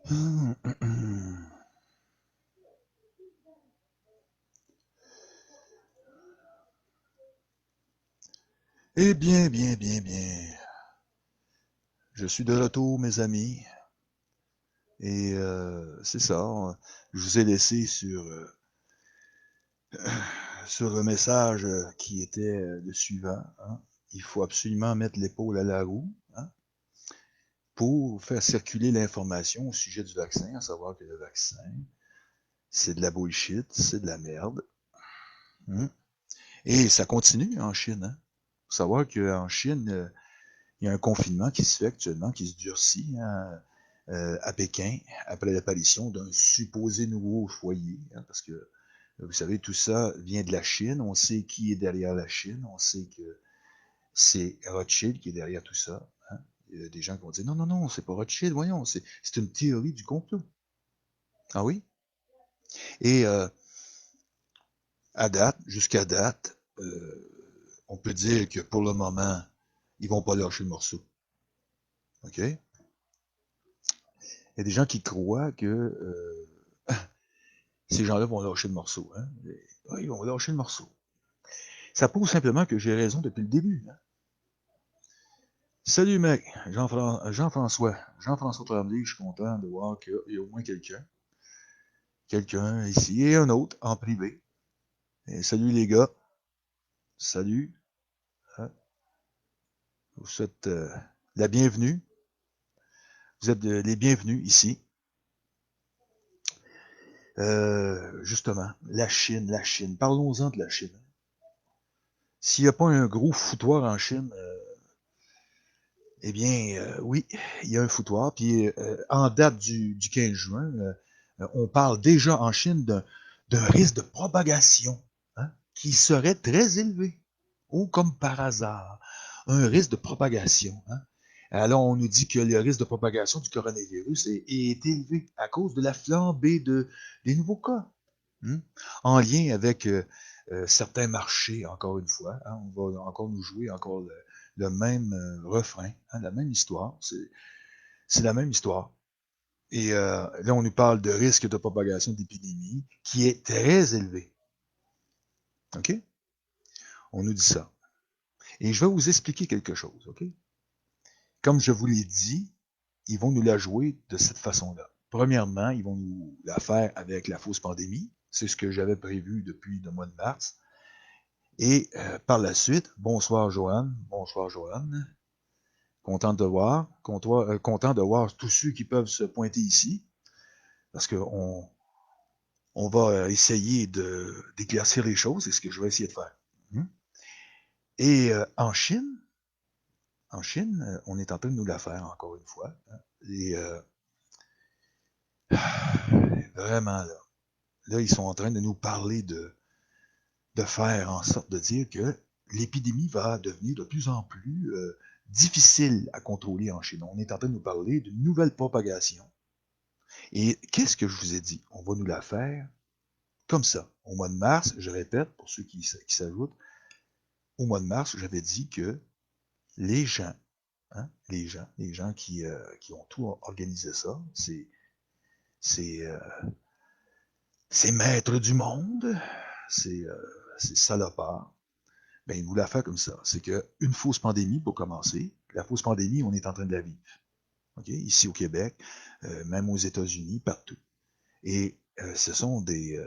Eh bien, bien, bien, bien. Je suis de retour, mes amis. Et c'est ça. Je vous ai laissé sur le message qui était le suivant, hein. Il faut absolument mettre l'épaule à la roue, hein, pour faire circuler l'information au sujet du vaccin, à savoir que le vaccin, c'est de la bullshit, c'est de la merde, hein. Et ça continue en Chine, hein. Faut savoir qu'en Chine, il y a un confinement qui se fait actuellement, qui se durcit, hein, à Pékin, après l'apparition d'un supposé nouveau foyer, hein, parce que, vous savez, tout ça vient de la Chine, on sait qui est derrière la Chine, on sait que c'est Rothschild qui est derrière tout ça, hein. Il y a des gens qui vont dire, non, non, non, c'est pas Rothschild, voyons, c'est une théorie du complot. Ah oui? Et à date, jusqu'à date, on peut dire que pour le moment, ils vont pas lâcher le morceau. OK? Il y a des gens qui croient que ces gens-là vont lâcher le morceau. Hein? Oui, ils vont lâcher le morceau. Ça prouve simplement que j'ai raison depuis le début. Hein? Salut mec, Jean-François. Jean-François Tremblay, je suis content de voir qu'il y a au moins quelqu'un. Quelqu'un ici et un autre en privé. Et salut les gars. Salut. Hein? Je vous souhaite la bienvenue. Vous êtes les bienvenus ici. Justement, la Chine, la Chine. Parlons-en de la Chine. S'il n'y a pas un gros foutoir en Chine, eh bien, oui, il y a un foutoir. Puis, en date du 15 juin, on parle déjà en Chine d'un risque de propagation, hein, qui serait très élevé. Oh, comme par hasard, un risque de propagation. Hein. Alors, on nous dit que le risque de propagation du coronavirus est élevé à cause de la flambée des nouveaux cas, hein, en lien avec certains marchés, encore une fois. Hein, on va encore nous jouer encore le même refrain, hein, la même histoire. C'est la même histoire. Et là, on nous parle de risque de propagation d'épidémie qui est très élevé. OK? On nous dit ça. Et je vais vous expliquer quelque chose. OK? Comme je vous l'ai dit, ils vont nous la jouer de cette façon-là. Premièrement, ils vont nous la faire avec la fausse pandémie. C'est ce que j'avais prévu depuis le mois de mars. Et par la suite, bonsoir Joanne, bonsoir Joanne, content de voir tous ceux qui peuvent se pointer ici, parce qu'on on va essayer d'éclaircir les choses, c'est ce que je vais essayer de faire. Et en Chine, on est en train de nous la faire encore une fois. Hein. Et vraiment là, ils sont en train de nous parler de faire en sorte de dire que l'épidémie va devenir de plus en plus difficile à contrôler en Chine. On est en train de nous parler d'une nouvelle propagation. Et qu'est-ce que je vous ai dit? On va nous la faire comme ça. Au mois de mars, je répète, pour ceux qui s'ajoutent, au mois de mars, j'avais dit que les gens, hein, les gens qui ont tout organisé ça, c'est, euh, c'est maître du monde, c'est salopard. Ben, ils nous la fait comme ça. C'est qu'une fausse pandémie, pour commencer, la fausse pandémie, on est en train de la vivre. Okay? Ici au Québec, même aux États-Unis, partout. Et ce sont des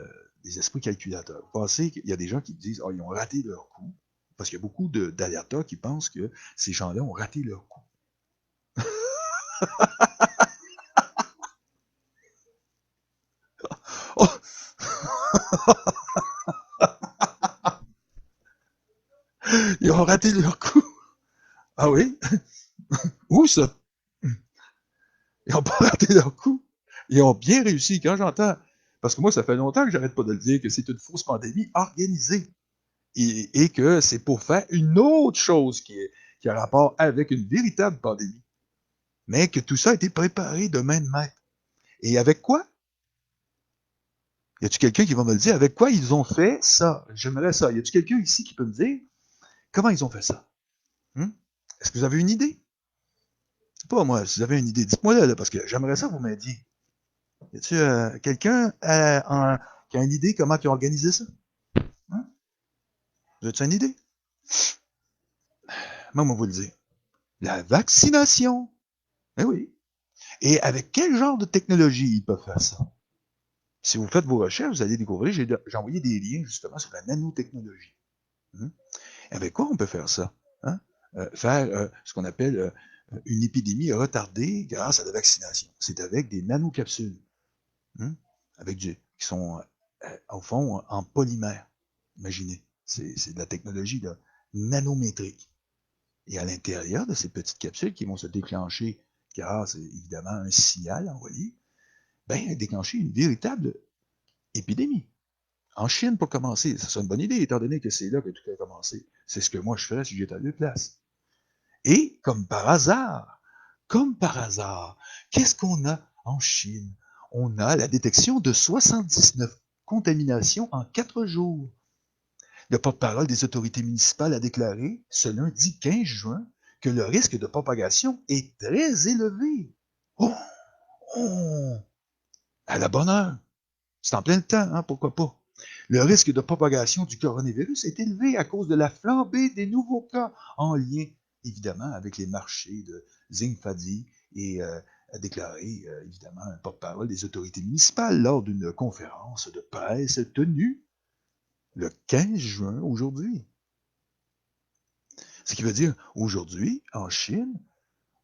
esprits calculateurs. Vous pensez qu'il y a des gens qui disent, oh, ils ont raté leur coup, parce qu'il y a beaucoup d'alerteurs qui pensent que ces gens-là ont raté leur coup. Oh! Ils ont raté leur coup. Ah oui? Où ça? Ils n'ont pas raté leur coup. Ils ont bien réussi. Quand j'entends, parce que moi, ça fait longtemps que j'arrête pas de le dire, que c'est une fausse pandémie organisée. Et que c'est pour faire une autre chose qui a rapport avec une véritable pandémie. Mais que tout ça a été préparé de main de maître. Et avec quoi? Y a-tu quelqu'un qui va me le dire? Avec quoi ils ont fait ça? J'aimerais ça. Y a-tu quelqu'un ici qui peut me dire comment ils ont fait ça? Hum? Est-ce que vous avez une idée? Pas moi, si vous avez une idée, dites-moi là, parce que j'aimerais ça vous m'aidiez. Y a-tu quelqu'un qui a une idée comment ils ont organisé ça? Hein? Vous avez-tu une idée? Moi, on va vous le dire. La vaccination. Eh oui. Et avec quel genre de technologie ils peuvent faire ça? Si vous faites vos recherches, vous allez découvrir, j'ai envoyé des liens justement sur la nanotechnologie. Hein? Avec quoi on peut faire ça? Hein? Faire ce qu'on appelle une épidémie retardée grâce à la vaccination. C'est avec des nanocapsules, hein? Qui sont, au fond, en polymère. Imaginez, c'est de la technologie là, nanométrique. Et à l'intérieur de ces petites capsules qui vont se déclencher grâce, évidemment, à un signal envoyé, ben, déclencher une véritable épidémie. En Chine, pour commencer, ça serait une bonne idée, étant donné que c'est là que tout a commencé. C'est ce que moi je ferais si j'étais à deux places. Et, comme par hasard, qu'est-ce qu'on a en Chine? On a la détection de 79 contaminations en 4 jours. Le porte-parole des autorités municipales a déclaré, ce lundi 15 juin, que le risque de propagation est très élevé. Oh, oh, à la bonne heure. C'est en plein temps, hein, pourquoi pas. Le risque de propagation du coronavirus est élevé à cause de la flambée des nouveaux cas en lien, évidemment, avec les marchés de Xinfadi et a déclaré, évidemment, un porte-parole des autorités municipales lors d'une conférence de presse tenue le 15 juin aujourd'hui. Ce qui veut dire, aujourd'hui, en Chine,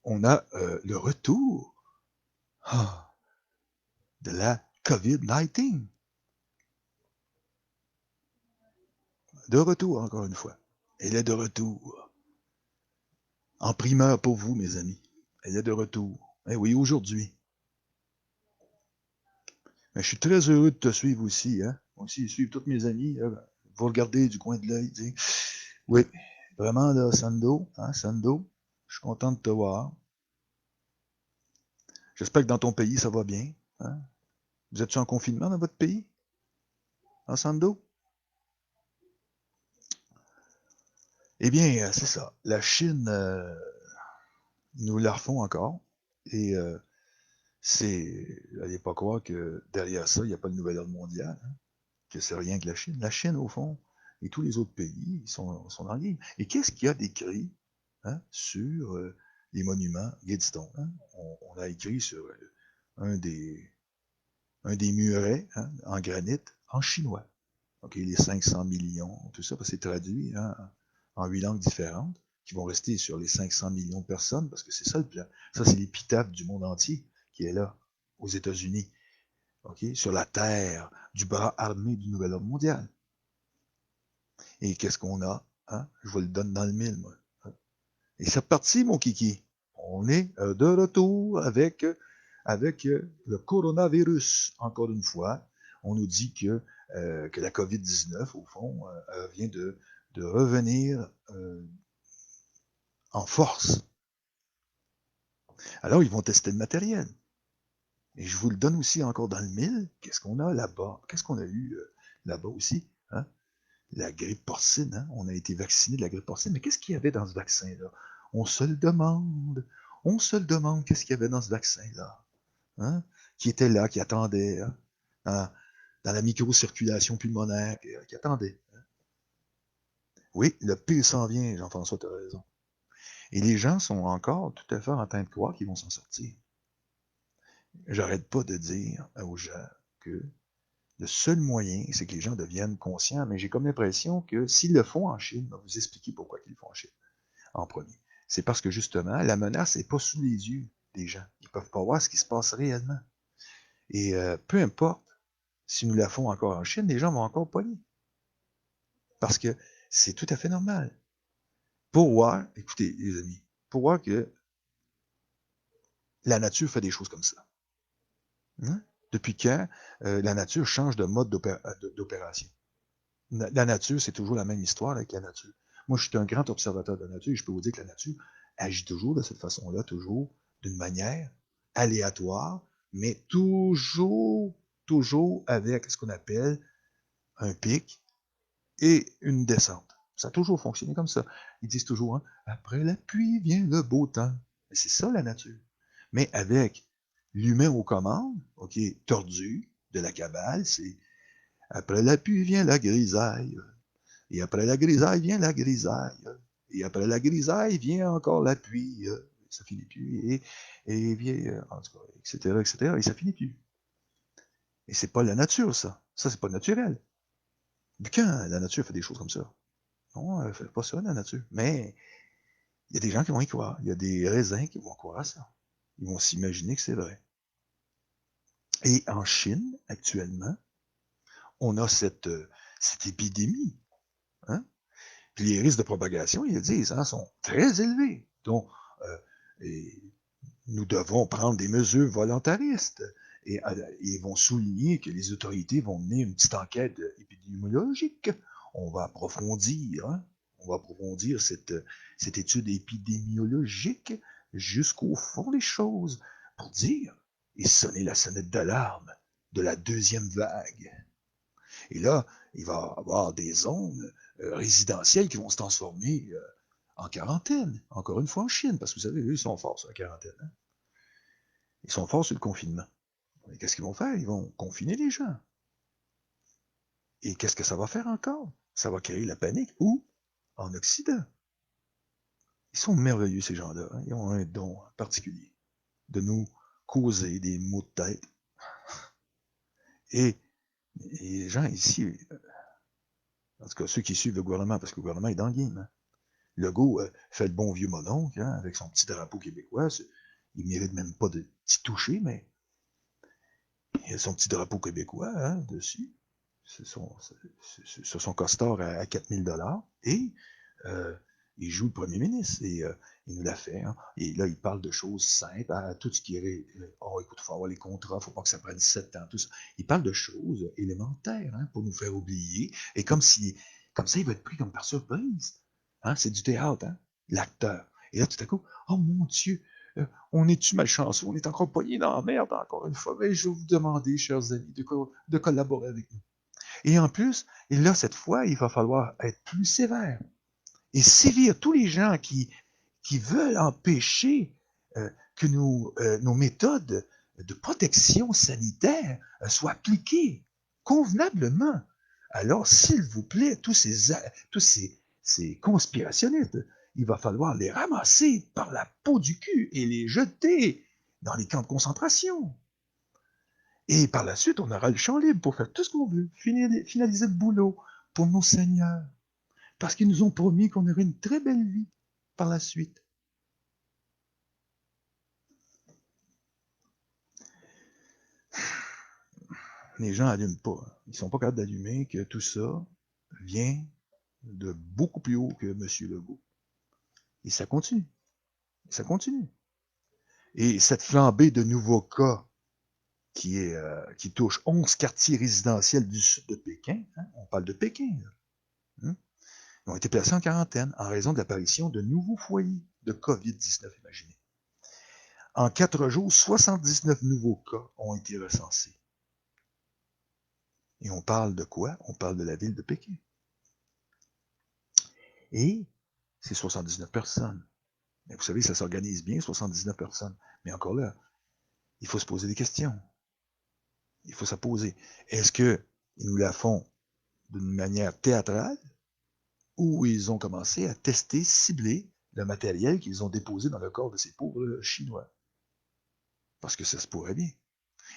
on a le retour de la COVID-19. De retour, encore une fois. Elle est de retour. En primeur pour vous, mes amis. Elle est de retour. Eh oui, aujourd'hui. Mais je suis très heureux de te suivre aussi. Hein? Moi aussi, suivre tous mes amis. Vous regardez du coin de l'œil. Oui, vraiment, là, Sando, hein, Sando, je suis content de te voir. J'espère que dans ton pays, ça va bien. Hein? Vous êtes-tu en confinement dans votre pays? Hein, Sando? Eh bien, c'est ça. La Chine, nous la refont encore. Et allez pas croire que derrière ça, il n'y a pas de nouvel ordre mondial, hein, que c'est rien que la Chine. La Chine, au fond, et tous les autres pays, ils sont dans le game. Et qu'est-ce qu'il y a d'écrit, hein, sur les monuments Gladstone? Hein? On a écrit sur un des, un des murets, hein, en granit, en chinois. Okay, les 500 millions, tout ça, parce que c'est traduit, hein, en 8 langues différentes, qui vont rester sur les 500 millions de personnes, parce que c'est ça le plan. Ça, c'est l'épitaphe du monde entier qui est là, aux États-Unis, okay, sur la terre du bras armé du nouvel ordre mondial. Et qu'est-ce qu'on a? Hein? Je vous le donne dans le mille, moi. Et c'est reparti, mon kiki. On est de retour avec le coronavirus. Encore une fois, on nous dit que la COVID-19, au fond, vient de revenir en force. Alors, ils vont tester le matériel. Et je vous le donne aussi encore dans le mille. Qu'est-ce qu'on a là-bas? Qu'est-ce qu'on a eu là-bas aussi? Hein? La grippe porcine. Hein? On a été vacciné de la grippe porcine. Mais qu'est-ce qu'il y avait dans ce vaccin-là? On se le demande. On se le demande qu'est-ce qu'il y avait dans ce vaccin-là. Hein? Qui était là, qui attendait, hein? dans la microcirculation pulmonaire, qui attendait. Hein? Oui, le pire s'en vient, Jean-François, tu as raison. Et les gens sont encore tout à fait en train de croire qu'ils vont s'en sortir. J'arrête pas de dire aux gens que le seul moyen, c'est que les gens deviennent conscients, mais j'ai comme l'impression que s'ils le font en Chine, on va vous expliquer pourquoi ils le font en Chine, en premier. C'est parce que justement, la menace n'est pas sous les yeux des gens. Ils ne peuvent pas voir ce qui se passe réellement. Et peu importe si nous la font encore en Chine, les gens vont encore pogner. Parce que c'est tout à fait normal. Pour voir, écoutez, les amis, pour voir que la nature fait des choses comme ça. Hein? Depuis quand la nature change de mode d'opération? La nature, c'est toujours la même histoire avec la nature. Moi, je suis un grand observateur de la nature et je peux vous dire que la nature agit toujours de cette façon-là, toujours d'une manière aléatoire, mais toujours avec ce qu'on appelle un pic et une descente. Ça a toujours fonctionné comme ça. Ils disent toujours, hein, après la pluie vient le beau temps. C'est ça la nature. Mais avec l'humain aux commandes, OK, tordu, de la cabale, c'est après la pluie vient la grisaille, et après la grisaille vient la grisaille, et après la grisaille vient encore la pluie, ça finit plus, et vient, en tout cas, etc., et ça finit plus. Et c'est pas la nature, ça. Ça, c'est pas naturel. Mais quand la nature fait des choses comme ça, non, elle fait pas ça, la nature. Mais il y a des gens qui vont y croire. Il y a des raisins qui vont croire à ça. Ils vont s'imaginer que c'est vrai. Et en Chine, actuellement, on a cette épidémie. Hein? Puis les risques de propagation, ils le disent, hein, sont très élevés. Donc, et nous devons prendre des mesures volontaristes. Et ils vont souligner que les autorités vont mener une petite enquête épidémiologique. On va approfondir, hein, cette étude épidémiologique jusqu'au fond des choses pour dire et sonner la sonnette d'alarme de la deuxième vague. Et là, il va y avoir des zones résidentielles qui vont se transformer en quarantaine. Encore une fois en Chine, parce que vous savez, eux, ils sont forts sur la quarantaine. Hein? Ils sont forts sur le confinement. Et qu'est-ce qu'ils vont faire? Ils vont confiner les gens. Et qu'est-ce que ça va faire encore? Ça va créer la panique. Où? En Occident. Ils sont merveilleux, ces gens-là. Hein? Ils ont un don particulier de nous causer des maux de tête. Et les gens ici, en tout cas ceux qui suivent le gouvernement, parce que le gouvernement est dans le game. Hein? Legault fait le bon vieux mononcle, hein, avec son petit drapeau québécois. Il mérite même pas de s'y toucher, mais il a son petit drapeau québécois hein, dessus. C'est son costard à 4000 $. Et il joue le premier ministre. Et il nous l'a fait. Hein. Et là, il parle de choses simples. Hein, tout ce qui est... oh, écoute, il faut avoir les contrats. Il ne faut pas que ça prenne 7 ans. Tout ça. Il parle de choses élémentaires hein, pour nous faire oublier. Et comme ça, il va être pris comme par surprise. Hein, c'est du théâtre, hein, l'acteur. Et là, tout à coup, oh mon Dieu, on est-tu malchanceux? On est encore poigné dans la merde, encore une fois. Mais je vais vous demander, chers amis, de collaborer avec nous. Et en plus, et là, cette fois, il va falloir être plus sévère et sévir tous les gens qui veulent empêcher que nos méthodes de protection sanitaire soient appliquées convenablement. Alors, s'il vous plaît, ces conspirationnistes, il va falloir les ramasser par la peau du cul et les jeter dans les camps de concentration. Et par la suite, on aura le champ libre pour faire tout ce qu'on veut, finaliser le boulot pour nos seigneurs. Parce qu'ils nous ont promis qu'on aurait une très belle vie par la suite. Les gens n'allument pas. Ils ne sont pas capables d'allumer que tout ça vient de beaucoup plus haut que M. Legault. Et ça continue. Ça continue. Et cette flambée de nouveaux cas qui touche 11 quartiers résidentiels du sud de Pékin, hein, on parle de Pékin, là, hein, ils ont été placés en quarantaine en raison de l'apparition de nouveaux foyers de COVID-19, imaginez. En 4 jours, 79 nouveaux cas ont été recensés. Et on parle de quoi? On parle de la ville de Pékin. Et c'est 79 personnes. Mais vous savez, ça s'organise bien, 79 personnes. Mais encore là, il faut se poser des questions. Il faut se poser. Est-ce qu'ils nous la font d'une manière théâtrale ou ils ont commencé à tester, cibler le matériel qu'ils ont déposé dans le corps de ces pauvres Chinois? Parce que ça se pourrait bien.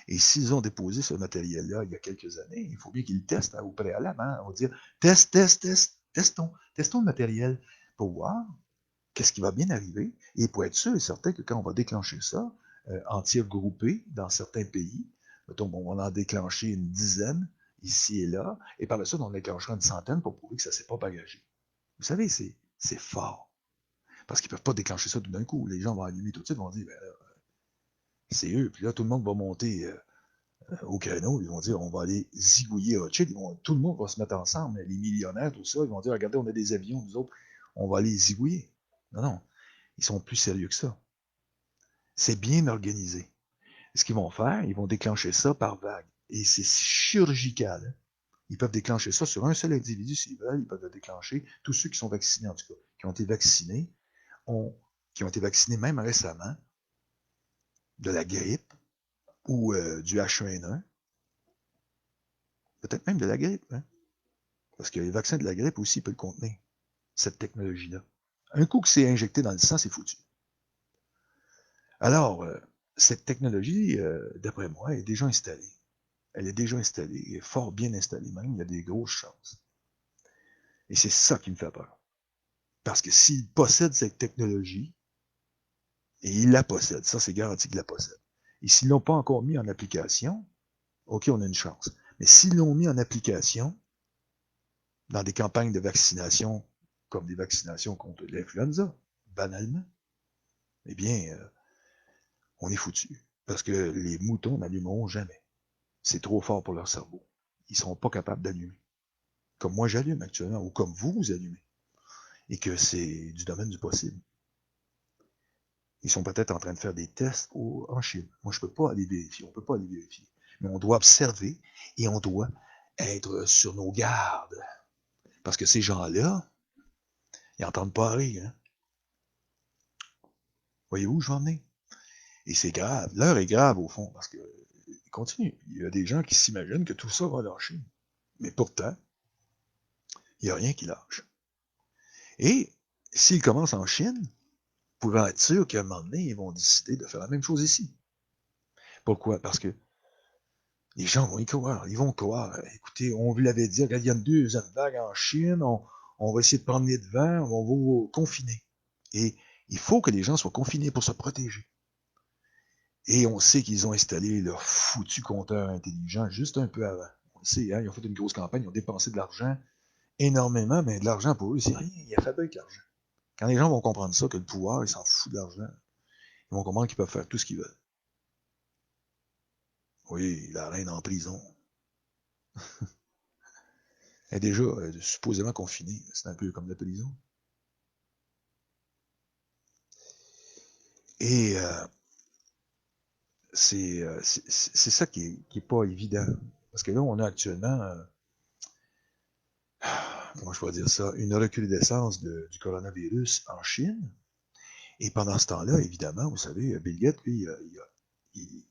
Et s'ils ont déposé ce matériel-là il y a quelques années, il faut bien qu'ils le testent hein, au préalable. Hein. On va dire, testons le matériel pour voir qu'est-ce qui va bien arriver et pour être sûr et certain que quand on va déclencher ça, en tir groupé dans certains pays, mettons, on va en déclencher une dizaine ici et là, et par la suite, on en déclenchera une centaine pour prouver que ça ne s'est pas propagé. Vous savez, c'est fort. Parce qu'ils ne peuvent pas déclencher ça tout d'un coup. Les gens vont allumer tout de suite, vont dire, ben là, c'est eux. Puis là, tout le monde va monter au créneau, ils vont dire on va aller zigouiller Rothschild, tout le monde va se mettre ensemble, les millionnaires, tout ça, ils vont dire regardez, on a des avions, nous autres, on va aller zigouiller. Non, non, ils sont plus sérieux que ça. C'est bien organisé. Ce qu'ils vont faire, ils vont déclencher ça par vague. Et c'est chirurgical. Hein. Ils peuvent déclencher ça sur un seul individu s'ils veulent, ils peuvent le déclencher. Tous ceux qui sont vaccinés, en tout cas, qui ont été vaccinés, qui ont été vaccinés même récemment, de la grippe, ou du H1N1, peut-être même de la grippe, hein? Parce que les vaccins de la grippe aussi peuvent le contenir, cette technologie-là. Un coup que c'est injecté dans le sang, c'est foutu. Alors, cette technologie, d'après moi, est déjà installée. Elle est déjà installée, et fort bien installée même, il y a des grosses chances. Et c'est ça qui me fait peur. Parce que s'ils possèdent cette technologie, et ils la possèdent, ça c'est garanti qu'ils la possèdent. Et s'ils ne l'ont pas encore mis en application, OK, on a une chance. Mais s'ils l'ont mis en application, dans des campagnes de vaccination, comme des vaccinations contre l'influenza, banalement, eh bien, on est foutu. Parce que les moutons n'allumeront jamais. C'est trop fort pour leur cerveau. Ils ne seront pas capables d'allumer. Comme moi j'allume actuellement, ou comme vous allumez. Et que c'est du domaine du possible. Ils sont peut-être en train de faire des tests en Chine. Moi, je ne peux pas aller vérifier. On ne peut pas aller vérifier. Mais on doit observer et on doit être sur nos gardes. Parce que ces gens-là, ils n'entendent pas rire. Hein? Voyez-vous où je vais en venir? Et c'est grave. L'heure est grave, au fond, parce que continue. Il y a des gens qui s'imaginent que tout ça va lâcher. Mais pourtant, il n'y a rien qui lâche. Et s'ils commencent en Chine, vous pouvez être sûr qu'à un moment donné, ils vont décider de faire la même chose ici. Pourquoi? Parce que les gens vont y croire. Ils vont croire. Écoutez, on vous l'avait dit, regarde, il y a une deuxième vague en Chine, on va essayer de prendre les devants, on va vous confiner. Et il faut que les gens soient confinés pour se protéger. Et on sait qu'ils ont installé leur foutu compteur intelligent juste un peu avant. On le sait, hein, ils ont fait une grosse campagne, ils ont dépensé de l'argent, énormément, mais de l'argent pour eux, c'est rien, ils fabriquent l'argent. Quand les gens vont comprendre ça, que le pouvoir, ils s'en foutent de l'argent, ils vont comprendre qu'ils peuvent faire tout ce qu'ils veulent. Oui, la reine en prison. Elle est déjà supposément confinée. C'est un peu comme la prison. Et c'est ça qui est pas évident. Parce que là, on a actuellement, comment je pourrais dire ça, une recrudescence du coronavirus en Chine. Et pendant ce temps-là, évidemment, vous savez, Bill Gates, lui, il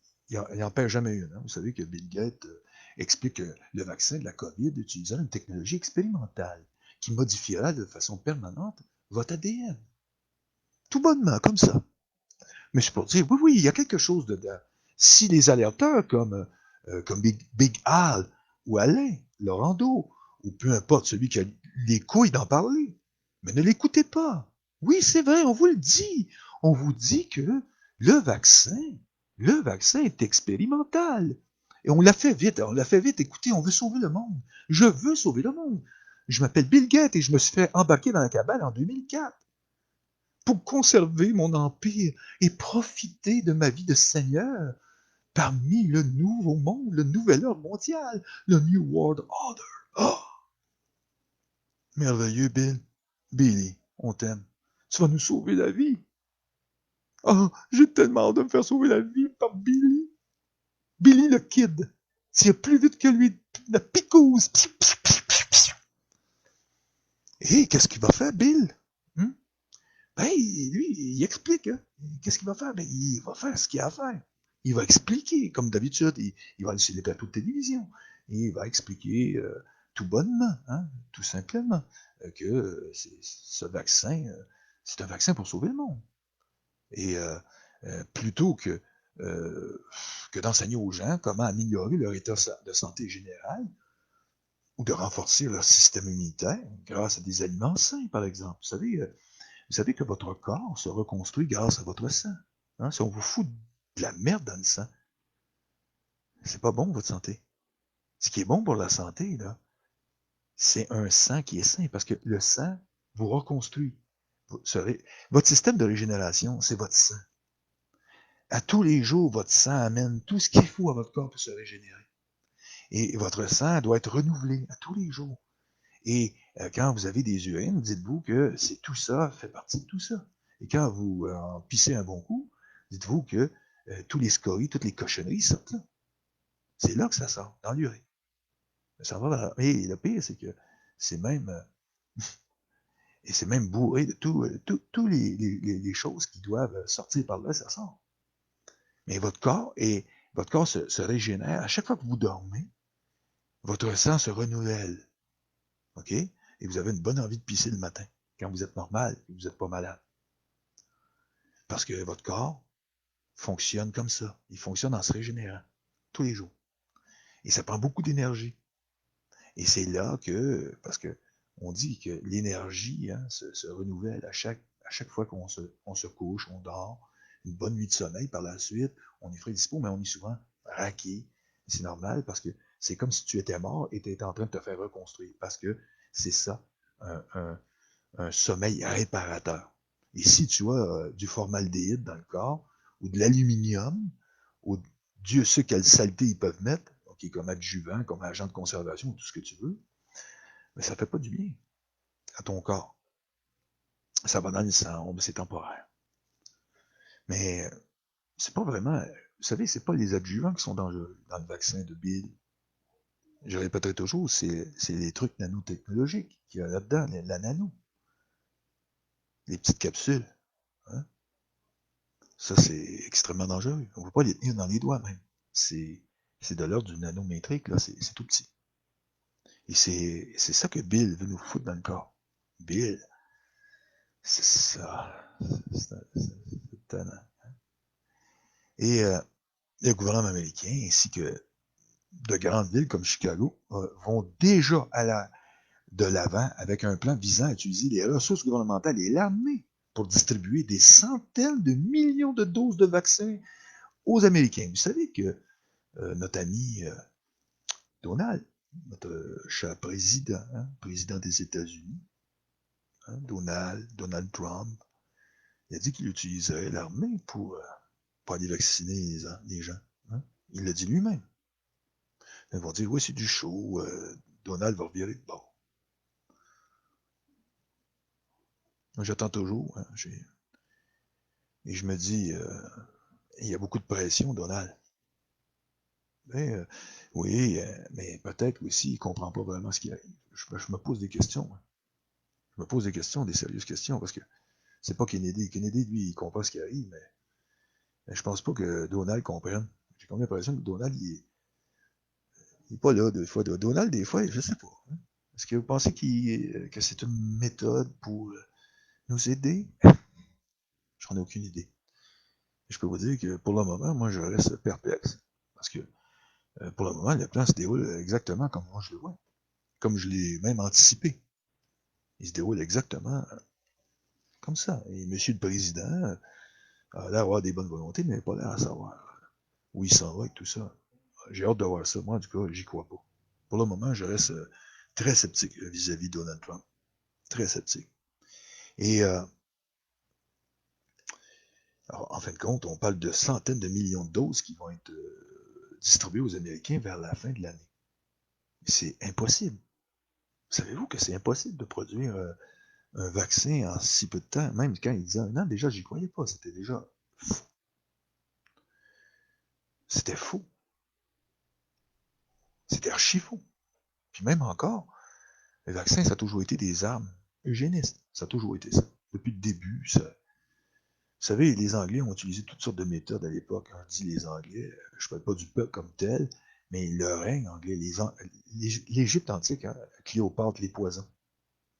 n'en perd jamais une. Hein. Vous savez que Bill Gates explique que le vaccin de la COVID utilisera une technologie expérimentale qui modifiera de façon permanente votre ADN. Tout bonnement, comme ça. Mais c'est pour dire, oui, oui, il y a quelque chose dedans. Si les alerteurs comme Big Al ou Alain, Laurando, ou peu importe celui qui a les couilles d'en parler, mais ne l'écoutez pas. Oui, c'est vrai, on vous le dit. On vous dit que le vaccin, le vaccin est expérimental. Et on l'a fait vite. Écoutez, on veut sauver le monde. Je veux sauver le monde. Je m'appelle Bill Gates et je me suis fait embarquer dans la cabane en 2004 pour conserver mon empire et profiter de ma vie de seigneur parmi le nouveau monde, le nouvel ordre mondial, le New World Order. Oh! Merveilleux, Bill. Billy, on t'aime. Tu vas nous sauver la vie. Oh, j'ai tellement hâte de me faire sauver la vie par Billy. Billy le Kid. C'est plus vite que lui, la picouse. Et qu'est-ce qu'il va faire, Bill? Hmm? Ben, lui, il explique. Hein? Qu'est-ce qu'il va faire? Ben, il va faire ce qu'il a à faire. Il va expliquer, comme d'habitude, il va aller sur les plateaux de télévision. Et il va expliquer tout bonnement, hein, tout simplement, que ce vaccin, c'est un vaccin pour sauver le monde. Et plutôt que d'enseigner aux gens comment améliorer leur état de santé général ou de renforcer leur système immunitaire grâce à des aliments sains, par exemple. Vous savez que votre corps se reconstruit grâce à votre sang. Hein? Si on vous fout de la merde dans le sang, c'est pas bon pour votre santé. Ce qui est bon pour la santé, là, c'est un sang qui est sain, parce que le sang vous reconstruit. Votre système de régénération, c'est votre sang. À tous les jours, votre sang amène tout ce qu'il faut à votre corps pour se régénérer. Et votre sang doit être renouvelé à tous les jours. Et quand vous avez des urines, dites-vous que c'est tout ça, fait partie de tout ça. Et quand vous en pissez un bon coup, dites-vous que tous les scories, toutes les cochonneries sortent là. C'est là que ça sort, dans l'urine. Ça va dans... Et le pire, c'est que c'est même... et c'est même bourré de toutes les choses qui doivent sortir par là, ça sort. Mais Votre corps se régénère. À chaque fois que vous dormez, votre sang se renouvelle. OK? Et vous avez une bonne envie de pisser le matin, quand vous êtes normal et vous n'êtes pas malade. Parce que votre corps fonctionne comme ça. Il fonctionne en se régénérant tous les jours. Et ça prend beaucoup d'énergie. Et c'est là que, parce que on dit que l'énergie se renouvelle à chaque fois qu'on se couche, on dort, une bonne nuit de sommeil par la suite, on est frais dispo, mais on est souvent raqué. C'est normal parce que c'est comme si tu étais mort et tu étais en train de te faire reconstruire. Parce que c'est ça, un, un, un sommeil réparateur. Et si tu as du formaldéhyde dans le corps, ou de l'aluminium, ou Dieu sait quelle saleté ils peuvent mettre, okay, comme adjuvant, comme agent de conservation, tout ce que tu veux, mais ça ne fait pas du bien à ton corps. Ça va dans le sang, c'est temporaire. Mais c'est pas vraiment, vous savez, c'est pas les adjuvants qui sont dangereux dans le vaccin de Bill. Je répéterai toujours, c'est les trucs nanotechnologiques qu'il y a là-dedans, la nano, les petites capsules. Hein? Ça, c'est extrêmement dangereux. On ne peut pas les tenir dans les doigts même. C'est de l'ordre du nanométrique, là, c'est tout petit. Et c'est ça que Bill veut nous foutre dans le corps. Bill, c'est ça. C'est étonnant. Et le gouvernement américain, ainsi que de grandes villes comme Chicago, vont déjà de l'avant avec un plan visant à utiliser les ressources gouvernementales et l'armée pour distribuer des centaines de millions de doses de vaccins aux Américains. Vous savez que notre ami Donald, notre cher président, président des États-Unis, Donald Trump, il a dit qu'il utiliserait l'armée pour aller vacciner les gens. Hein? Il l'a dit lui-même. Ils vont dire, oui, c'est du show, Donald va revirer de bord. Moi, j'attends toujours. Et je me dis, il y a beaucoup de pression, Donald. Mais, oui, mais peut-être aussi, il ne comprend pas vraiment ce qui arrive. Je me pose des questions. Je me pose des questions, des sérieuses questions, parce que c'est pas Kennedy. Kennedy, lui, il comprend ce qui arrive, mais je pense pas que Donald comprenne. J'ai comme l'impression que Donald, il est pas là, des fois. Donald, des fois, je sais pas. Hein. Est-ce que vous pensez que c'est une méthode pour nous aider? J'en ai aucune idée. Je peux vous dire que pour le moment, moi, je reste perplexe. Parce que pour le moment, le plan se déroule exactement comme moi je le vois. Comme je l'ai même anticipé. Il se déroule exactement comme ça. Et monsieur le président a l'air d'avoir des bonnes volontés, mais il n'a pas l'air à savoir où il s'en va avec tout ça. J'ai hâte de voir ça. Moi, en tout cas, j'y crois pas. Pour le moment, je reste très sceptique vis-à-vis de Donald Trump. Très sceptique. Et alors, en fin de compte, on parle de centaines de millions de doses qui vont être distribuées aux Américains vers la fin de l'année. C'est impossible. Savez-vous que c'est impossible de produire un vaccin en si peu de temps? Même quand il disait un an, déjà, j'y croyais pas. C'était déjà fou. C'était faux. C'était archi faux. Puis même encore, le vaccin, ça a toujours été des armes eugénistes. Ça a toujours été ça. Depuis le début, ça. Vous savez, les Anglais ont utilisé toutes sortes de méthodes à l'époque. On dit les Anglais, je ne parle pas du peuple comme tel, mais le règne anglais, l'Égypte antique, Cléopâtre, les poisons.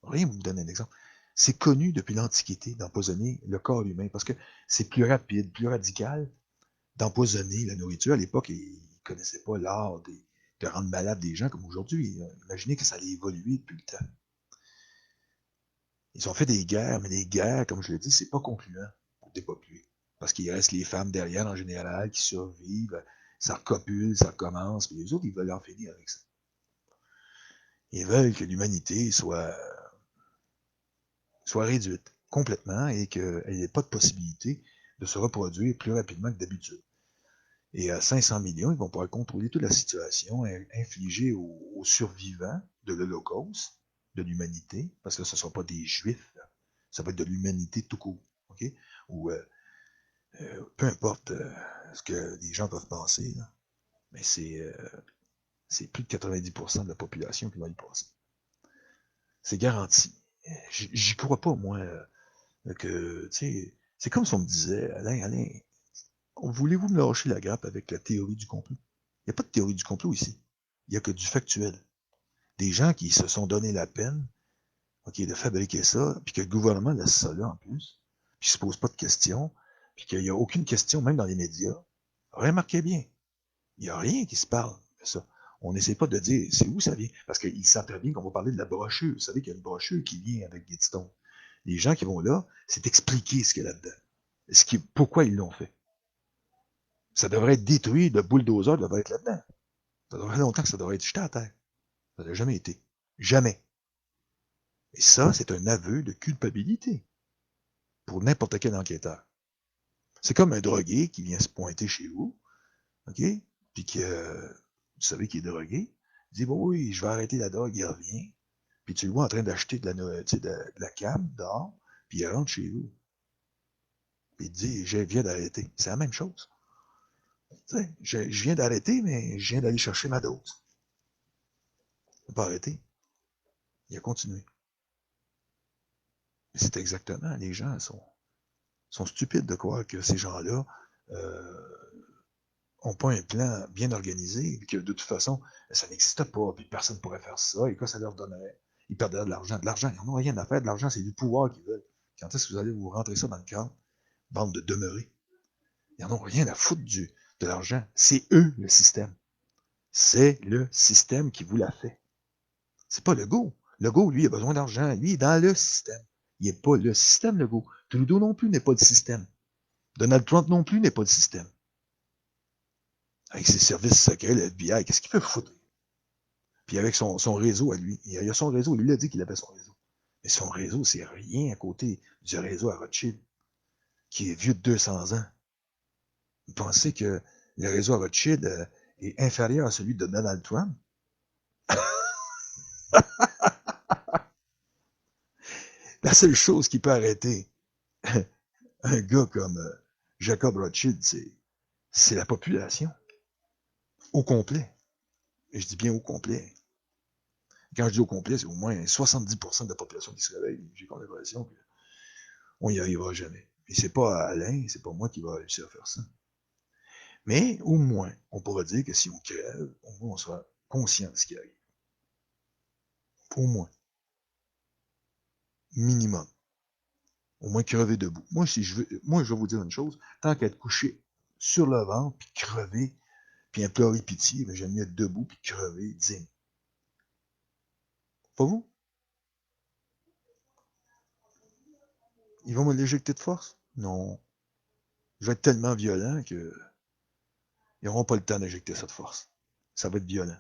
Rien vous me donne un exemple. C'est connu depuis l'Antiquité d'empoisonner le corps humain parce que c'est plus rapide, plus radical d'empoisonner la nourriture. À l'époque, ils ne connaissaient pas l'art de rendre malade des gens comme aujourd'hui. Imaginez que ça allait évoluer depuis le temps. Ils ont fait des guerres, mais les guerres, comme je l'ai dit, c'est pas concluant pour dépopler. Parce qu'il reste les femmes derrière en général qui survivent, ça recopule, ça recommence, puis les autres, ils veulent en finir avec ça. Ils veulent que l'humanité soit réduite complètement et qu'elle n'ait pas de possibilité de se reproduire plus rapidement que d'habitude. Et à 500 millions, ils vont pouvoir contrôler toute la situation, infliger aux survivants de l'Holocauste, de l'humanité, parce que ce ne sont pas des juifs, là. Ça va être de l'humanité tout court. Okay? Ou peu importe ce que les gens peuvent penser, là, mais c'est plus de 90% de la population qui va y passer. C'est garanti. J'y crois pas, moi, que, tu sais, c'est comme si on me disait, Alain, Voulez-vous me lâcher la grappe avec la théorie du complot? Il n'y a pas de théorie du complot ici. Il n'y a que du factuel. Des gens qui se sont donné la peine, OK, de fabriquer ça, puis que le gouvernement laisse ça là en plus, puis ne se pose pas de questions, puis qu'il n'y a aucune question, même dans les médias. Remarquez bien, il n'y a rien qui se parle de ça. On n'essaie pas de dire c'est où ça vient, parce qu'ils savent très bien qu'on va parler de la brochure. Vous savez qu'il y a une brochure qui vient avec Gadsden. Les gens qui vont là, c'est expliquer ce qu'il y a là-dedans. Pourquoi ils l'ont fait. Ça devrait être détruit, le bulldozer devrait être là-dedans. Ça devrait longtemps que ça devrait être jeté à terre. Ça n'a jamais été. Jamais. Et ça, c'est un aveu de culpabilité pour n'importe quel enquêteur. C'est comme un drogué qui vient se pointer chez vous, OK? Puis que vous savez qu'il est drogué. Il dit, bon oui, je vais arrêter la drogue, il revient. Puis tu le vois en train d'acheter de la cam dehors, puis il rentre chez vous. Puis il dit, je viens d'arrêter. C'est la même chose. Je viens d'arrêter, mais je viens d'aller chercher ma dose. Il n'a pas arrêté. Il a continué. Mais c'est exactement, les gens sont stupides de croire que ces gens-là n'ont pas un plan bien organisé, et que de toute façon, ça n'existe pas, puis personne ne pourrait faire ça, et quoi ça leur donnerait? Ils perdraient de l'argent. De l'argent, ils n'en ont rien à faire. De l'argent, c'est du pouvoir qu'ils veulent. Quand est-ce que vous allez vous rentrer ça dans le crâne? Bande de demeurés. Ils n'en ont rien à foutre de l'argent. C'est eux, le système. C'est le système qui vous l'a fait. C'est pas Legault. Legault, lui, a besoin d'argent. Lui, il est dans le système. Il n'est pas le système, Legault. Trudeau non plus n'est pas le système. Donald Trump non plus n'est pas le système. Avec ses services secrets, le FBI, qu'est-ce qu'il peut foutre? Puis avec son réseau à lui. Il a son réseau, lui, il a dit qu'il avait son réseau. Mais son réseau, c'est rien à côté du réseau à Rothschild, qui est vieux de 200 ans. Vous pensez que le réseau à Rothschild est inférieur à celui de Donald Trump? La seule chose qui peut arrêter un gars comme Jacob Rothschild, c'est la population. Au complet. Et je dis bien au complet. Quand je dis au complet, c'est au moins 70% de la population qui se réveille. J'ai comme l'impression qu'on n'y arrivera jamais. Et c'est pas Alain, c'est pas moi qui va réussir à faire ça. Mais au moins, on pourra dire que si on crève, au moins on sera conscient de ce qui arrive. Au moins. Minimum. Au moins crever debout. Moi, je vais vous dire une chose. Tant qu'être couché sur le ventre, puis crever, puis implorer pitié, ben, j'aime mieux être debout, puis crever digne. Pas vous? Ils vont me l'éjecter de force? Non. Je vais être tellement violent que ils n'auront pas le temps d'éjecter ça de force. Ça va être violent.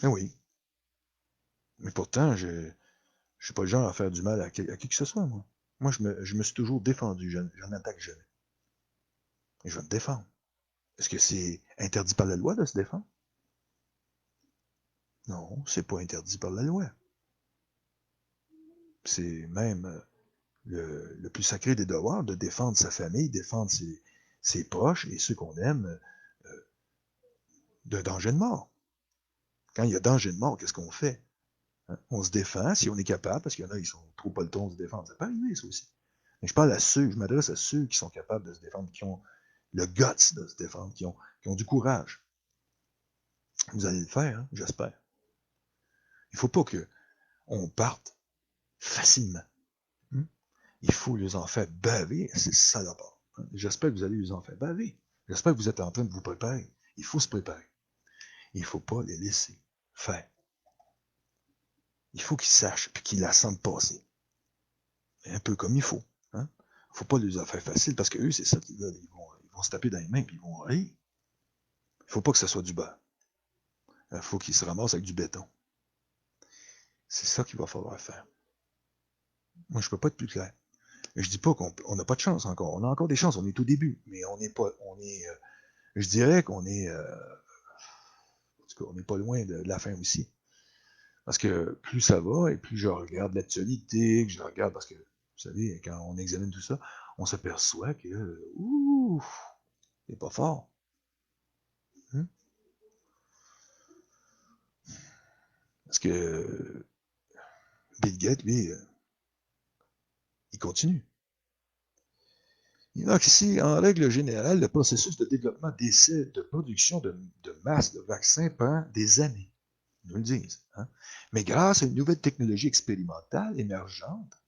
Eh oui. Mais pourtant, je ne suis pas le genre à faire du mal à qui que ce soit, moi. Moi, je me suis toujours défendu. Je n'attaque jamais. Et je vais me défendre. Est-ce que c'est interdit par la loi de se défendre? Non, c'est pas interdit par la loi. C'est même le plus sacré des devoirs de défendre sa famille, défendre ses proches et ceux qu'on aime d'un danger de mort. Quand il y a danger de mort, qu'est-ce qu'on fait? Hein? On se défend si on est capable, parce qu'il y en a, ils sont trop pas le temps de se défendre. Ça peut arriver, ça aussi. Mais je m'adresse à ceux qui sont capables de se défendre, qui ont le guts de se défendre, qui ont du courage. Vous allez le faire, hein, j'espère. Il ne faut pas qu'on parte facilement. Hein? Il faut les en faire baver, c'est ça d'abord. Hein? J'espère que vous allez les en faire baver. J'espère que vous êtes en train de vous préparer. Il faut se préparer. Il ne faut pas les laisser faire. Il faut qu'ils sachent et qu'ils la sentent passer. Un peu comme il faut. Hein? Il ne faut pas les en faire facile parce qu'eux, c'est ça qu'ils veulent. Ils vont se taper dans les mains et ils vont rire. Il ne faut pas que ce soit du beurre. Il faut qu'ils se ramassent avec du béton. C'est ça qu'il va falloir faire. Moi, je ne peux pas être plus clair. Je dis pas qu'on n'a pas de chance encore. On a encore des chances. On est au début, mais on n'est pas. Je dirais qu'on est. En tout cas, on n'est pas loin de la fin aussi. Parce que plus ça va, et plus je regarde l'actualité, que je regarde, parce que, vous savez, quand on examine tout ça, on s'aperçoit que, ouh, c'est pas fort. Hein? Parce que Bill Gates, lui, il continue. Donc ici, en règle générale, le processus de développement d'essais de production de masse de vaccins prend des années. Ils nous le disent. Hein? Mais grâce à une nouvelle technologie expérimentale émergente,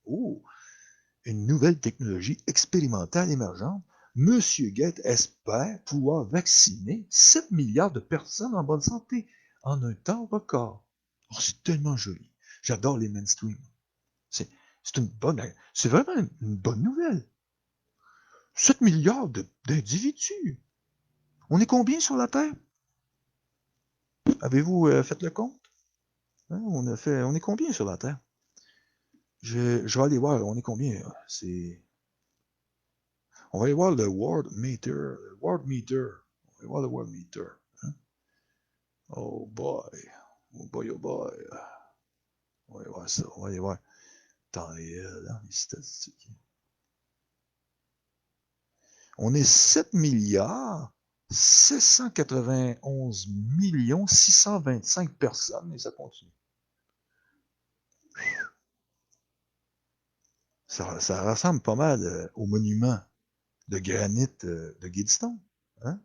une nouvelle technologie expérimentale émergente, M. Gates espère pouvoir vacciner 7 milliards de personnes en bonne santé en un temps record. Oh, c'est tellement joli. J'adore les mainstream. C'est c'est vraiment une bonne nouvelle. 7 milliards d'individus. On est combien sur la Terre? Avez-vous fait le compte? Hein, on est combien sur la Terre? Je vais aller voir, on est combien? On va aller voir le World Meter. World Meter. On va aller voir le World Meter. Hein? Oh boy. Oh boy, oh boy. On va aller voir ça. On va aller voir. Temps réel, hein, les statistiques. On est 7 milliards 791 millions 625 personnes et ça continue. Ça ressemble pas mal au monument de granit de Gidstone, hein?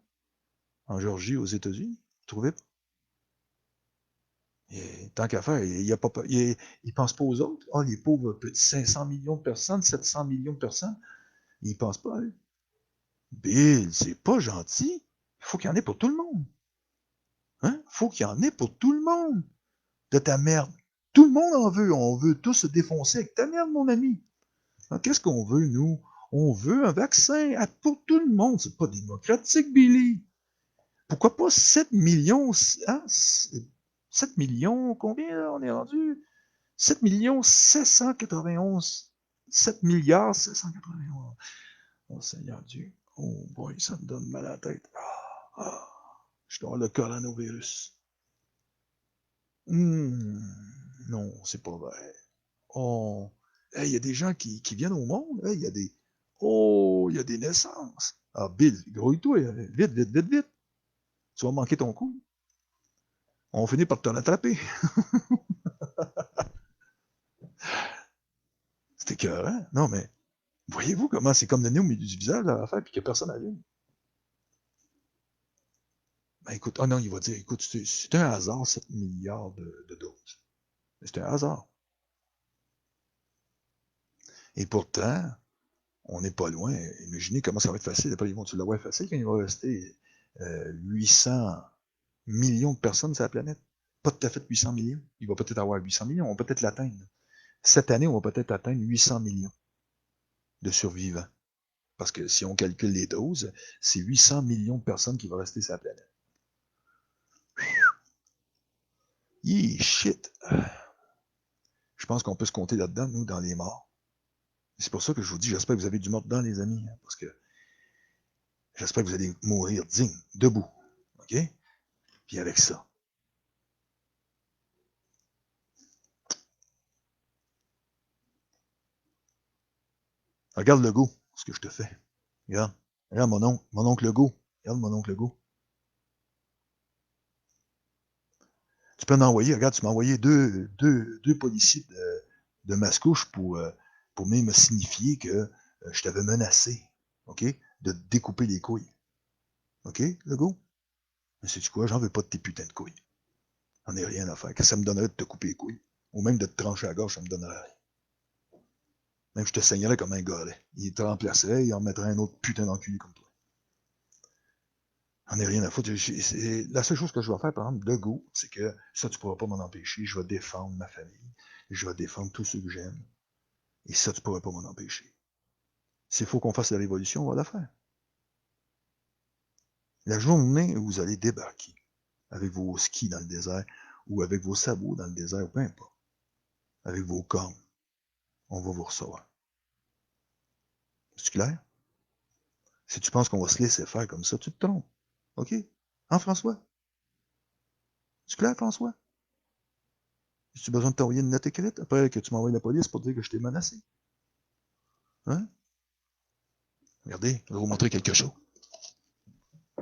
En Géorgie, aux États-Unis. Vous trouvez pas? Et, tant qu'à faire, il pense pas aux autres. Ah, les pauvres petits 500 millions de personnes, 700 millions de personnes, ils pensent pas à eux. Bill, c'est pas gentil. Il faut qu'il y en ait pour tout le monde. Hein? Il faut qu'il y en ait pour tout le monde. De ta merde. Tout le monde en veut. On veut tous se défoncer avec ta merde, mon ami. Qu'est-ce qu'on veut, nous? On veut un vaccin pour tout le monde. C'est pas démocratique, Billy. Pourquoi pas 7 millions, hein? 7 millions, combien là, on est rendu? 7 millions 791. 7 milliards 791. Oh Seigneur Dieu. Oh boy, ça me donne mal à la tête. Je dois avoir le coronavirus. Non, c'est pas vrai. Oh, hey, il y a des gens qui viennent au monde. Hey, il y a des naissances. Ah, Bill, grouille-toi, vite, vite, vite, vite. Tu vas manquer ton coup. On finit par te rattraper. C'était écœurant. Non, mais voyez-vous comment c'est comme le nez au milieu du visage à l'affaire puis qu'il n'y a personne à l'une. Ben écoute, non, il va dire, écoute, c'est un hasard, 7 milliards de doses. C'est un hasard. Et pourtant, on n'est pas loin. Imaginez comment ça va être facile. Après, ils vont-tu l'avoir facile quand il va rester 800 millions de personnes sur la planète? Pas tout à fait 800 millions. Il va peut-être avoir 800 millions. On va peut-être l'atteindre. Cette année, on va peut-être atteindre 800 millions de survivants. Parce que si on calcule les doses, c'est 800 millions de personnes qui vont rester sur la planète. Shit! Je pense qu'on peut se compter là-dedans, nous, dans les morts. C'est pour ça que je vous dis, j'espère que vous avez du mort dedans, les amis. Parce que j'espère que vous allez mourir digne, debout. OK? Puis avec ça. Regarde le go, ce que je te fais. Regarde. Regarde mon oncle Legault. Regarde mon oncle Legault. Tu peux en envoyer, regarde, tu m'as envoyé deux policiers de Mascouche pour venir me signifier que je t'avais menacé, OK, de te découper les couilles. OK, Legault? Mais sais-tu quoi, j'en veux pas de tes putains de couilles. J'en ai rien à faire. Qu'est-ce que ça me donnerait de te couper les couilles? Ou même de te trancher la gorge, ça me donnerait rien. Même je te saignerais comme un golet. Il te remplacerait, il en mettrait un autre putain d'enculé comme toi. J'en ai rien à foutre. La seule chose que je vais faire, par exemple, de go, c'est que ça, tu pourras pas m'en empêcher. Je vais défendre ma famille. Je vais défendre tous ceux que j'aime. Et ça, tu pourras pas m'en empêcher. S'il faut qu'on fasse la révolution, on va la faire. La journée où vous allez débarquer avec vos skis dans le désert ou avec vos sabots dans le désert, peu importe, avec vos cornes, on va vous recevoir. C'est clair? Si tu penses qu'on va se laisser faire comme ça, tu te trompes. OK? Hein, François? C'est clair, François? As-tu besoin de t'envoyer une note écrite après que tu m'envoies la police pour dire que je t'ai menacé? Hein? Regardez, je vais vous montrer quelque chose.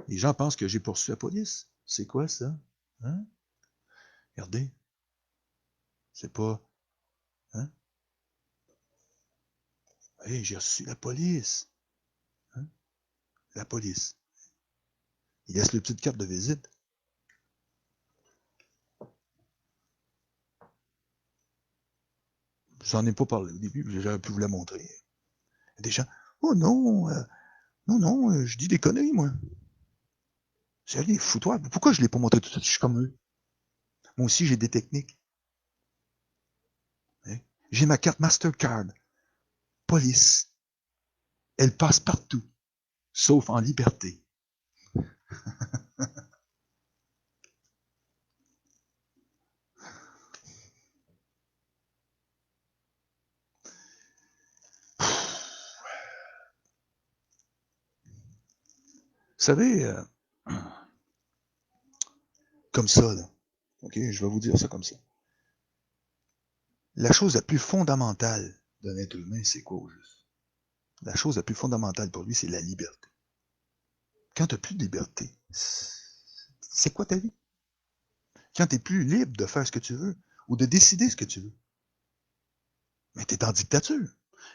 Les gens pensent que j'ai poursuivi la police. C'est quoi ça? Hein? Regardez. C'est pas. Hein? Hey, j'ai reçu la police. Hein? La police. Il laisse le petite carte de visite. J'en ai pas parlé au début, j'aurais pu vous la montrer. Il y a des gens, oh non, non, je dis des conneries, moi. Sérieux, fous-toi. Pourquoi je l'ai pas montré tout de suite? Je suis comme eux. Moi aussi, j'ai des techniques. Hein? J'ai ma carte Mastercard. Police. Elle passe partout, sauf en liberté. Vous savez, comme ça, là. OK, je vais vous dire ça comme ça. La chose la plus fondamentale d'un être humain, c'est quoi au juste? La chose la plus fondamentale pour lui, c'est la liberté. Quand tu n'as plus de liberté, c'est quoi ta vie? Quand tu n'es plus libre de faire ce que tu veux ou de décider ce que tu veux, mais tu es en dictature.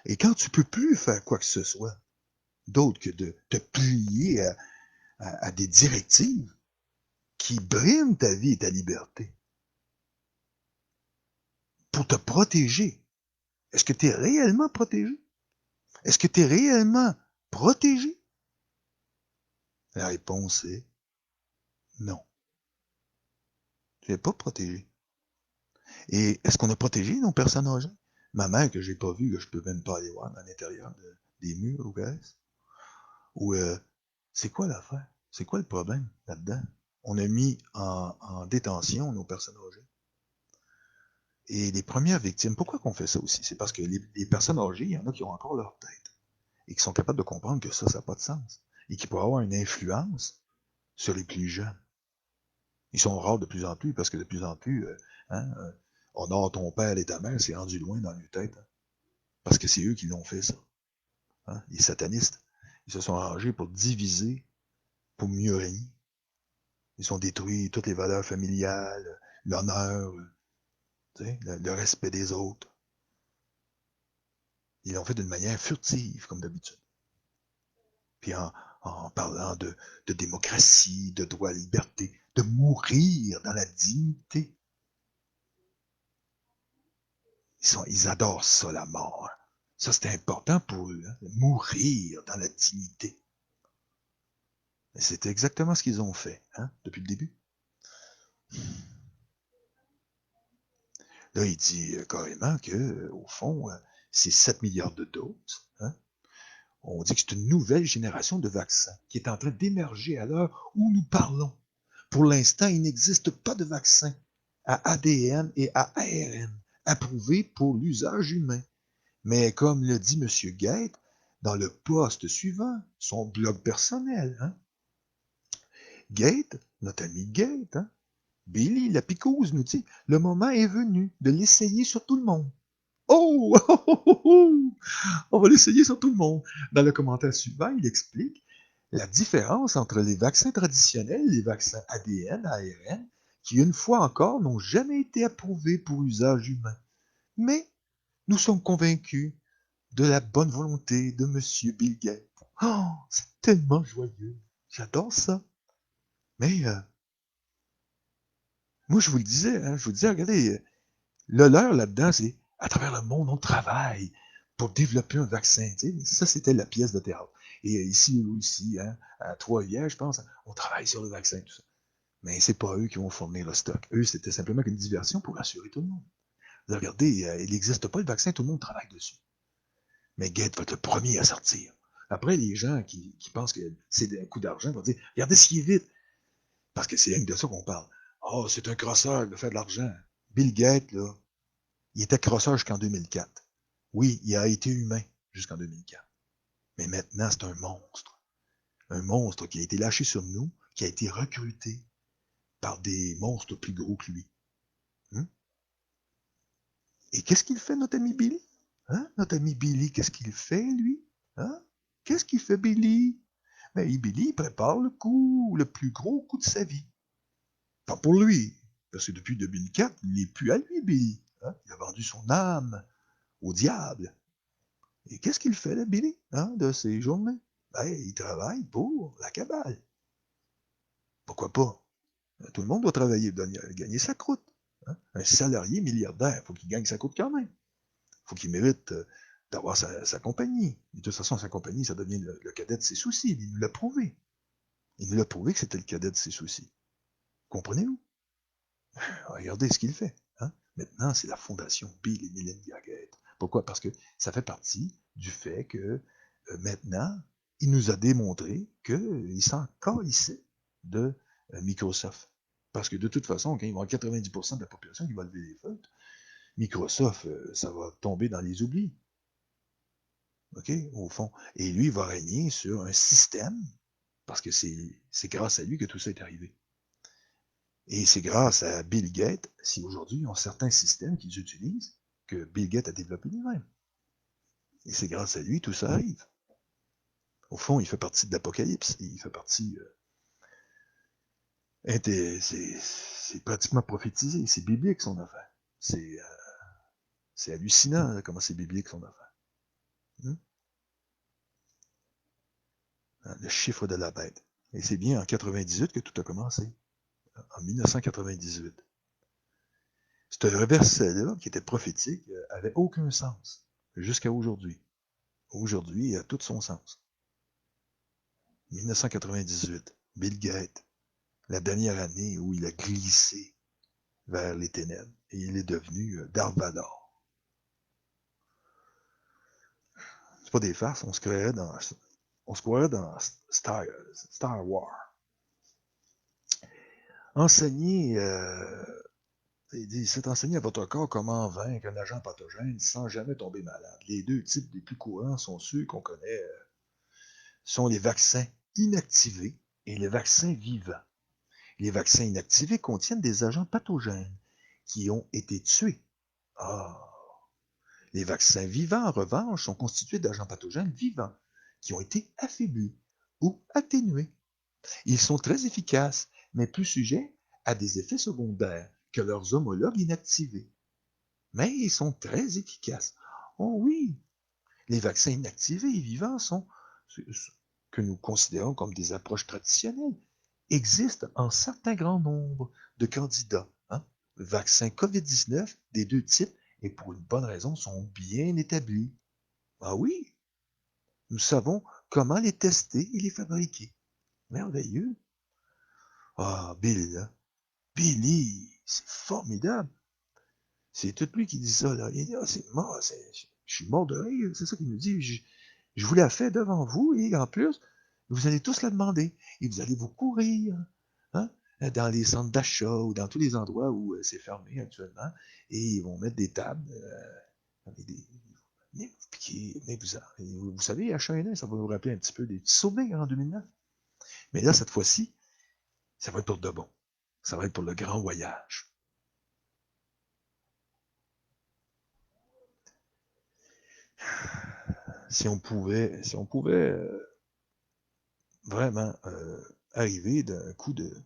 Et quand tu peux plus faire quoi que ce soit d'autre que de te plier à des directives qui briment ta vie et ta liberté pour te protéger, est-ce que tu es réellement protégé? Est-ce que tu es réellement protégé? La réponse est non. Tu n'es pas protégé. Et est-ce qu'on a protégé nos personnes âgées? Ma mère, que j'ai pas vue, que je peux même pas aller voir dans l'intérieur des murs ou qu'est-ce? Ou c'est quoi l'affaire? C'est quoi le problème là-dedans? On a mis en détention nos personnes âgées. Et les premières victimes, pourquoi qu'on fait ça aussi? C'est parce que les personnes âgées, il y en a qui ont encore leur tête et qui sont capables de comprendre que ça n'a pas de sens et qui pourraient avoir une influence sur les plus jeunes. Ils sont rares de plus en plus parce que de plus en plus, honore ton père et ta mère, c'est rendu loin dans les têtes. Hein, parce que c'est eux qui l'ont fait, ça. Hein, les satanistes, ils se sont arrangés pour diviser, pour mieux régner. Ils ont détruit toutes les valeurs familiales, l'honneur, le respect des autres. Ils l'ont fait d'une manière furtive, comme d'habitude. Puis en parlant de démocratie, de droit à la liberté, de mourir dans la dignité. Ils adorent ça, la mort. Ça, c'est important pour eux, hein, mourir dans la dignité. Et c'est exactement ce qu'ils ont fait, hein, depuis le début. Là, il dit carrément que, au fond, c'est 7 milliards de doses. Hein. On dit que c'est une nouvelle génération de vaccins qui est en train d'émerger à l'heure où nous parlons. Pour l'instant, il n'existe pas de vaccin à ADN et à ARN approuvé pour l'usage humain. Mais comme le dit M. Gates, dans le poste suivant, son blog personnel, hein, Gates, notre ami Gates, hein, Billy, la picouse, nous dit, le moment est venu de l'essayer sur tout le monde. Oh! On va l'essayer sur tout le monde. Dans le commentaire suivant, il explique la différence entre les vaccins traditionnels et les vaccins ADN, ARN, qui, une fois encore, n'ont jamais été approuvés pour usage humain. Mais nous sommes convaincus de la bonne volonté de M. Bill Gates. Oh, c'est tellement joyeux. J'adore ça. Mais moi, je vous le disais, hein, regardez, le leur là-dedans, c'est à travers le monde, on travaille pour développer un vaccin. Tu sais, ça, c'était la pièce de théâtre. Et ici aussi, hein, à Trois-Rivières, je pense, on travaille sur le vaccin, tout ça. Mais c'est pas eux qui vont fournir le stock. Eux, c'était simplement une diversion pour rassurer tout le monde. Regardez, il n'existe pas le vaccin, tout le monde travaille dessus. Mais Gates va être le premier à sortir. Après, les gens qui pensent que c'est un coup d'argent vont dire regardez s'il est vite. Parce que c'est rien que de ça qu'on parle. Oh, c'est un crosseur, il veut faire de l'argent. Bill Gates, là, il était crosseur jusqu'en 2004. Oui, il a été humain jusqu'en 2004. Mais maintenant, c'est un monstre. Un monstre qui a été lâché sur nous, qui a été recruté par des monstres plus gros que lui. Hein? Et qu'est-ce qu'il fait, notre ami Billy? Hein? Notre ami Billy, qu'est-ce qu'il fait, lui? Hein? Qu'est-ce qu'il fait, Billy? Ben, Billy prépare le coup, le plus gros coup de sa vie. Pas pour lui, parce que depuis 2004, il n'est plus à lui, Billy. Hein? Il a vendu son âme au diable. Et qu'est-ce qu'il fait, là, Billy, hein, de ses journées? ben, il travaille pour la cabale. Pourquoi pas? Tout le monde doit travailler, gagner sa croûte. Hein? Un salarié milliardaire, il faut qu'il gagne sa croûte quand même. Il faut qu'il mérite d'avoir sa compagnie. Et de toute façon, sa compagnie, ça devient le cadet de ses soucis. Il nous l'a prouvé. Il nous l'a prouvé que c'était le cadet de ses soucis. Comprenez-vous? Regardez ce qu'il fait. Hein? Maintenant, c'est la fondation Bill et Melinda Gates. Pourquoi? Parce que ça fait partie du fait que maintenant, il nous a démontré qu'il s'en calissait de Microsoft. Parce que de toute façon, quand il va y avoir 90% de la population qui va lever les feutres, Microsoft, ça va tomber dans les oublis. OK? Au fond. Et lui, il va régner sur un système, parce que c'est grâce à lui que tout ça est arrivé. Et c'est grâce à Bill Gates si aujourd'hui ils ont certains systèmes qu'ils utilisent que Bill Gates a développé lui-même. Et c'est grâce à lui tout ça arrive. Au fond, il fait partie de l'Apocalypse. Il fait partie... c'est pratiquement prophétisé. C'est biblique son affaire. C'est hallucinant comment c'est biblique son affaire. Le chiffre de la bête. Et c'est bien en 98 que tout a commencé. En 1998. Ce verset-là, qui était prophétique, avait aucun sens jusqu'à aujourd'hui. Aujourd'hui, il a tout son sens. 1998, Bill Gates, la dernière année où il a glissé vers les ténèbres et il est devenu Darth Vader. C'est pas des farces, on se croirait dans Star Wars. Enseigner, il dit, c'est enseigner à votre corps comment vaincre un agent pathogène sans jamais tomber malade. Les deux types les plus courants sont ceux qu'on connaît, sont les vaccins inactivés et les vaccins vivants. Les vaccins inactivés contiennent des agents pathogènes qui ont été tués. Ah. Les vaccins vivants, en revanche, sont constitués d'agents pathogènes vivants qui ont été affaiblis ou atténués. Ils sont très efficaces, mais plus sujets à des effets secondaires que leurs homologues inactivés. Mais ils sont très efficaces. Oh oui, les vaccins inactivés et vivants sont ce que nous considérons comme des approches traditionnelles, existent en certain grand nombre de candidats. Hein? Le vaccin COVID-19 des deux types, et pour une bonne raison, sont bien établis. Ah oui, nous savons comment les tester et les fabriquer. Merveilleux. Ah, Bill, hein? Billy, c'est formidable. C'est tout lui qui dit ça, là. Il dit, ah, c'est mort, je suis mort de rire. C'est ça qu'il nous dit. Je vous l'ai fait devant vous, et en plus, vous allez tous la demander. Et vous allez vous courir, hein, dans les centres d'achat ou dans tous les endroits où c'est fermé actuellement. Et ils vont mettre des tables avec des. Mais vous savez, H1N1, ça va vous rappeler un petit peu des petits souvenirs en 2009. Mais là, cette fois-ci, ça va être pour de bon. Ça va être pour le grand voyage. Si on pouvait vraiment arriver d'un coup de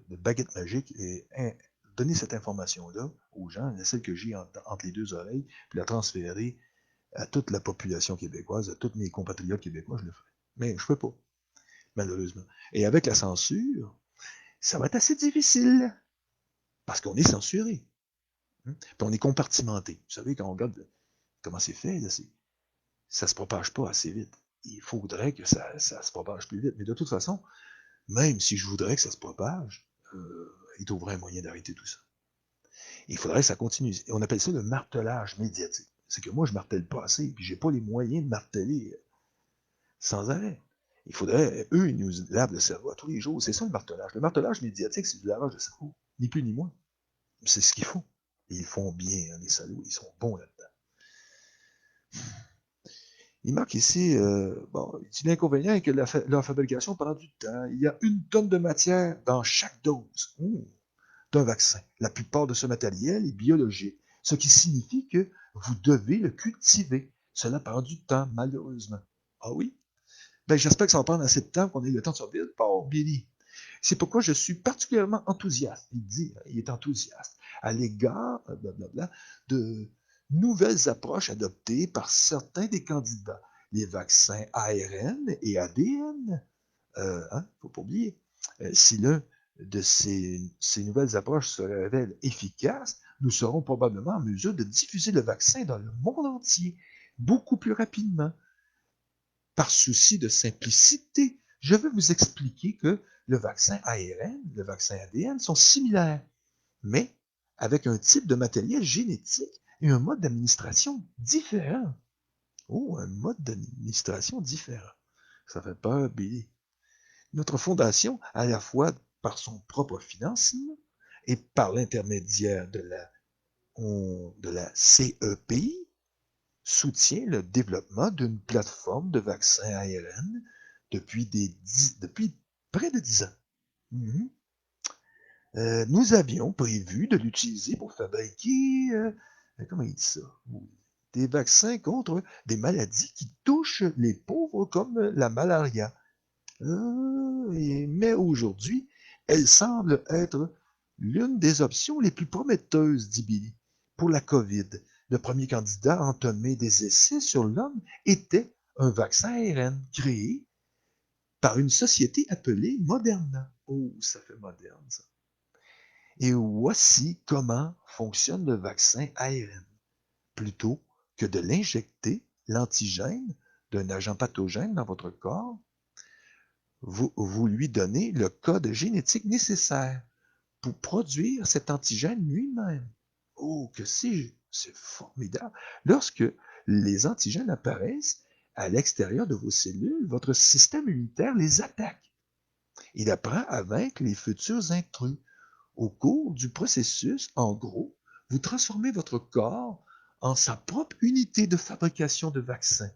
baguette magique et donner cette information-là aux gens, celle que j'ai entre les deux oreilles, puis la transférer à toute la population québécoise, à tous mes compatriotes québécois, je le ferais. Mais je ne peux pas, malheureusement. Et avec la censure, ça va être assez difficile, parce qu'on est censuré. Puis on est compartimenté. Vous savez, quand on regarde comment c'est fait, là, ça ne se propage pas assez vite. Il faudrait que ça se propage plus vite. Mais de toute façon, même si je voudrais que ça se propage, il trouverait un moyen d'arrêter tout ça. Il faudrait que ça continue. Et on appelle ça le martelage médiatique. C'est que moi, je martèle pas assez, puis j'ai pas les moyens de marteler sans arrêt. Il faudrait, eux, ils nous lavent le cerveau à tous les jours. C'est ça le martelage. Le martelage médiatique, c'est du lavage de cerveau. Ni plus ni moins. C'est ce qu'ils font. Et ils font bien, hein, les salauds. Ils sont bons là-dedans. Il marque ici, l'inconvénient est que leur fabrication prend du temps. Il y a 1 tonne de matière dans chaque dose d'un vaccin. La plupart de ce matériel est biologique, ce qui signifie que vous devez le cultiver. Cela prend du temps, malheureusement. Ah oui? Ben, j'espère que ça va prendre assez de temps qu'on ait le temps de survivre. Pauvre Billy. C'est pourquoi je suis particulièrement enthousiaste. Il dit, il est enthousiaste à l'égard, de nouvelles approches adoptées par certains des candidats. les vaccins ARN et ADN. Faut pas oublier. Si l'un de ces nouvelles approches se révèle efficace, nous serons probablement en mesure de diffuser le vaccin dans le monde entier beaucoup plus rapidement. Par souci de simplicité, je vais vous expliquer que le vaccin ARN, le vaccin ADN sont similaires, mais avec un type de matériel génétique et un mode d'administration différent. Oh, un mode d'administration différent. Ça fait peur, Billy. Notre fondation, à la fois par son propre financement et par l'intermédiaire de la CEPI, soutient le développement d'une plateforme de vaccins ARN depuis près de 10 ans. Mhm. Nous avions prévu de l'utiliser pour fabriquer, comment il dit ça, des vaccins contre des maladies qui touchent les pauvres comme la malaria. Mais aujourd'hui, elle semble être l'une des options les plus prometteuses, dit Billy, pour la COVID. Le premier candidat à entamer des essais sur l'homme était un vaccin ARN créé par une société appelée Moderna. Oh, ça fait moderne, ça. Et voici comment fonctionne le vaccin ARN. Plutôt que de l'injecter, l'antigène d'un agent pathogène dans votre corps, vous lui donnez le code génétique nécessaire pour produire cet antigène lui-même. Oh, que c'est formidable. Lorsque les antigènes apparaissent à l'extérieur de vos cellules, votre système immunitaire les attaque. Il apprend à vaincre les futurs intrus. Au cours du processus, en gros, vous transformez votre corps en sa propre unité de fabrication de vaccins.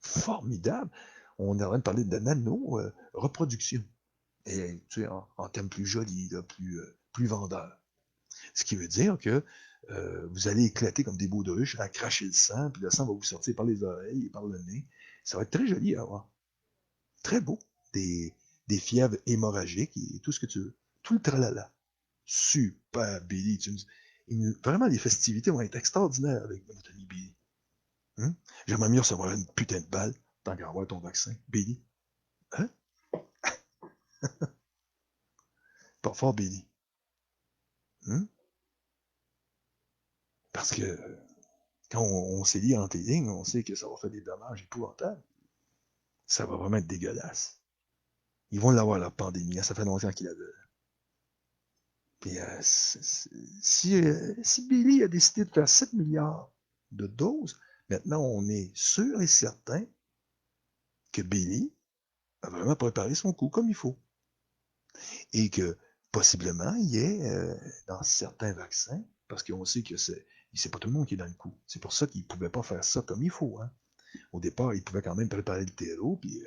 Formidable. On est en train de parler de nano-reproduction. Et tu sais, en termes plus jolis, là, plus vendeurs. Ce qui veut dire que vous allez éclater comme des baudruches, à cracher le sang, puis le sang va vous sortir par les oreilles et par le nez. Ça va être très joli à voir. Très beau. Des fièvres hémorragiques et tout ce que tu veux. Tout le tralala. Super, Billy. Vraiment, les festivités vont être extraordinaires avec notre ami Billy. Hein? J'aimerais mieux recevoir une putain de balle tant qu'à avoir ton vaccin. Billy. Hein? Pas fort, Billy. Hein? Parce que quand on s'est lié entre les lignes, on sait que ça va faire des dommages épouvantables. Ça va vraiment être dégueulasse. Ils vont l'avoir, la pandémie. Ça fait longtemps qu'ils l'avaient. Puis, si Billy a décidé de faire 7 milliards de doses, maintenant on est sûr et certain que Billy a vraiment préparé son coup comme il faut. Et que possiblement il y ait dans certains vaccins, parce qu'on sait que c'est pas tout le monde qui est dans le coup. C'est pour ça qu'il ne pouvait pas faire ça comme il faut. Hein. Au départ, il pouvait quand même préparer le terreau, puis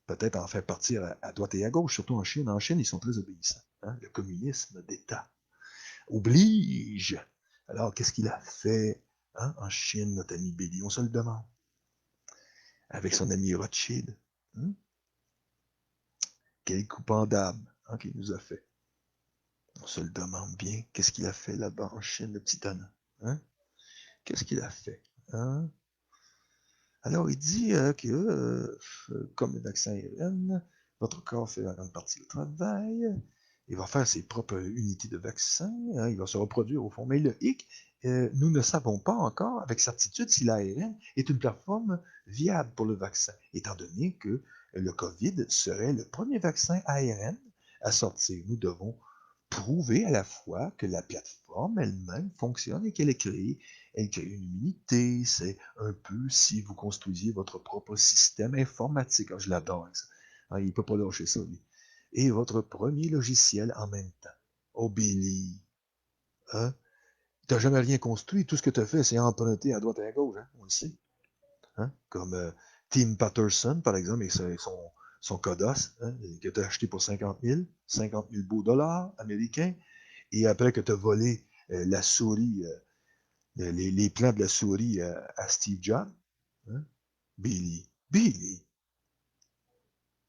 peut-être en faire partir à droite et à gauche, surtout en Chine. En Chine, ils sont très obéissants. Hein? Le communisme d'État oblige. Alors, qu'est-ce qu'il a fait en Chine, notre ami Billy? On se le demande. Avec son ami Rothschild. Hein? Quel coupant d'âme qu'il nous a fait. On se le demande bien. Qu'est-ce qu'il a fait là-bas en Chine, le petit Anna? Hein? Qu'est-ce qu'il a fait? Hein? Alors, il dit que, comme le vaccin ARN, votre corps fait en grande partie le travail. Il va faire ses propres unités de vaccin. Hein, il va se reproduire au fond. Mais le hic, nous ne savons pas encore avec certitude si l'ARN est une plateforme viable pour le vaccin, étant donné que le COVID serait le premier vaccin ARN à sortir. Nous devons prouver à la fois que la plateforme elle-même fonctionne et qu'elle crée une immunité. C'est un peu si vous construisiez votre propre système informatique. Je l'adore. Il ne peut pas lâcher ça, lui. Et votre premier logiciel en même temps. Oh, Billy. Hein? Tu n'as jamais rien construit. Tout ce que tu as fait, c'est emprunter à droite et à gauche. Hein? On le sait. Hein? Comme Tim Patterson, par exemple, et son Codos, hein, que tu as acheté pour 50 000 beaux dollars américains, et après que tu as volé la souris, les plans de la souris à Steve Jobs. Hein? Billy,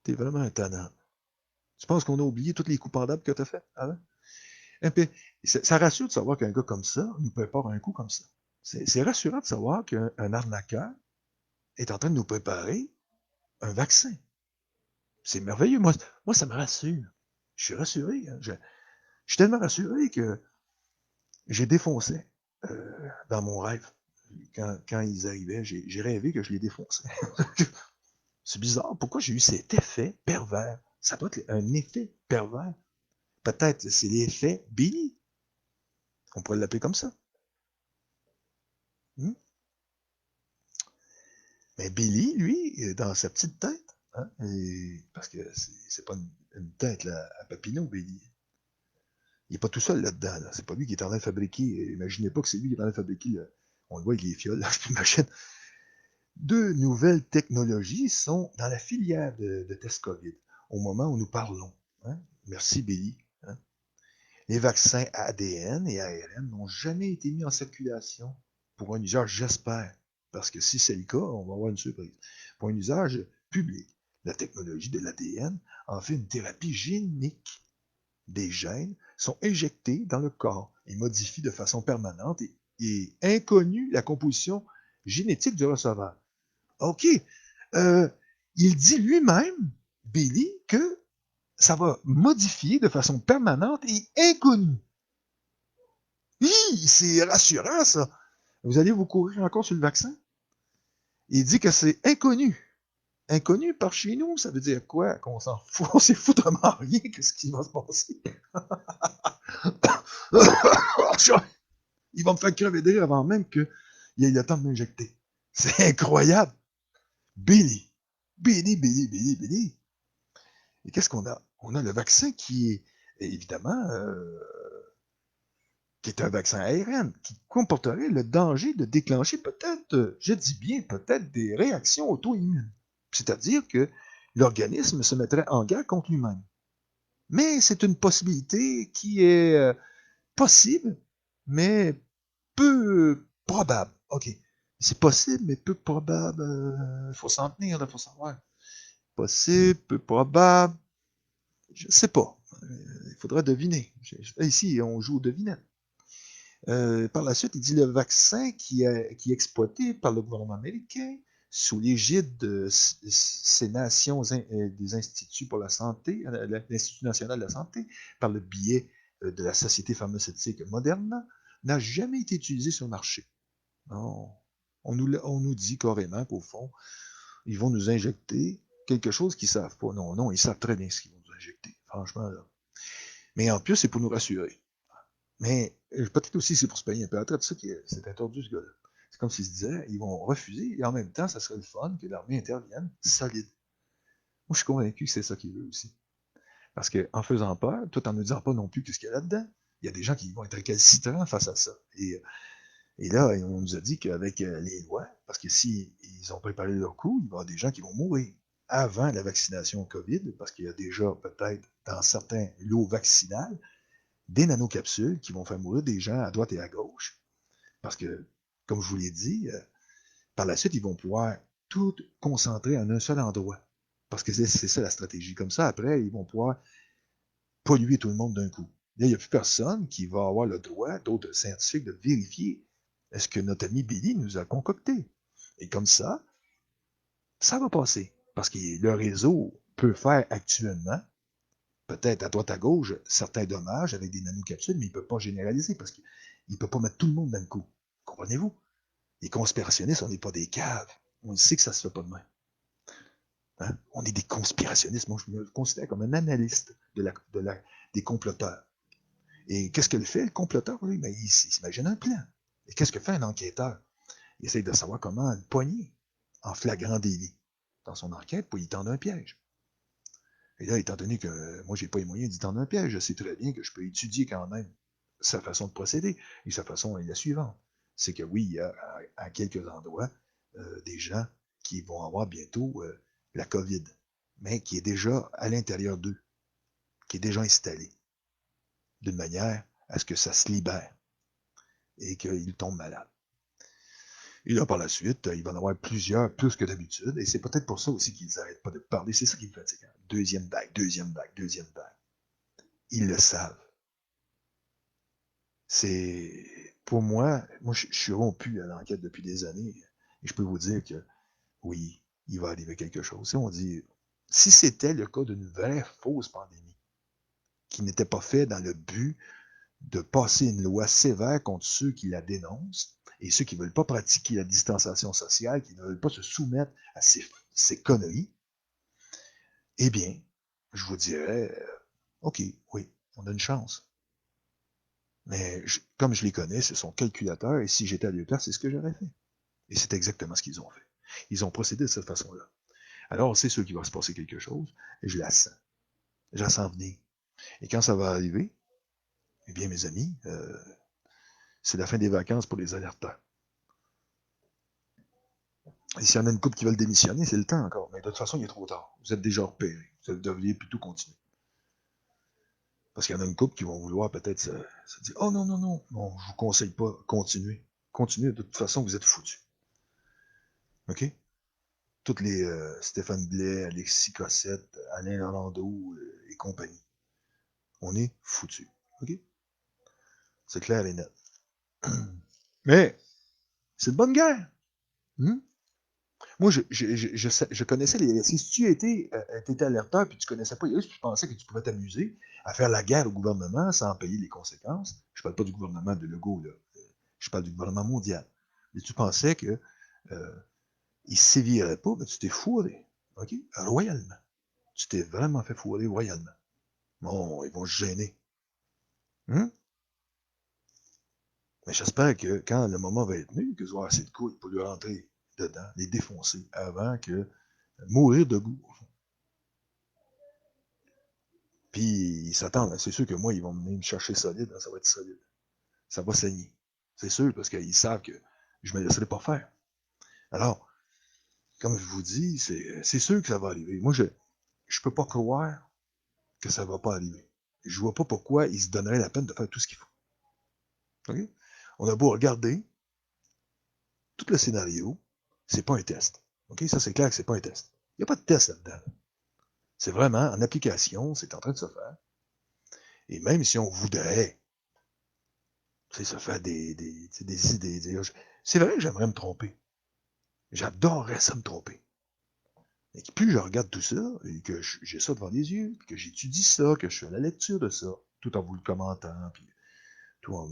t'es vraiment un tannant. Tu penses qu'on a oublié tous les coups pendables que tu as fait avant? Et puis, ça rassure de savoir qu'un gars comme ça nous prépare un coup comme ça. C'est rassurant de savoir qu'un arnaqueur est en train de nous préparer un vaccin. C'est merveilleux. Moi, ça me rassure. Je suis rassuré. Hein. Je suis tellement rassuré que j'ai défoncé dans mon rêve. Quand ils arrivaient, j'ai rêvé que je les défonçais. C'est bizarre. Pourquoi j'ai eu cet effet pervers? Ça doit être un effet pervers. Peut-être c'est l'effet Billy. On pourrait l'appeler comme ça. Hmm? Mais Billy, lui, dans sa petite tête, hein, parce que c'est pas une tête là, à Papineau, Billy. Il n'est pas tout seul là-dedans. Là. C'est pas lui qui est en train de fabriquer. Imaginez pas que c'est lui qui est en train de fabriquer. On le voit avec les fioles, là, je m'imagine. Deux nouvelles technologies sont dans la filière de tests COVID au moment où nous parlons. Hein? Merci, Billy. Hein? Les vaccins ADN et ARN n'ont jamais été mis en circulation pour un usage, j'espère, parce que si c'est le cas, on va avoir une surprise. Pour un usage public, la technologie de l'ADN en fait une thérapie génique. Des gènes sont injectés dans le corps et modifient de façon permanente et inconnue la composition génétique du receveur. OK. Euh, il dit lui-même, Billy, que ça va modifier de façon permanente et inconnue. C'est rassurant, ça. Vous allez vous courir encore sur le vaccin? Il dit que c'est inconnu. Inconnu par chez nous, ça veut dire quoi? Qu'on s'en fout, on s'est foutrement rien, qu'est-ce qui va se passer? Il va me faire crever de rire avant même qu'il ait le temps de m'injecter. C'est incroyable. Billy. Billy, Billy, Billy, Billy. Et qu'est-ce qu'on a? On a le vaccin qui est, évidemment, qui est un vaccin ARN, qui comporterait le danger de déclencher peut-être, je dis bien peut-être, des réactions auto-immunes. C'est-à-dire que l'organisme se mettrait en guerre contre lui-même. Mais c'est une possibilité qui est possible, mais peu probable. OK. C'est possible, mais peu probable. Il faut s'en tenir, il faut savoir. Possible, peu probable. Je ne sais pas. Il faudra deviner. Ici, on joue aux devinettes. Par la suite, il dit le vaccin qui est exploité par le gouvernement américain sous l'égide de ces nations des instituts pour la santé, l'Institut national de la santé, par le biais de la société pharmaceutique Moderna, n'a jamais été utilisé sur le marché. Non. On nous dit carrément qu'au fond, ils vont nous injecter quelque chose qu'ils ne savent pas. Non, non, ils savent très bien ce qu'ils vont nous injecter. Franchement, là. Mais en plus, c'est pour nous rassurer. Mais peut-être aussi c'est pour se payer un peu à travers de ça qui s'est interdit ce gars-là. C'est comme s'ils se disaient, ils vont refuser, et en même temps, ça serait le fun que l'armée intervienne solide. Moi, je suis convaincu que c'est ça qu'il veut aussi. Parce qu'en faisant peur, tout en ne disant pas non plus ce qu'il y a là-dedans, il y a des gens qui vont être récalcitrants face à ça. Et là, on nous a dit qu'avec les lois, parce que s'ils ont préparé leur coup, il va y avoir des gens qui vont mourir avant la vaccination COVID, parce qu'il y a déjà peut-être dans certains lots vaccinales des nanocapsules qui vont faire mourir des gens à droite et à gauche. Parce que, comme je vous l'ai dit, par la suite, ils vont pouvoir tout concentrer en un seul endroit. Parce que c'est ça la stratégie. Comme ça, après, ils vont pouvoir polluer tout le monde d'un coup. Là, il n'y a plus personne qui va avoir le droit, d'autres scientifiques, de vérifier ce que notre ami Billy nous a concocté. Et comme ça va passer. Parce que le réseau peut faire actuellement, peut-être à droite à gauche, certains dommages avec des nanocapsules, mais il ne peut pas généraliser parce qu'il ne peut pas mettre tout le monde dans le coup. Comprenez-vous? Les conspirationnistes, on n'est pas des caves. On sait que ça ne se fait pas de même. Hein? On est des conspirationnistes. Moi, je me considère comme un analyste des comploteurs. Et qu'est-ce que fait le comploteur? Oui, ben, il s'imagine un plan. Et qu'est-ce que fait un enquêteur? Il essaie de savoir comment le poigner en flagrant délit dans son enquête pour y tendre un piège. Et là, étant donné que moi, je n'ai pas les moyens d'y tendre un piège, je sais très bien que je peux étudier quand même sa façon de procéder. Et sa façon est la suivante. C'est que oui, il y a à quelques endroits des gens qui vont avoir bientôt la COVID, mais qui est déjà à l'intérieur d'eux, qui est déjà installé, d'une manière à ce que ça se libère et qu'ils tombent malades. Et là, par la suite, il va y en avoir plusieurs, plus que d'habitude, et c'est peut-être pour ça aussi qu'ils n'arrêtent pas de parler. C'est ça qui me fatigue. Deuxième vague, deuxième vague, deuxième vague. Ils le savent. C'est, pour moi, je suis rompu à l'enquête depuis des années, et je peux vous dire que oui, il va arriver quelque chose. Si on dit, si c'était le cas d'une vraie fausse pandémie, qui n'était pas faite dans le but de passer une loi sévère contre ceux qui la dénoncent et ceux qui ne veulent pas pratiquer la distanciation sociale, qui ne veulent pas se soumettre à ces conneries, eh bien, je vous dirais, OK, oui, on a une chance. Mais comme je les connais, c'est son calculateur, et si j'étais à leur place, c'est ce que j'aurais fait. Et c'est exactement ce qu'ils ont fait. Ils ont procédé de cette façon-là. Alors, c'est sûr qu'il va se passer quelque chose, et je la sens. Je la sens venir. Et quand ça va arriver, eh bien, mes amis, c'est la fin des vacances pour les alerteurs. Et s'il y en a une couple qui veulent démissionner, c'est le temps encore. Mais de toute façon, il est trop tard. Vous êtes déjà repérés. Vous devriez plutôt continuer. Parce qu'il y en a une couple qui vont vouloir peut-être se dire, oh non, non, non, non, je vous conseille pas, continuez. Continuez, de toute façon, vous êtes foutus. OK? Toutes les Stéphane Blais, Alexis Cossette, Alain Orlando et compagnie. On est foutus. OK? C'est clair et net. Mais, c'est une bonne guerre. Hmm? Moi, je connaissais les. Si tu étais alerteur puis tu connaissais pas les risques, tu pensais que tu pouvais t'amuser à faire la guerre au gouvernement sans en payer les conséquences. Je parle pas du gouvernement de Legault, là. Je parle du gouvernement mondial. Mais tu pensais que il sévirait pas, mais tu t'es fourré. OK? Royalement. Tu t'es vraiment fait fourrer royalement. Bon, ils vont se gêner. Hein? Mais j'espère que quand le moment va être venu, que vous aurez assez de couilles pour lui rentrer dedans, les défoncer, avant que mourir de goût. Puis ils s'attendent. C'est sûr que moi, ils vont venir me chercher solide. Ça va être solide. Ça va saigner. C'est sûr, parce qu'ils savent que je ne me laisserai pas faire. Alors, comme je vous dis, c'est sûr que ça va arriver. Moi, je ne peux pas croire que ça ne va pas arriver. Je ne vois pas pourquoi ils se donneraient la peine de faire tout ce qu'il faut. Okay? On a beau regarder tout le scénario, c'est pas un test. Okay? Ça, c'est clair que c'est pas un test. Il n'y a pas de test là-dedans. C'est vraiment en application, c'est en train de se faire. Et même si on voudrait se faire des idées, c'est vrai que j'aimerais me tromper. J'adorerais ça me tromper. Et plus je regarde tout ça, et que j'ai ça devant les yeux, puis que j'étudie ça, que je fais la lecture de ça, tout en vous le commentant, puis tout en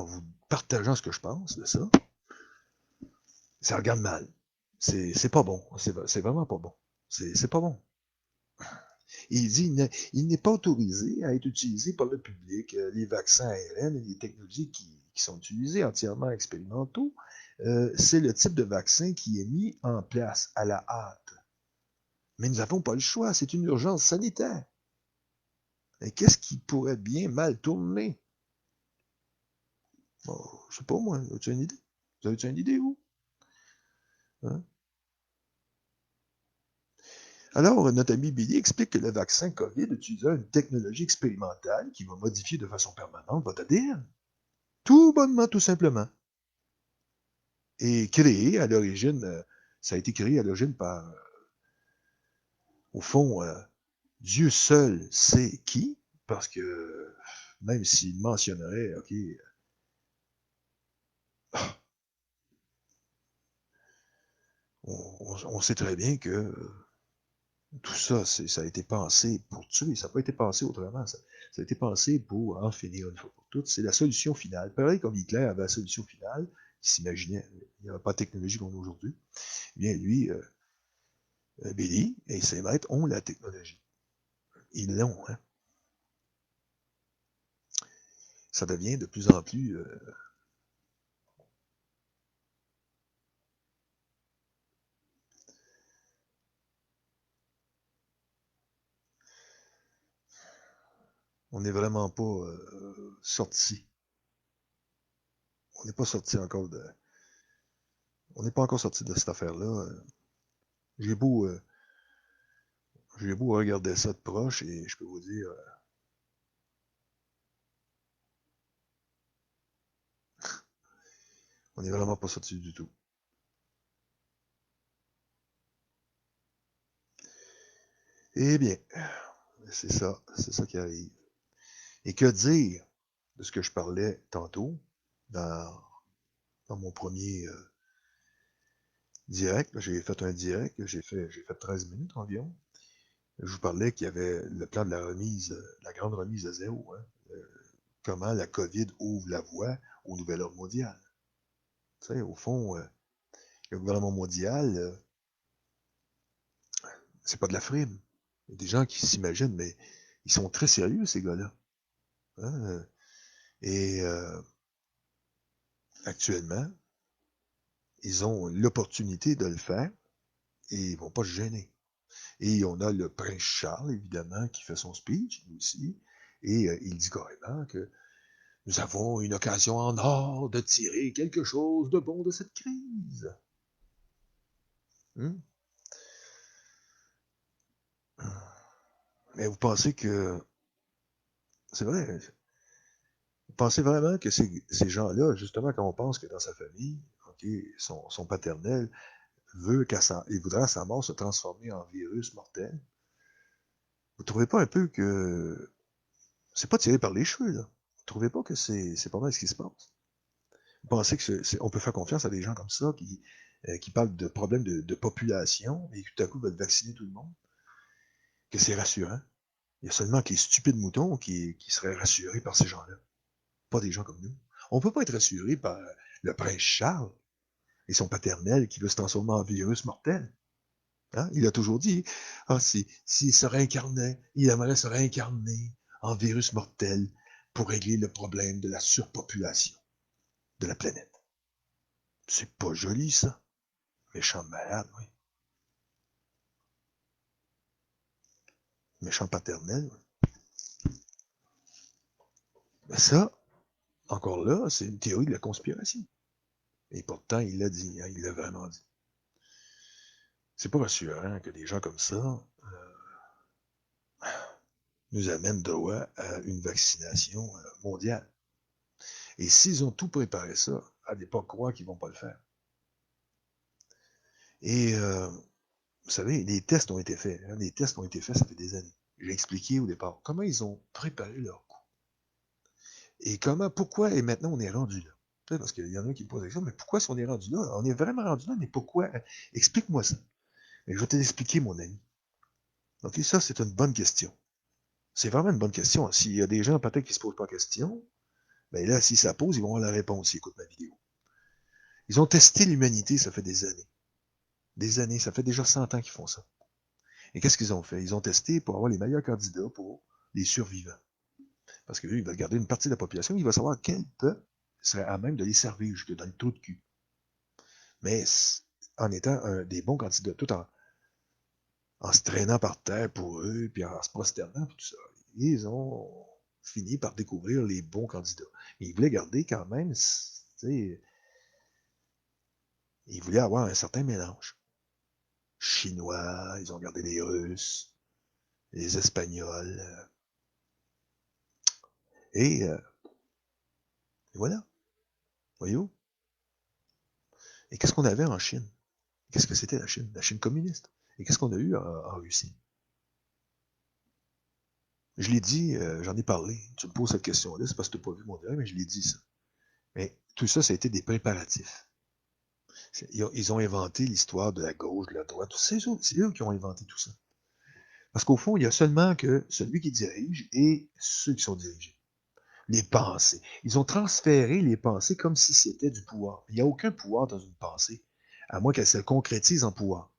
vous partageant ce que je pense de ça, ça regarde mal. C'est pas bon. C'est vraiment pas bon. C'est pas bon. Et il dit il n'est pas autorisé à être utilisé par le public. Les vaccins ARN et les technologies qui sont utilisées entièrement expérimentaux, c'est le type de vaccin qui est mis en place à la hâte. Mais nous n'avons pas le choix, c'est une urgence sanitaire. Et qu'est-ce qui pourrait bien mal tourner? Bon, je sais pas moi, as-tu une idée? Vous avez-tu une idée, vous? Hein? Alors, notre ami Billy explique que le vaccin COVID utilise une technologie expérimentale qui va modifier de façon permanente votre ADN. Tout bonnement, tout simplement. Et créé à l'origine, ça a été créé à l'origine par, au fond, Dieu seul sait qui, parce que même s'il mentionnerait, OK, on sait très bien que tout ça, ça a été pensé pour tuer, ça n'a pas été pensé autrement, ça a été pensé pour en finir une fois pour toutes. C'est la solution finale. Pareil comme Hitler avait la solution finale, il s'imaginait, il n'y avait pas de technologie qu'on a aujourd'hui. Eh bien, lui, Billy et ses maîtres ont la technologie. Ils l'ont, hein. Ça devient de plus en plus on n'est vraiment pas sorti. On n'est pas sorti encore de. On n'est pas encore sorti de cette affaire-là. J'ai beau, euh, j'ai beau regarder ça de proche et je peux vous dire, on n'est vraiment pas sorti du tout. Eh bien, c'est ça qui arrive. Et que dire de ce que je parlais tantôt dans, dans direct. J'ai fait un direct. J'ai fait 13 minutes environ. Je vous parlais qu'il y avait le plan de la remise, la grande remise à zéro. Hein. Comment la COVID ouvre la voie au nouvel ordre mondial. Tu sais, au fond, le gouvernement mondial, c'est pas de la frime. Il y a des gens qui s'imaginent, mais ils sont très sérieux, ces gars-là. Hein. Et actuellement, ils ont l'opportunité de le faire et ils vont pas se gêner. Et on a le prince Charles, évidemment, qui fait son speech, lui aussi, et il dit carrément que nous avons une occasion en or de tirer quelque chose de bon de cette crise. Hmm? Mais vous pensez que... C'est vrai, vous pensez vraiment que ces gens-là, justement, quand on pense que dans sa famille, okay, son paternel il voudrait à sa mort se transformer en virus mortel, vous trouvez pas un peu que c'est pas tiré par les cheveux, là? Vous trouvez pas que c'est pas mal ce qui se passe? Vous pensez on peut faire confiance à des gens comme ça qui parlent de problèmes de population et qui tout à coup veulent vacciner tout le monde? Que c'est rassurant? Il y a seulement que les stupides moutons qui seraient rassurés par ces gens-là. Pas des gens comme nous. On peut pas être rassuré par le prince Charles et son paternel qui veut se transformer en virus mortel. Hein? Il a toujours dit, s'il se réincarnait, il aimerait se réincarner en virus mortel pour régler le problème de la surpopulation de la planète. C'est pas joli, ça. Méchant malade, oui. Méchant paternel. Oui. Mais ça, encore là, c'est une théorie de la conspiration. Et pourtant, il l'a dit, hein, il l'a vraiment dit. C'est pas rassurant que des gens comme ça nous amènent droit à une vaccination mondiale. Et s'ils ont tout préparé ça, à ne pas croire qu'ils vont pas le faire. Et vous savez, les tests ont été faits. Hein, les tests ont été faits, ça fait des années. J'ai expliqué au départ comment ils ont préparé leur coup. Et pourquoi, et maintenant on est rendu là. Parce qu'il y en a qui me posent la question, mais pourquoi si on est rendu là? On est vraiment rendu là, mais pourquoi? Explique-moi ça. Et je vais te l'expliquer, mon ami. Donc ça, c'est une bonne question. C'est vraiment une bonne question. S'il y a des gens peut-être qui ne se posent pas de question, ben là, s'ils ça pose, ils vont avoir la réponse s'ils écoutent ma vidéo. Ils ont testé l'humanité, ça fait des années. Des années, ça fait déjà 100 ans qu'ils font ça. Et qu'est-ce qu'ils ont fait? Ils ont testé pour avoir les meilleurs candidats pour les survivants. Parce qu'eux, ils veulent garder une partie de la population, ils veulent savoir quel peuple serait à même de les servir jusque dans le trou de cul. Mais en étant des bons candidats, tout en se traînant par terre pour eux, puis en se prosternant, tout ça, ils ont fini par découvrir les bons candidats. Mais ils voulaient garder quand même, ils voulaient avoir un certain mélange. Chinois, ils ont gardé les Russes, les Espagnols, et voilà, voyez-vous. Et qu'est-ce qu'on avait en Chine? Qu'est-ce que c'était la Chine? La Chine communiste. Et qu'est-ce qu'on a eu en Russie? Je l'ai dit, j'en ai parlé. Tu me poses cette question-là, c'est parce que tu n'as pas vu mon direct, mais je l'ai dit ça. Mais tout ça, ça a été des préparatifs. Ils ont inventé l'histoire de la gauche, de la droite. C'est eux qui ont inventé tout ça. Parce qu'au fond, il y a seulement que celui qui dirige et ceux qui sont dirigés. Les pensées. Ils ont transféré les pensées comme si c'était du pouvoir. Il n'y a aucun pouvoir dans une pensée, à moins qu'elle se concrétise en pouvoir.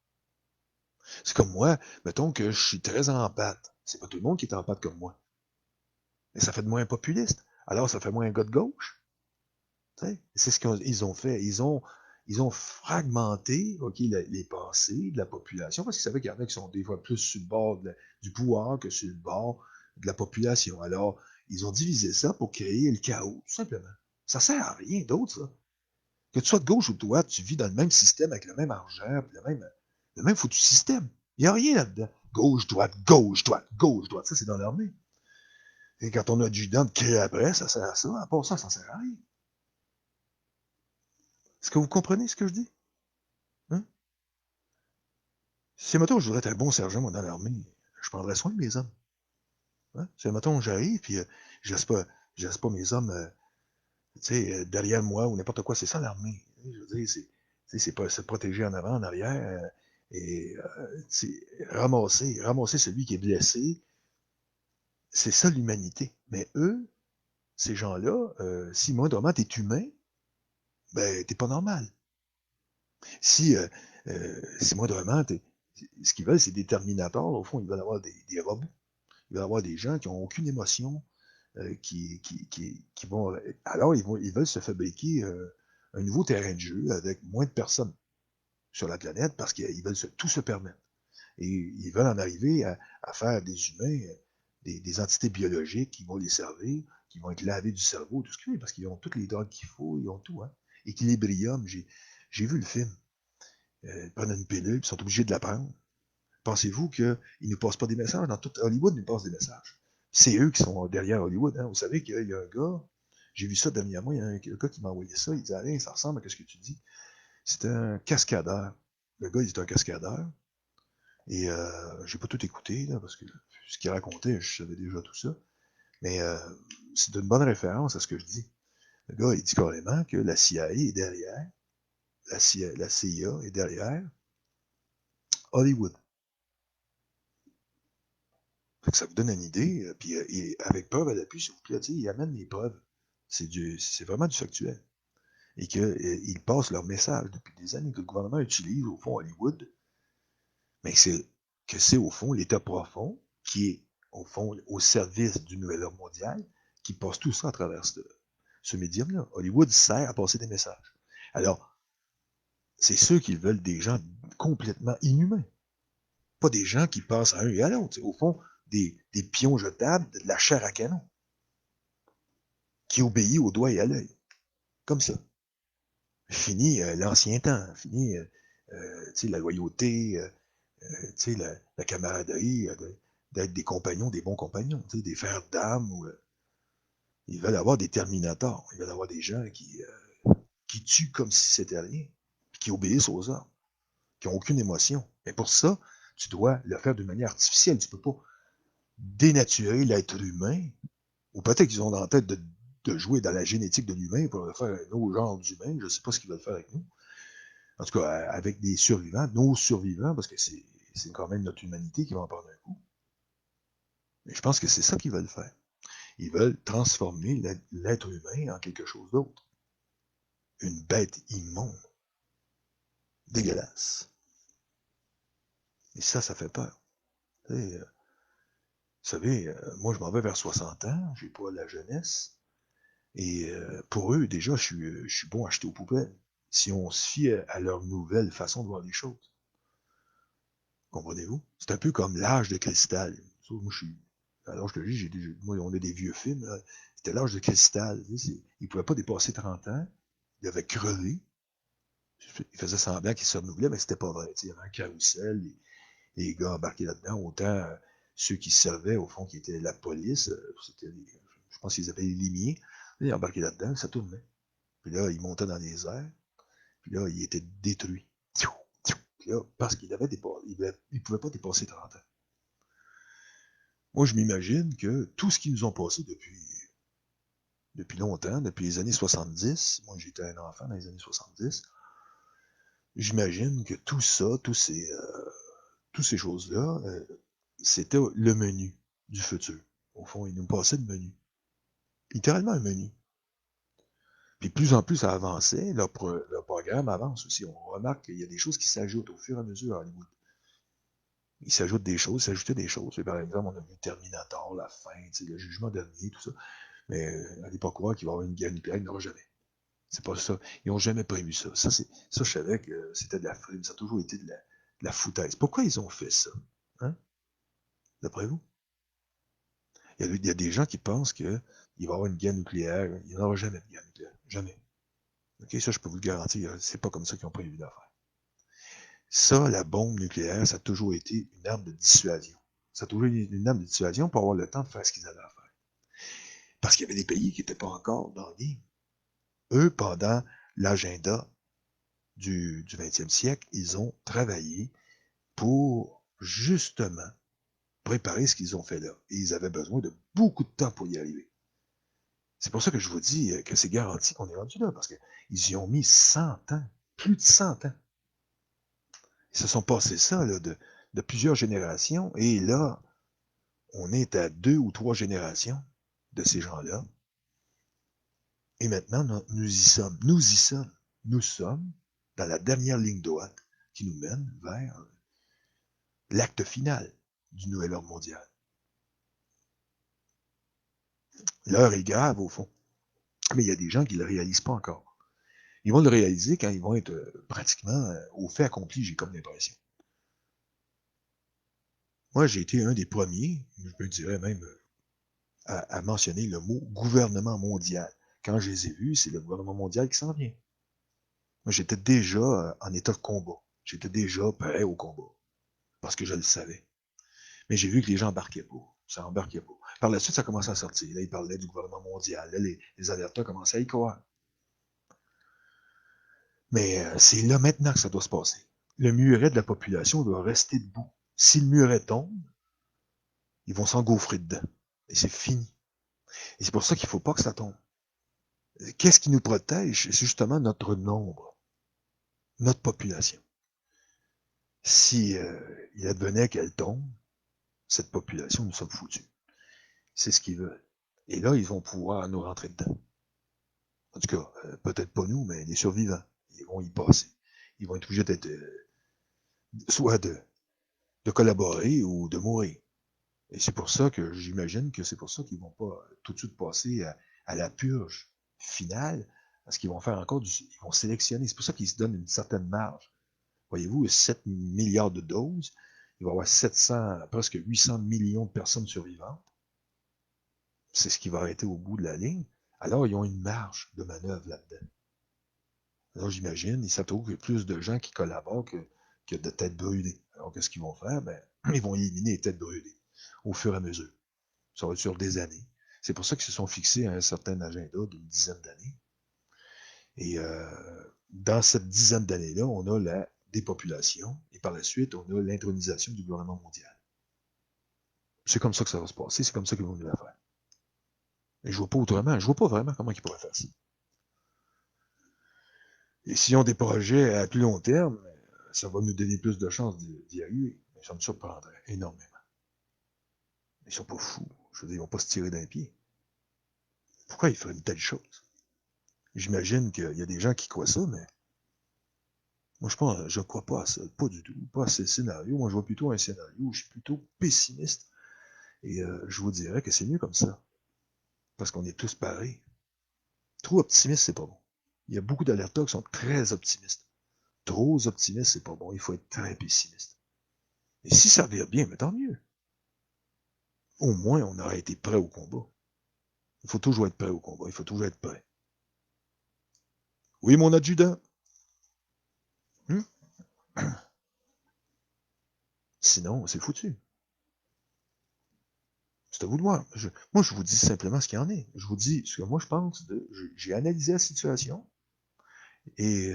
C'est comme moi, mettons que je suis très en pâte. C'est pas tout le monde qui est en pâte comme moi. Mais ça fait de moi un populiste. Alors ça fait moi un gars de gauche. C'est ce qu'ils ont fait. Ils ont fragmenté les pensées de la population parce qu'ils savaient qu'il y en a qui sont des fois plus sur le bord du pouvoir que sur le bord de la population. Alors, ils ont divisé ça pour créer le chaos, tout simplement. Ça sert à rien d'autre, ça. Que tu sois de gauche ou de droite, tu vis dans le même système avec le même argent, puis le même foutu système. Il n'y a rien là-dedans. Gauche, droite, gauche, droite, gauche, droite. Ça, c'est dans l'armée. Et quand on a du dent de créer après, ça sert à ça. À part ça, ça sert à rien. Est-ce que vous comprenez ce que je dis? Hein? Si, mettons, je voudrais être un bon sergent, moi, dans l'armée, je prendrais soin de mes hommes. Hein? Si, mettons, j'arrive, puis je laisse pas mes hommes derrière moi ou n'importe quoi. C'est ça, l'armée. Je veux dire, C'est pas se protéger en avant, en arrière, et ramasser celui qui est blessé. C'est ça l'humanité. Mais eux, ces gens-là, si moindrement t'es humain, ben t'es pas normal. Si moindrement, ce qu'ils veulent, c'est des Terminators. Au fond, ils veulent avoir des robots. Ils veulent avoir des gens qui n'ont aucune émotion, qui vont. Alors, ils veulent se fabriquer un nouveau terrain de jeu avec moins de personnes sur la planète parce qu'ils veulent tout se permettre. Et ils veulent en arriver à faire des humains, des entités biologiques qui vont les servir, qui vont être lavés du cerveau, tout ce qu'ils veulent, parce qu'ils ont toutes les drogues qu'il faut, ils ont tout. Hein. Équilibrium, j'ai vu le film. Ils prennent une pilule, ils sont obligés de la prendre. Pensez-vous qu'ils ne nous passent pas des messages? Dans tout Hollywood, ils nous passent des messages. C'est eux qui sont derrière Hollywood. Hein. Vous savez qu'il y a un gars, j'ai vu ça dernièrement, il y a un gars qui m'a envoyé ça, il dit Alain, ça ressemble à ce que tu dis. C'est un cascadeur. Le gars, il est un cascadeur. Et j'ai pas tout écouté, là, parce que ce qu'il racontait, je savais déjà tout ça. Mais c'est une bonne référence à ce que je dis. Le gars, il dit carrément que la CIA est derrière, la CIA est derrière Hollywood. Fait que ça vous donne une idée, puis avec preuve à l'appui, s'il vous plaît, il amène les preuves. C'est vraiment du factuel. Et qu'ils passent leur message depuis des années que le gouvernement utilise, au fond, Hollywood, mais que c'est, au fond, l'État profond qui est, au fond, au service du nouvel ordre mondial, qui passe tout ça à travers ce médium-là. Hollywood sert à passer des messages. Alors, c'est ceux qui veulent des gens complètement inhumains. Pas des gens qui passent à un et à l'autre. Au fond, des pions jetables, de la chair à canon, qui obéit au doigt et à l'œil. Comme ça. Fini l'ancien temps, fini la loyauté, la camaraderie, d'être des compagnons, des bons compagnons, des frères d'âme. Ils veulent avoir des terminators, ils veulent avoir des gens qui tuent comme si c'était rien, qui obéissent aux ordres, qui n'ont aucune émotion. Mais pour ça, tu dois le faire d'une manière artificielle. Tu ne peux pas dénaturer l'être humain, ou peut-être qu'ils ont dans la tête de jouer dans la génétique de l'humain pour faire un autre genre d'humain. Je ne sais pas ce qu'ils veulent faire avec nous. En tout cas, avec des survivants, nos survivants, parce que c'est quand même notre humanité qui va en prendre un coup. Mais je pense que c'est ça qu'ils veulent faire. Ils veulent transformer l'être humain en quelque chose d'autre. Une bête immonde. Dégueulasse. Et ça fait peur. Vous savez, moi je m'en vais vers 60 ans, j'ai pas la jeunesse. Et pour eux, déjà, je suis bon à acheter aux poubelles. Si on se fie à leur nouvelle façon de voir les choses. Comprenez-vous? C'est un peu comme l'âge de cristal. Moi, je suis. À l'âge que moi, on a des vieux films. C'était l'âge de cristal. Il ne pouvait pas dépasser 30 ans. Il avait crevé. Il faisait semblant qu'il se renouvelait, mais c'était pas vrai. Il y avait un carrousel. Les gars embarqués là-dedans, autant ceux qui se servaient, au fond, qui étaient la police, je pense qu'ils avaient les limiers. Ils embarquaient là-dedans, ça tournait. Puis là, ils montaient dans les airs. Puis là, ils étaient détruits. Puis là, parce qu'il avait il pouvait pas dépasser 30 ans. Moi, je m'imagine que tout ce qu'ils nous ont passé depuis longtemps, depuis les années 70, moi j'étais un enfant dans les années 70, j'imagine que tout ça, toutes ces choses-là, c'était le menu du futur. Au fond, ils nous passaient le menu. Littéralement un menu. Puis plus en plus ça avançait, leur programme avance aussi. On remarque qu'il y a des choses qui s'ajoutent au fur et à mesure à Hollywood. Il s'ajoute des choses, s'ajoutait des choses. Par exemple, on a vu Terminator, la fin, le jugement dernier, tout ça. Mais allez pas croire qu'il va y avoir une guerre nucléaire, il n'y en aura jamais. C'est pas ça. Ils n'ont jamais prévu ça. Ça, je savais que c'était de la frime. Ça a toujours été de la foutaise. Pourquoi ils ont fait ça? Hein? D'après vous? Il y a des gens qui pensent qu'il va y avoir une guerre nucléaire. Il n'y en aura jamais de guerre nucléaire. Jamais. OK, ça, je peux vous le garantir. C'est pas comme ça qu'ils ont prévu l'affaire. Ça, la bombe nucléaire, ça a toujours été une arme de dissuasion. Ça a toujours été une arme de dissuasion pour avoir le temps de faire ce qu'ils avaient à faire. Parce qu'il y avait des pays qui n'étaient pas encore dans le game. Eux, pendant l'agenda du 20e siècle, ils ont travaillé pour justement préparer ce qu'ils ont fait là. Et ils avaient besoin de beaucoup de temps pour y arriver. C'est pour ça que je vous dis que c'est garanti qu'on est rendu là, parce qu'ils y ont mis 100 ans. Plus de 100 ans. Ils se sont passés ça là, de plusieurs générations, et là, on est à 2 ou 3 générations de ces gens-là. Et maintenant, nous y sommes. Nous y sommes. Nous sommes dans la dernière ligne droite qui nous mène vers l'acte final du nouvel ordre mondial. L'heure est grave, au fond. Mais il y a des gens qui ne le réalisent pas encore. Ils vont le réaliser quand ils vont être pratiquement au fait accompli, j'ai comme l'impression. Moi, j'ai été un des premiers, je me dirais même, à mentionner le mot gouvernement mondial. Quand je les ai vus, c'est le gouvernement mondial qui s'en vient. Moi, j'étais déjà en état de combat. J'étais déjà prêt au combat. Parce que je le savais. Mais j'ai vu que les gens embarquaient pas. Ça embarquait pas. Par la suite, ça commençait à sortir. Là, ils parlaient du gouvernement mondial. Là, les alertes commençaient à y croire. Mais c'est là maintenant que ça doit se passer. Le muret de la population doit rester debout. Si le muret tombe, ils vont s'engouffrer dedans. Et c'est fini. Et c'est pour ça qu'il ne faut pas que ça tombe. Qu'est-ce qui nous protège? C'est justement notre nombre, notre population. Si il advenait qu'elle tombe, cette population, nous sommes foutus. C'est ce qu'ils veulent. Et là, ils vont pouvoir nous rentrer dedans. En tout cas, peut-être pas nous, mais les survivants. Ils vont y passer. Ils vont être obligés d'être soit de collaborer ou de mourir. Et c'est pour ça que j'imagine que c'est pour ça qu'ils vont pas tout de suite passer à la purge finale, parce qu'ils vont faire encore ils vont sélectionner. C'est pour ça qu'ils se donnent une certaine marge. Voyez-vous, 7 milliards de doses, il va y avoir 700, presque 800 millions de personnes survivantes. C'est ce qui va arrêter au bout de la ligne. Alors, ils ont une marge de manœuvre là-dedans. Alors, j'imagine, ils savent qu'il y a plus de gens qui collaborent que de têtes brûlées. Alors, qu'est-ce qu'ils vont faire? Ben, ils vont éliminer les têtes brûlées au fur et à mesure. Ça va être sur des années. C'est pour ça qu'ils se sont fixés à un certain agenda d'une dizaine d'années. Et dans cette dizaine d'années-là, on a la dépopulation et par la suite, on a l'intronisation du gouvernement mondial. C'est comme ça que ça va se passer, c'est comme ça qu'ils vont nous la faire. Et je vois pas autrement, je vois pas vraiment comment ils pourraient faire ça. Et s'ils ont des projets à plus long terme, ça va nous donner plus de chances d'y arriver. Mais ça me surprendrait énormément. Ils sont pas fous. Je veux dire, ils vont pas se tirer d'un pied. Pourquoi ils feraient une telle chose? J'imagine qu'il y a des gens qui croient ça, mais moi, je ne crois pas à ça. Pas du tout. Pas à ce scénario. Moi, je vois plutôt un scénario où je suis plutôt pessimiste. Et je vous dirais que c'est mieux comme ça. Parce qu'on est tous pareils. Trop optimiste, c'est pas bon. Il y a beaucoup d'alertes qui sont très optimistes. Trop optimiste, c'est pas bon. Il faut être très pessimiste. Et si ça vire bien, mais tant mieux. Au moins, on aura été prêt au combat. Il faut toujours être prêt au combat. Il faut toujours être prêt. Oui, mon adjudant. Sinon, c'est foutu. C'est à vous de voir. Moi, je vous dis simplement ce qu'il y en est. Je vous dis ce que moi je pense. J'ai analysé la situation et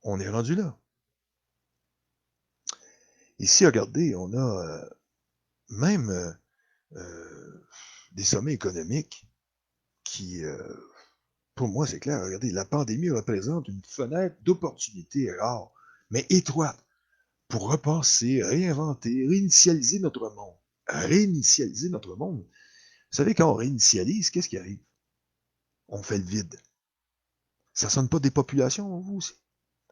on est rendu là. Ici, regardez, on a même des sommets économiques qui, pour moi, c'est clair. Regardez, la pandémie représente une fenêtre d'opportunité rare, mais étroite, pour repenser, réinventer, réinitialiser notre monde. Réinitialiser notre monde. Vous savez, quand on réinitialise, qu'est-ce qui arrive? On fait le vide. Ça sonne pas des populations, vous aussi?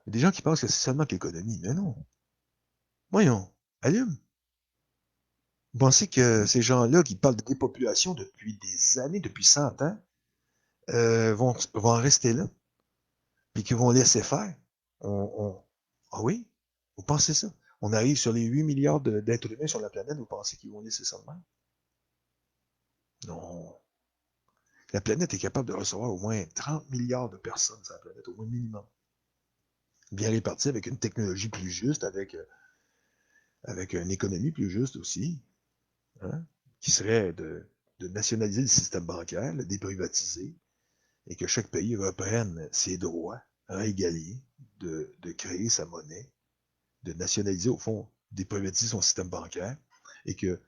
Il y a des gens qui pensent que c'est seulement que l'économie, mais non. Voyons, allume. Vous pensez que ces gens-là qui parlent de dépopulation depuis des années, depuis 100 ans, vont en rester là? Puis qu'ils vont laisser faire? Ah oui? Vous pensez ça? On arrive sur les 8 milliards d'êtres humains sur la planète, vous pensez qu'ils vont laisser ça de même? Non. La planète est capable de recevoir au moins 30 milliards de personnes sur la planète, au moins minimum. Bien réparties, avec une technologie plus juste, avec une économie plus juste aussi, hein, qui serait de nationaliser le système bancaire, le déprivatiser, et que chaque pays reprenne ses droits régaliers de créer sa monnaie, de nationaliser, au fond, déprivatiser son système bancaire, et que,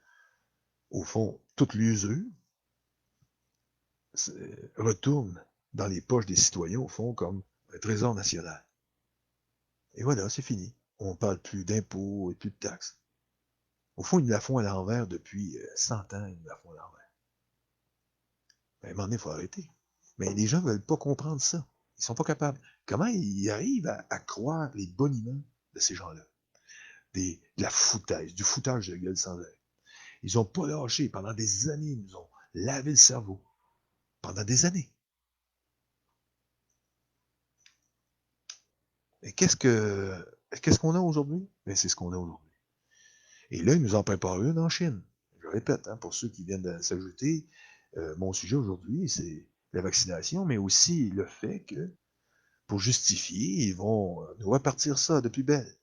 au fond, toute l'usure retourne dans les poches des citoyens, au fond, comme un trésor national. Et voilà, c'est fini. On ne parle plus d'impôts et plus de taxes. Au fond, ils nous la font à l'envers depuis 100 ans, ils nous la font à l'envers. À un moment donné, il faut arrêter. Mais les gens ne veulent pas comprendre ça. Ils ne sont pas capables. Comment ils arrivent à croire les boniments de ces gens-là? De la foutaise, du foutage de gueule sans arrêt. Ils n'ont pas lâché. Pendant des années, ils nous ont lavé le cerveau. Pendant des années. Et qu'est-ce qu'on a aujourd'hui? Ben, c'est ce qu'on a aujourd'hui. Et là, ils nous en préparent une en Chine. Je répète, hein, pour ceux qui viennent de s'ajouter, mon sujet aujourd'hui, c'est la vaccination, mais aussi le fait que, pour justifier, ils vont nous repartir ça de plus belle.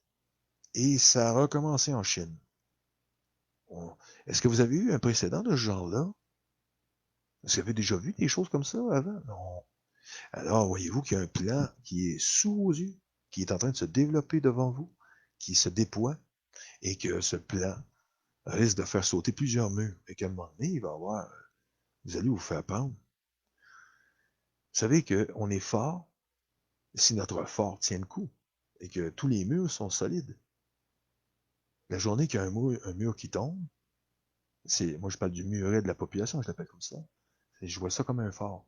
Et ça a recommencé en Chine. Est-ce que vous avez eu un précédent de ce genre-là? Est-ce que vous avez déjà vu des choses comme ça avant? Non. Alors, voyez-vous qu'il y a un plan qui est sous vos yeux, qui est en train de se développer devant vous, qui se déploie, et que ce plan risque de faire sauter plusieurs murs. Et qu'à un moment donné, il va y avoir, vous allez vous faire prendre. Vous savez qu'on est fort si notre fort tient le coup et que tous les murs sont solides. La journée qu'il y a un mur qui tombe, moi je parle du muret de la population, je l'appelle comme ça. Je vois ça comme un fort.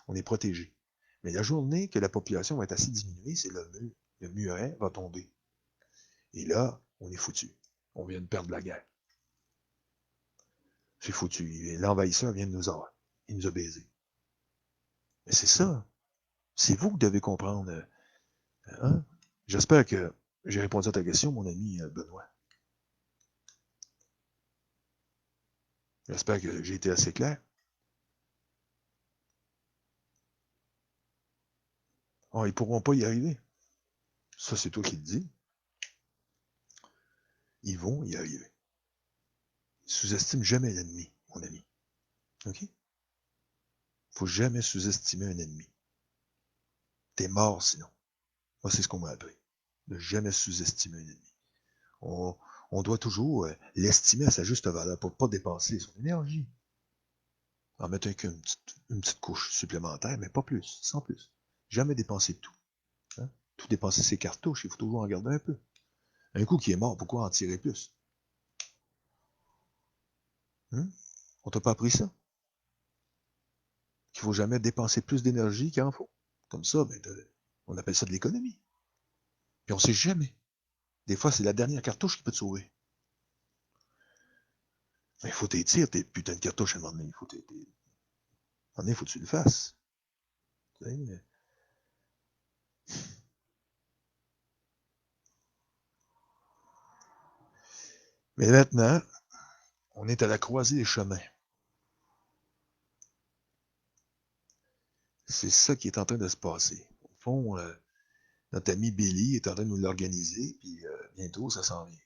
On est protégé. Mais la journée que la population va être assez diminuée, c'est le muret va tomber. Et là, on est foutu. On vient de perdre la guerre. C'est foutu. L'envahisseur vient de nous avoir. Il nous a baisés. Mais c'est ça. C'est vous que devez comprendre. Hein? J'espère que j'ai répondu à ta question, mon ami Benoît. J'espère que j'ai été assez clair. Oh, ils ne pourront pas y arriver. Ça, c'est toi qui le dis. Ils vont y arriver. Sous-estime jamais l'ennemi, mon ami. OK? Faut jamais sous-estimer un ennemi. T'es mort sinon. Moi, c'est ce qu'on m'a appris. Ne jamais sous-estimer un ennemi. On doit toujours l'estimer à sa juste valeur pour ne pas dépenser son énergie. En mettre une petite couche supplémentaire, mais pas plus, sans plus. Jamais dépenser tout. Hein? Tout dépenser ses cartouches, il faut toujours en garder un peu. Un coup qui est mort, pourquoi en tirer plus? Hein? On t'a pas appris ça? Qu'il faut jamais dépenser plus d'énergie qu'il en faut. Comme ça, ben, on appelle ça de l'économie. Puis on sait jamais. Des fois, c'est la dernière cartouche qui peut te sauver. Mais il faut t'étirer tes putains de cartouches à un moment donné. À un moment donné, il faut que tu le fasses. Mais maintenant, on est à la croisée des chemins. C'est ça qui est en train de se passer. Au fond, notre ami Billy est en train de nous l'organiser, puis bientôt, ça s'en vient.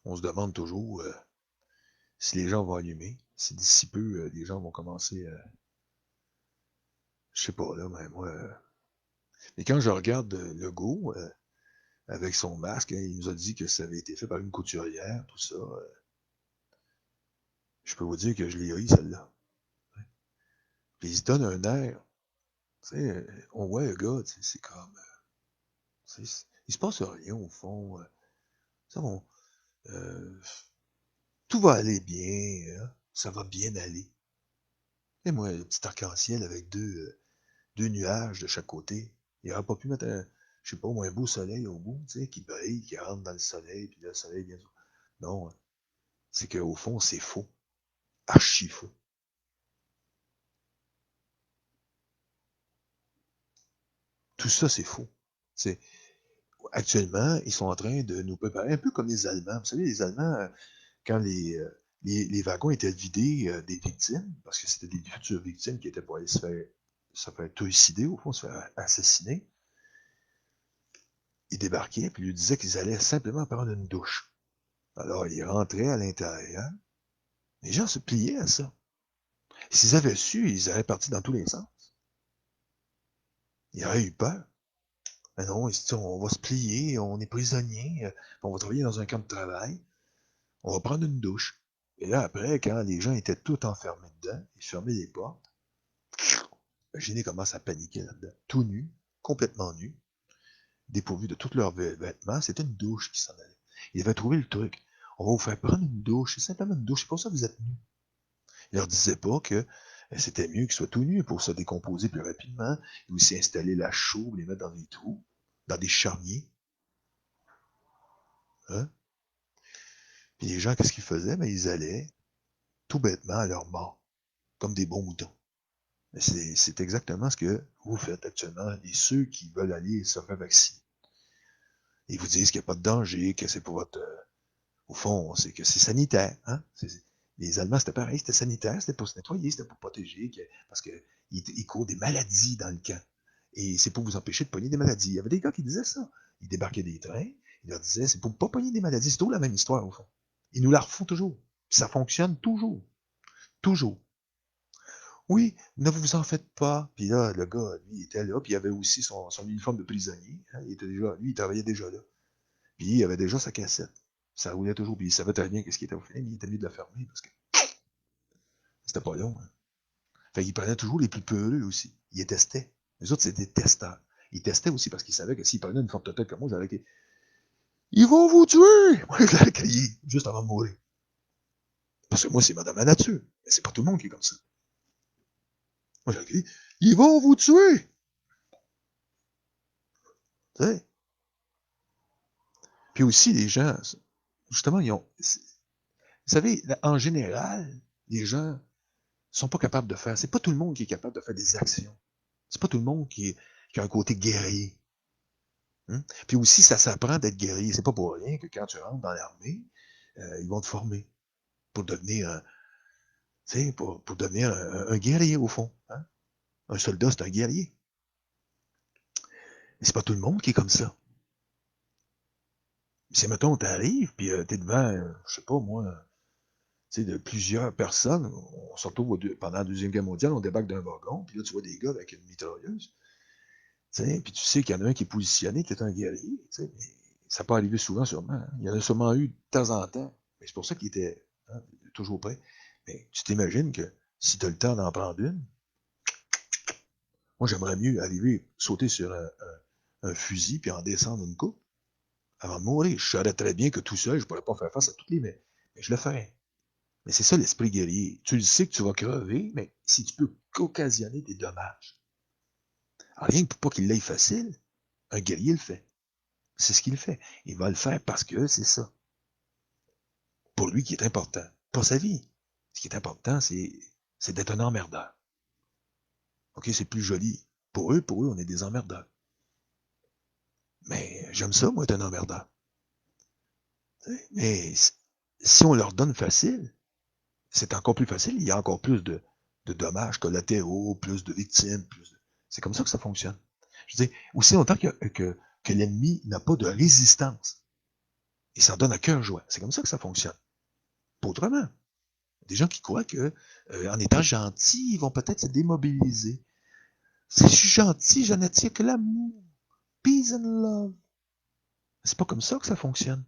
On se demande toujours si les gens vont allumer, si d'ici peu, les gens vont commencer je sais pas, là, mais moi... mais quand je regarde Legault, avec son masque, hein, il nous a dit que ça avait été fait par une couturière, tout ça. Je peux vous dire que je l'ai ri, celle-là. Puis il se donne un air. Tu sais, on voit le gars, c'est comme... il se passe rien, au fond. Ça, euh, tout va aller bien, hein, ça va bien aller. Et moi, le petit arc-en-ciel avec deux nuages de chaque côté. Il n'aurait pas pu mettre je sais pas, un beau soleil au bout, tu sais, qui brille, qui rentre dans le soleil, puis là, le soleil vient. Non, c'est qu'au fond, c'est faux. Archi faux. Tout ça, c'est faux. C'est, actuellement, ils sont en train de nous préparer, un peu comme les Allemands. Vous savez, les Allemands, quand les wagons étaient vidés des victimes, parce que c'était des futures victimes qui étaient pour aller se faire trucider, au fond, se faire assassiner, ils débarquaient, puis ils lui disaient qu'ils allaient simplement prendre une douche. Alors, ils rentraient à l'intérieur. Les gens se pliaient à ça. S'ils avaient su, ils auraient parti dans tous les sens. Ils auraient eu peur. Mais non, ils se disent, on va se plier, on est prisonnier, on va travailler dans un camp de travail, on va prendre une douche. Et là, après, quand les gens étaient tous enfermés dedans, ils fermaient les portes, imaginez comment ça paniquait là-dedans. Tout nu, complètement nu, dépourvu de tous leurs vêtements, c'était une douche qui s'en allait. Ils avaient trouvé le truc. On va vous faire prendre une douche, c'est simplement une douche, c'est pour ça que vous êtes nus. Ils leur disaient pas que c'était mieux qu'ils soient tout nus pour se décomposer plus rapidement, et aussi installer la chaux, les mettre dans des trous, dans des charniers. Hein? Puis les gens, qu'est-ce qu'ils faisaient? Ben, ils allaient tout bêtement à leur mort, comme des bons moutons. C'est exactement ce que vous faites actuellement, et ceux qui veulent aller se faire vacciner. Ils vous disent qu'il n'y a pas de danger, que c'est pour votre... au fond, c'est que c'est sanitaire. Hein? Les Allemands, c'était pareil, c'était sanitaire, c'était pour se nettoyer, c'était pour protéger, parce qu'ils courent des maladies dans le camp. Et c'est pour vous empêcher de pogner des maladies. Il y avait des gars qui disaient ça. Ils débarquaient des trains, ils leur disaient, c'est pour ne pas pogner des maladies. C'est toujours la même histoire, au fond. Ils nous la refont toujours. Puis ça fonctionne toujours. Toujours. Oui, ne vous en faites pas. Puis là, le gars, lui, il était là, puis il avait aussi son uniforme de prisonnier. Hein, lui, il travaillait déjà là. Puis il avait déjà sa cassette. Ça roulait toujours, puis il savait très bien qu'est-ce qui était au film. Il était mieux de la fermer, parce que c'était pas long. Hein. Fait qu'il prenait toujours les plus peureux aussi. Il les testait. Les autres, c'était des testeurs. Ils testaient aussi parce qu'ils savaient que s'ils prenaient une forte tête comme moi, j'allais crier, ils vont vous tuer! Moi, j'allais crier, juste avant de mourir. Parce que moi, c'est madame la nature. Mais c'est pas tout le monde qui est comme ça. Moi, j'allais crier, ils vont vous tuer! Tu sais? Puis aussi, les gens, justement, ils ont. Vous savez, en général, les gens sont pas capables de faire. C'est pas tout le monde qui est capable de faire des actions. C'est pas tout le monde qui a un côté guerrier. Hein? Puis aussi, ça s'apprend d'être guerrier. C'est pas pour rien que quand tu rentres dans l'armée, ils vont te former pour devenir, pour devenir un guerrier au fond. Hein? Un soldat, c'est un guerrier. Mais c'est pas tout le monde qui est comme ça. Si, mettons, t'arrives, puis t'es devant, je sais pas moi, de plusieurs personnes, on se retrouve pendant la Deuxième Guerre mondiale, on débarque d'un wagon, puis là, tu vois des gars avec une mitrailleuse, puis tu sais qu'il y en a un qui est positionné, qui est un guerrier, mais ça peut arriver souvent, sûrement. Hein. Il y en a sûrement eu de temps en temps, mais c'est pour ça qu'il était hein, toujours prêt. Mais tu t'imagines que si tu as le temps d'en prendre une, moi, j'aimerais mieux arriver, sauter sur un fusil, puis en descendre une coupe, avant de mourir. Je saurais très bien que tout seul, je ne pourrais pas faire face à toutes les mais je le ferais. Mais c'est ça l'esprit guerrier. Tu le sais que tu vas crever, mais si tu peux qu'occasionner des dommages. Alors, rien que pour pas qu'il l'aille facile, un guerrier le fait. C'est ce qu'il fait. Il va le faire parce que c'est ça. Pour lui qui est important. Pas sa vie. Ce qui est important, c'est d'être un emmerdeur. OK, c'est plus joli. Pour eux, on est des emmerdeurs. Mais j'aime ça, moi, être un emmerdeur. Mais si on leur donne facile, c'est encore plus facile. Il y a encore plus de dommages collatéraux, plus de victimes. C'est comme ça que ça fonctionne. Je veux dire, aussi longtemps que l'ennemi n'a pas de résistance, il s'en donne à cœur joie. C'est comme ça que ça fonctionne. Pas autrement. Des gens qui croient que en étant gentils, ils vont peut-être se démobiliser. Si je suis gentil, je n'attire que l'amour. Peace and love. C'est pas comme ça que ça fonctionne.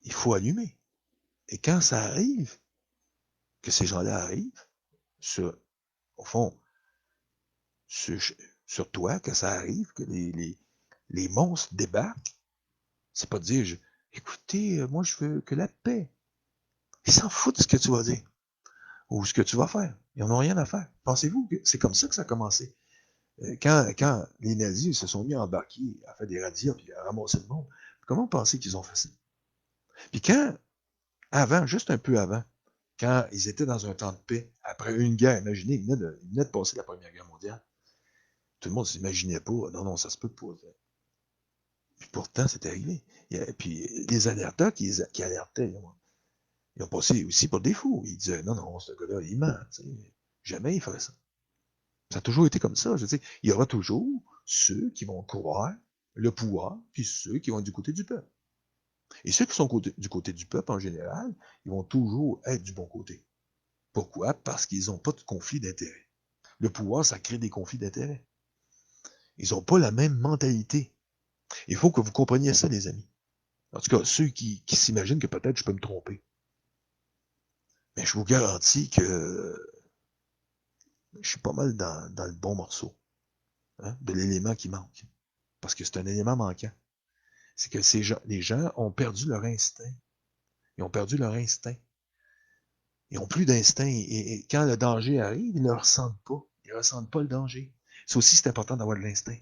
Il faut allumer. Et quand ça arrive, que ces gens-là arrivent, au fond, sur toi, que ça arrive, que les monstres débarquent, c'est pas de dire, écoutez, moi je veux que la paix. Ils s'en foutent de ce que tu vas dire ou ce que tu vas faire. Ils n'en ont rien à faire. Pensez-vous que c'est comme ça que ça a commencé? Quand les nazis se sont mis à embarquer, à faire des radios puis à ramasser le monde, comment pensez qu'ils ont fait ça? Puis avant, juste un peu avant, quand ils étaient dans un temps de paix, après une guerre, imaginez, ils venaient de passer la Première Guerre mondiale. Tout le monde ne s'imaginait pas, non, non, ça se peut pas. Puis pourtant, c'est arrivé. Puis les alerteurs qui alertaient, ils ont passé aussi pour des fous. Ils disaient, non, non, ce gars-là, il ment. Jamais il ferait ça. Ça a toujours été comme ça. Je veux dire, il y aura toujours ceux qui vont croire le pouvoir, puis ceux qui vont être du côté du peuple. Et ceux qui sont du côté du peuple, en général, ils vont toujours être du bon côté. Pourquoi? Parce qu'ils n'ont pas de conflit d'intérêt. Le pouvoir, ça crée des conflits d'intérêt. Ils n'ont pas la même mentalité. Il faut que vous compreniez ça, les amis. En tout cas, ceux qui s'imaginent que peut-être je peux me tromper. Mais je vous garantis que je suis pas mal dans le bon morceau, hein, de l'élément qui manque. Parce que c'est un élément manquant. C'est que les gens ont perdu leur instinct. Ils ont perdu leur instinct. Ils n'ont plus d'instinct. Et quand le danger arrive, ils ne le ressentent pas. Ils ne ressentent pas le danger. C'est aussi, c'est important d'avoir de l'instinct.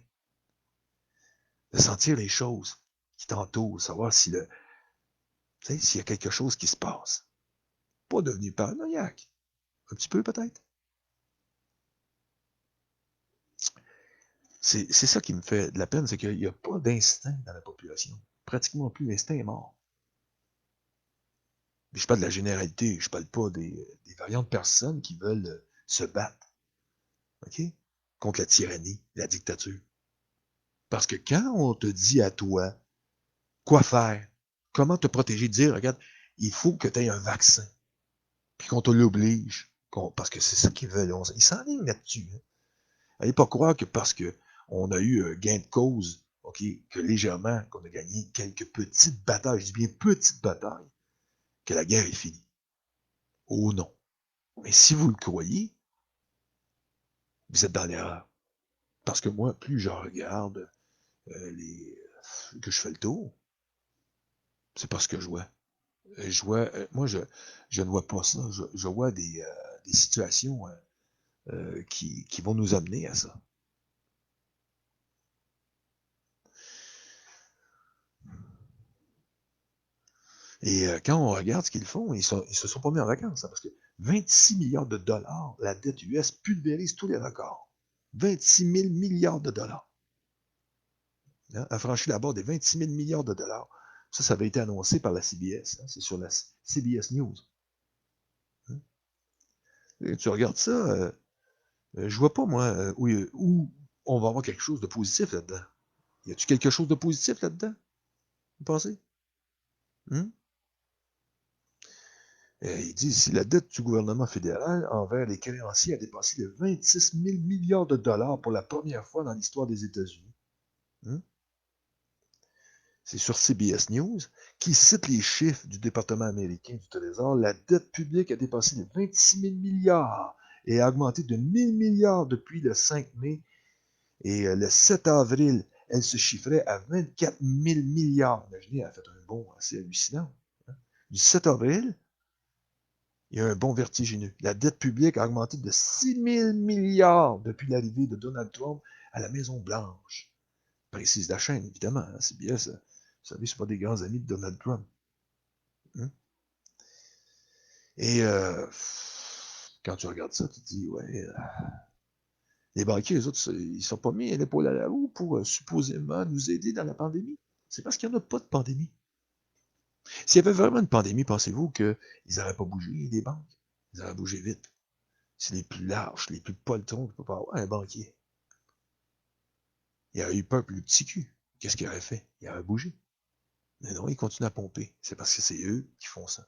De sentir les choses qui t'entourent, savoir si s'il y a quelque chose qui se passe. Pas devenu paranoïaque. Un petit peu peut-être. C'est ça qui me fait de la peine, c'est qu'il n'y a pas d'instinct dans la population. Pratiquement plus, l'instinct est mort. Mais je parle de la généralité, je parle pas des variantes de personnes qui veulent se battre, OK? Contre la tyrannie, la dictature. Parce que quand on te dit à toi quoi faire, comment te protéger, dire, regarde, il faut que tu aies un vaccin, puis qu'on te l'oblige, parce que c'est ça qu'ils veulent. Ils s'enlignent là-dessus. Hein. Allez pas croire que parce que on a eu un gain de cause, OK, que légèrement, qu'on a gagné quelques petites batailles, je dis bien petites batailles, que la guerre est finie. Oh non. Mais si vous le croyez, vous êtes dans l'erreur. Parce que moi, plus je regarde que je fais le tour, c'est parce que je vois. Moi, je ne vois pas ça. Je vois des situations qui vont nous amener à ça. Et quand on regarde ce qu'ils font, ils se sont pas mis en vacances, hein, parce que 26 milliards de dollars, la dette US pulvérise tous les records. 26 000 milliards de dollars. Hein, a franchi la barre des 26 000 milliards de dollars. Ça avait été annoncé par la CBS. Hein, c'est sur la CBS News. Hein. Et tu regardes ça, je vois pas, moi, où on va avoir quelque chose de positif là-dedans. Y a-tu quelque chose de positif là-dedans? Vous pensez? Hum? Il dit si la dette du gouvernement fédéral envers les créanciers a dépassé les 26 000 milliards de dollars pour la première fois dans l'histoire des États-Unis. Hum? C'est sur CBS News, qui cite les chiffres du département américain du Trésor. La dette publique a dépassé les 26 000 milliards et a augmenté de 1 000 milliards depuis le 5 mai. Et le 7 avril, elle se chiffrait à 24 000 milliards. Imaginez, elle a fait un bond assez hallucinant. Hein. Du 7 avril, il y a un bond vertigineux. La dette publique a augmenté de 6 000 milliards depuis l'arrivée de Donald Trump à la Maison-Blanche. Précise la chaîne, évidemment. Hein, CBS, vous savez, ce pas des grands amis de Donald Trump. Hein? Et quand tu regardes ça, tu te dis, ouais, les banquiers, les autres, ils ne sont pas mis l'épaule à la roue pour supposément nous aider dans la pandémie. C'est parce qu'il n'y en a pas de pandémie. S'il y avait vraiment une pandémie, pensez-vous qu'ils n'auraient pas bougé, les banques? Ils auraient bougé vite. C'est les plus larges, les plus poltrons qu'il ne peut pas avoir un banquier. Il aurait eu peur plus petit cul. Qu'est-ce qu'il aurait fait? Il aurait bougé. Mais non, il continue à pomper. C'est parce que c'est eux qui font ça.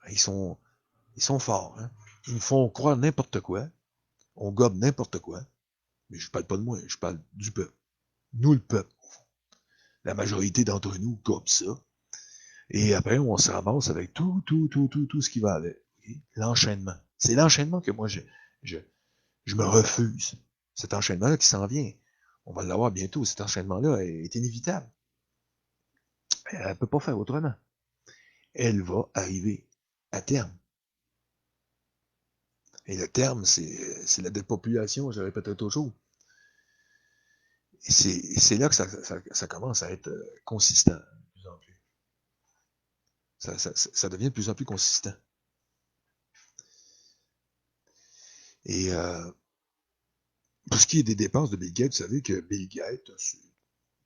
Ils sont forts. Hein? Ils nous font croire n'importe quoi. On gobe n'importe quoi. Mais je parle pas de moi, je parle du peuple. Nous, le peuple. La majorité d'entre nous gobe ça. Et après, on se ramasse avec tout ce qui va avec. Okay? L'enchaînement. C'est l'enchaînement que moi, je me refuse. Cet enchaînement-là qui s'en vient. On va l'avoir bientôt. Cet enchaînement-là est inévitable. Elle ne peut pas faire autrement. Elle va arriver à terme. Et le terme, c'est la dépopulation, je répète toujours. Et c'est là que ça commence à être consistant, de plus en plus. Ça devient de plus en plus consistant. Et pour ce qui est des dépenses de Bill Gates, vous savez que Bill Gates,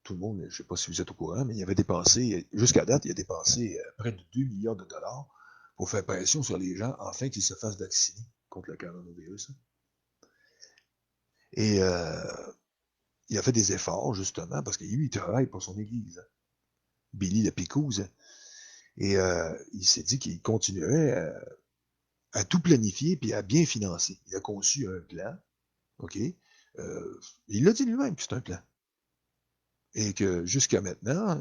tout le monde, je ne sais pas si vous êtes au courant, mais il avait dépensé, jusqu'à date, il a dépensé près de 2 milliards de dollars pour faire pression sur les gens afin qu'ils se fassent vacciner contre le coronavirus. Et il a fait des efforts, justement, parce que lui, il travaille pour son église. Hein. Billy le Picouse. Et il s'est dit qu'il continuerait à tout planifier puis à bien financer. Il a conçu un plan, OK? Il l'a dit lui-même que c'est un plan. Et que jusqu'à maintenant,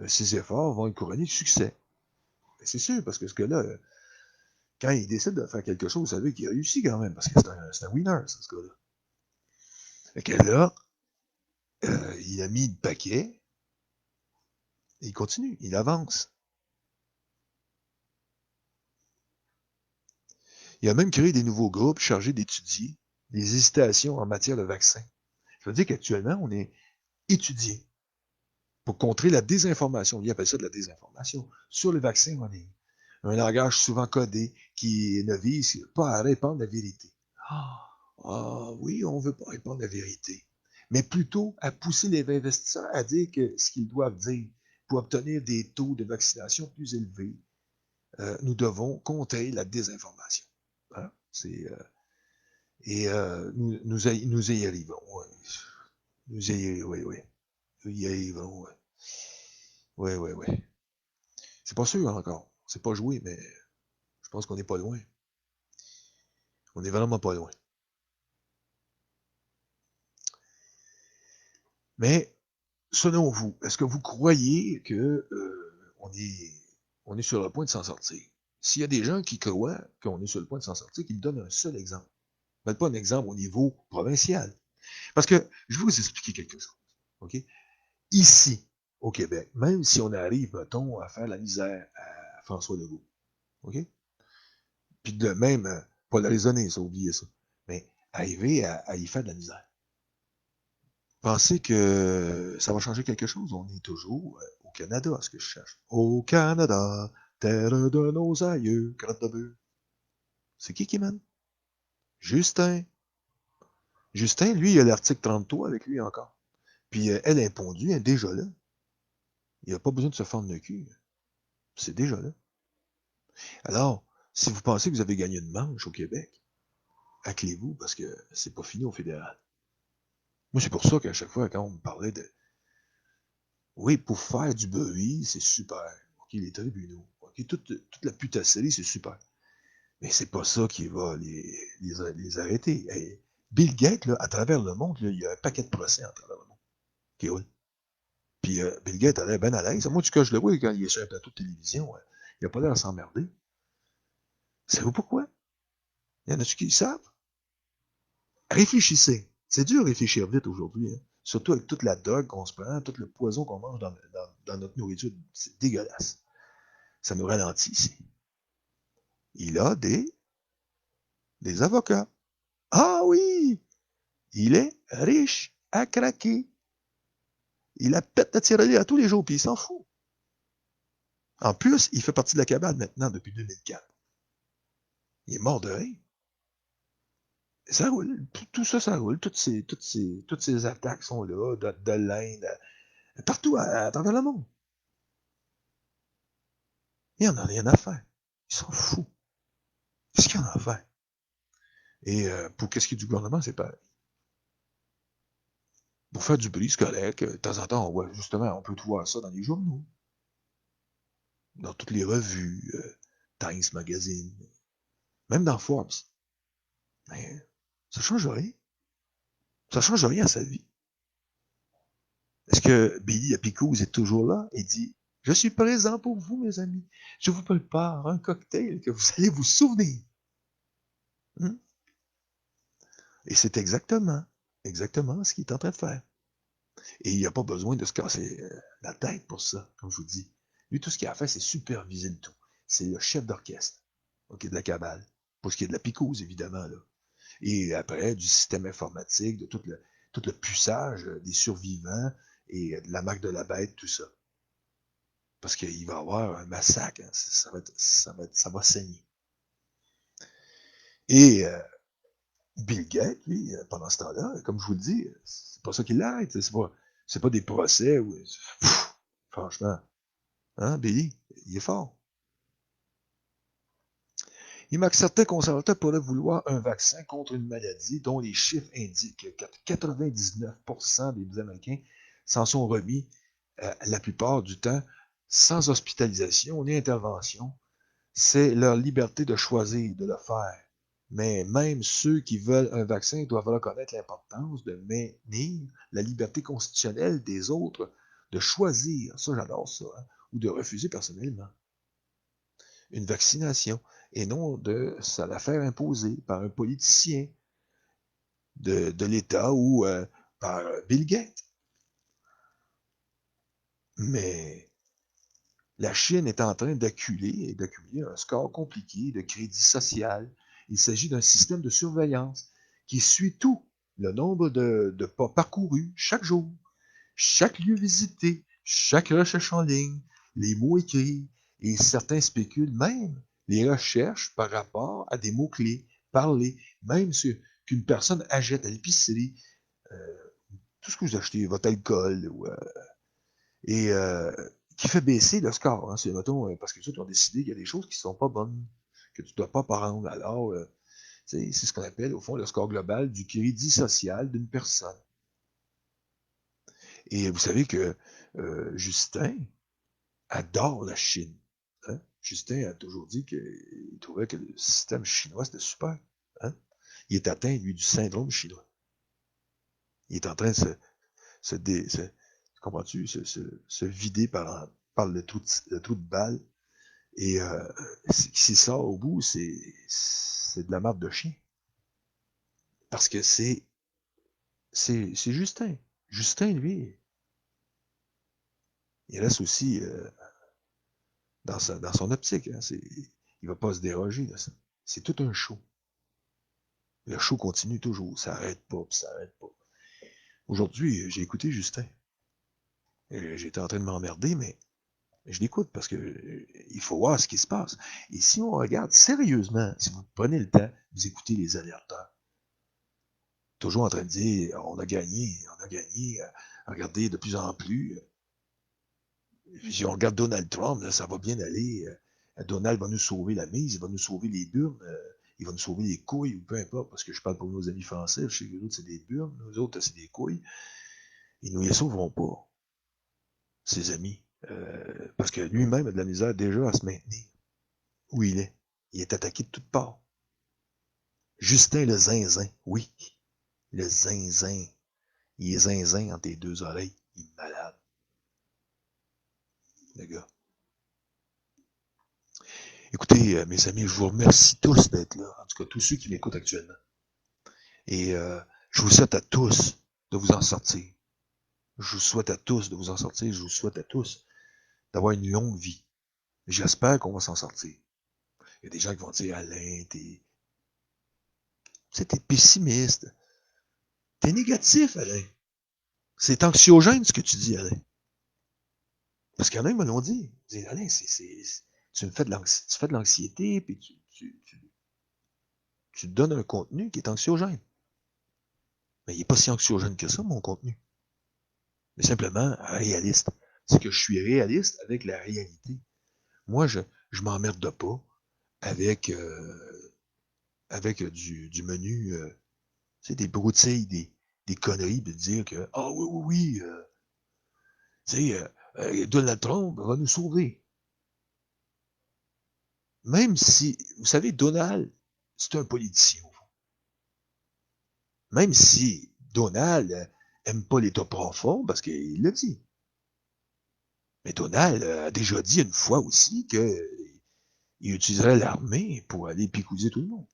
ses efforts vont être couronnés de succès. C'est sûr, parce que ce gars-là, quand il décide de faire quelque chose, vous savez qu'il réussit quand même, parce que c'est un winner, ça, ce gars-là. Fait que là, il a mis le paquet, et il continue, il avance. Il a même créé des nouveaux groupes chargés d'étudier les hésitations en matière de vaccins. Je veux dire qu'actuellement, on est étudié pour contrer la désinformation. Il appelle ça de la désinformation sur les vaccins en ligne. Un langage souvent codé qui ne vise pas à répandre la vérité. Oui, on ne veut pas répandre la vérité, mais plutôt à pousser les investisseurs à dire que ce qu'ils doivent dire pour obtenir des taux de vaccination plus élevés. Nous devons contrer la désinformation. Hein? Nous y arrivons. Ouais. Oui. Nous y arrivons. Oui. C'est pas sûr encore. C'est pas joué, mais je pense qu'on n'est pas loin. On n'est vraiment pas loin. Mais, selon vous, est-ce que vous croyez que on est sur le point de s'en sortir? S'il y a des gens qui croient qu'on est sur le point de s'en sortir, qu'ils me donnent un seul exemple. Même pas un exemple au niveau provincial. Parce que je vais vous expliquer quelque chose. OK? Ici, au Québec, même si on arrive, mettons, à faire la misère à François Legault, OK? Puis de même, pas le raisonner, ça, oubliez ça. Mais arriver à y faire de la misère. Pensez que ça va changer quelque chose? On est toujours au Canada, ce que je cherche. Au Canada, terre de nos aïeux, crotte de bœuf. C'est qui mène? Justin. Justin, lui, il a l'article 33 avec lui encore. Puis elle est pondue, elle est déjà là. Il n'a pas besoin de se fendre le cul. C'est déjà là. Alors, si vous pensez que vous avez gagné une manche au Québec, acculez-vous parce que c'est pas fini au fédéral. Moi, c'est pour ça qu'à chaque fois, quand on me parlait de oui, pour faire du bruit, c'est super. OK, les tribunaux. OK, toute la putasserie, c'est super. Mais c'est pas ça qui va les arrêter. Hey, Bill Gates, là, à travers le monde, là, il y a un paquet de procès à travers le monde qui roule. Puis Bill Gates a l'air bien à l'aise. Moi, du cas, je le vois quand il est sur un plateau de télévision, il n'a pas l'air à s'emmerder. Savez-vous pourquoi? Il y en a-tu qui le savent? Réfléchissez. C'est dur de réfléchir vite aujourd'hui. Hein? Surtout avec toute la drogue qu'on se prend, tout le poison qu'on mange dans notre nourriture. C'est dégueulasse. Ça nous ralentit ici. Il a des avocats. Ah oui! Il est riche à craquer. Il a pète la tirelire à tous les jours, puis il s'en fout. En plus, il fait partie de la cabale maintenant depuis 2004. Il est mort de rire. Ça roule. Tout ça, ça roule. Toutes ces attaques sont là, de l'Inde, partout à travers le monde. Il en a rien à faire. Il s'en fout. Qu'est-ce qu'il en a à faire? Et pour qu'est-ce qui est du gouvernement, c'est pareil. Pour faire du bruit, c'est correct. De temps en temps, justement, on peut tout voir ça dans les journaux, dans toutes les revues, Times Magazine, même dans Forbes. Mais ça change rien. Ça change rien à sa vie. Est-ce que Billy Apicouze est toujours là et dit « Je suis présent pour vous, mes amis. Je vous prépare un cocktail que vous allez vous souvenir. Hum? » Et c'est exactement ce qu'il est en train de faire. Et il n'y a pas besoin de se casser la tête pour ça, comme je vous dis. Lui, tout ce qu'il a fait, c'est superviser le tout. C'est le chef d'orchestre, OK, de la cabale. Pour ce qui est de la picouse, évidemment, là. Et après, du système informatique, de tout le puçage des survivants et de la marque de la bête, tout ça. Parce qu'il va y avoir un massacre. Hein. Ça va saigner. Et Bill Gates, lui, pendant ce temps-là, comme je vous le dis, c'est pas ça qui l'arrête. C'est pas des procès. Franchement, hein, Billy, il est fort. Il marque certains conservateurs pourraient vouloir un vaccin contre une maladie dont les chiffres indiquent que 99% des Américains s'en sont remis la plupart du temps sans hospitalisation ni intervention. C'est leur liberté de choisir de le faire. Mais même ceux qui veulent un vaccin doivent reconnaître l'importance de maintenir la liberté constitutionnelle des autres de choisir, ça j'adore ça, hein, ou de refuser personnellement une vaccination, et non de se la faire imposer par un politicien de l'État ou par Bill Gates. Mais la Chine est en train d'accumuler un score compliqué de crédit social. Il s'agit d'un système de surveillance qui suit tout, le nombre de pas parcourus chaque jour, chaque lieu visité, chaque recherche en ligne, les mots écrits, et certains spéculent même les recherches par rapport à des mots-clés parlés, même qu'une personne achète à l'épicerie, euh, tout ce que vous achetez, votre alcool, et qui fait baisser le score. Hein, c'est, mettons, parce que les autres ont décidé qu'il y a des choses qui ne sont pas bonnes, que tu ne dois pas prendre. Alors, c'est ce qu'on appelle, au fond, le score global du crédit social d'une personne. Et vous savez que Justin adore la Chine. Hein? Justin a toujours dit qu'il trouvait que le système chinois, c'était super. Hein? Il est atteint, lui, du syndrome chinois. Il est en train de comprends-tu, se vider par le trou de balle. Et si ça, au bout, c'est de la marde de chien. Parce que c'est Justin. Justin, lui, il reste aussi dans son optique. Hein, il va pas se déroger de ça. C'est tout un show. Le show continue toujours. Ça arrête pas, puis ça arrête pas. Aujourd'hui, j'ai écouté Justin. J'étais en train de m'emmerder, mais je l'écoute parce que il faut voir ce qui se passe. Et si on regarde sérieusement, si vous prenez le temps, vous écoutez les alerteurs, toujours en train de dire on a gagné, regardez de plus en plus. Si on regarde Donald Trump, là, ça va bien aller. Donald va nous sauver la mise, il va nous sauver les burnes, il va nous sauver les couilles, ou peu importe, parce que je parle pour nos amis français, je sais que les autres c'est des burnes, nous autres c'est des couilles. Ils ne nous les sauveront pas, ses amis. Parce que lui-même a de la misère déjà à se maintenir où il est. Il est attaqué de toutes parts. Justin le zinzin, oui, le zinzin. Il est zinzin entre tes deux oreilles. Il est malade, le gars. Écoutez, mes amis, je vous remercie tous d'être là. En tout cas, tous ceux qui m'écoutent actuellement. Et je vous souhaite à tous de vous en sortir. Je vous souhaite à tous de vous en sortir. Je vous souhaite à tous d'avoir une longue vie. J'espère qu'on va s'en sortir. Il y a des gens qui vont dire, Alain, t'es pessimiste. T'es négatif, Alain. C'est anxiogène ce que tu dis, Alain. Parce qu'il y en a qui me l'ont dit. Ils disent, Alain, tu fais de l'anxiété, puis tu te donnes un contenu qui est anxiogène. Mais il n'est pas si anxiogène que ça, mon contenu. Mais simplement réaliste. C'est que je suis réaliste avec la réalité. Moi, je m'emmerde pas avec du menu, tu sais, des broutilles, des conneries, de dire que ah oui, tu sais, Donald Trump va nous sauver. Même si, vous savez, Donald, c'est un politicien. Même si Donald aime pas l'État profond, parce qu'il l'a dit. Mais Donald a déjà dit une fois aussi qu'il utiliserait l'armée pour aller picouser tout le monde.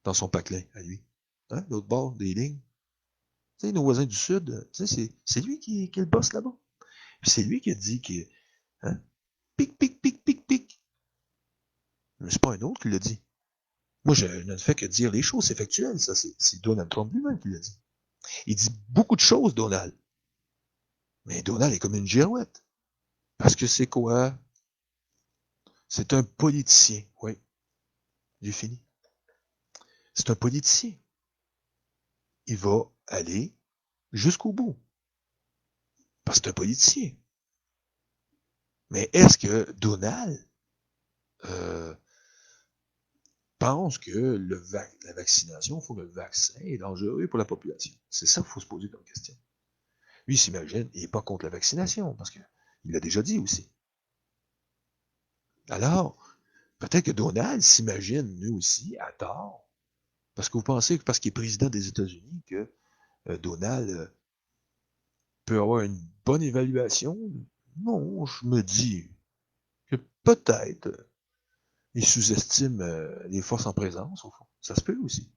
Dans son patelin, à lui. Hein, l'autre bord des lignes. Tu sais, nos voisins du Sud, tu sais, c'est lui qui est le boss là-bas. Puis c'est lui qui a dit que, hein, pic, pic, pic, pic, pic. Mais c'est pas un autre qui l'a dit. Moi, je ne fais que dire les choses, c'est factuel, ça. C'est Donald Trump lui-même qui l'a dit. Il dit beaucoup de choses, Donald. Mais Donald est comme une girouette. Parce que c'est quoi? C'est un politicien. Oui, j'ai fini. C'est un politicien. Il va aller jusqu'au bout. Parce que c'est un politicien. Mais est-ce que Donald euh, pense que la vaccination, il faut que le vaccin est dangereux pour la population? C'est ça qu'il faut se poser comme question. Lui, il s'imagine, il n'est pas contre la vaccination, parce qu'il l'a déjà dit aussi. Alors, peut-être que Donald s'imagine, lui aussi, à tort, parce que vous pensez que parce qu'il est président des États-Unis, que Donald peut avoir une bonne évaluation? Non, je me dis que peut-être il sous-estime les forces en présence, au fond. Ça se peut aussi.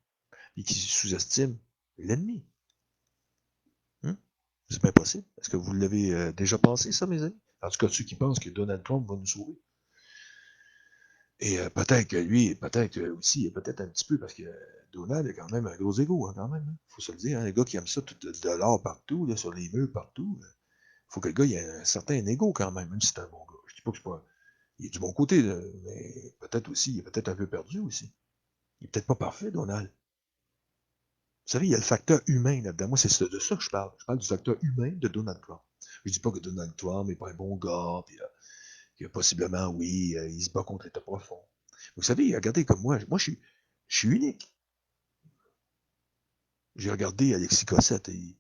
Et qu'il sous-estime l'ennemi. C'est bien possible. Est-ce que vous l'avez déjà pensé, ça, mes amis? En tout cas, ceux qui pensent que Donald Trump va nous sauver. Et peut-être que lui, peut-être aussi, peut-être un petit peu, parce que Donald a quand même un gros ego, hein, quand même. Hein. Faut se le dire, hein, les gars qui aiment ça, tout de l'or partout, là, sur les murs partout. Faut que le gars ait un certain ego quand même si c'est un bon gars. Je dis pas que c'est pas. Il est du bon côté, là, mais peut-être aussi, il est peut-être un peu perdu aussi. Il est peut-être pas parfait, Donald. Vous savez, il y a le facteur humain là-dedans. Moi, c'est de ça que je parle. Je parle du facteur humain de Donald Trump. Je dis pas que Donald Trump n'est pas un bon gars, puis que possiblement, oui, il se bat contre l'État profond. Vous savez, regardez comme moi je suis unique. J'ai regardé Alexis Cossette, et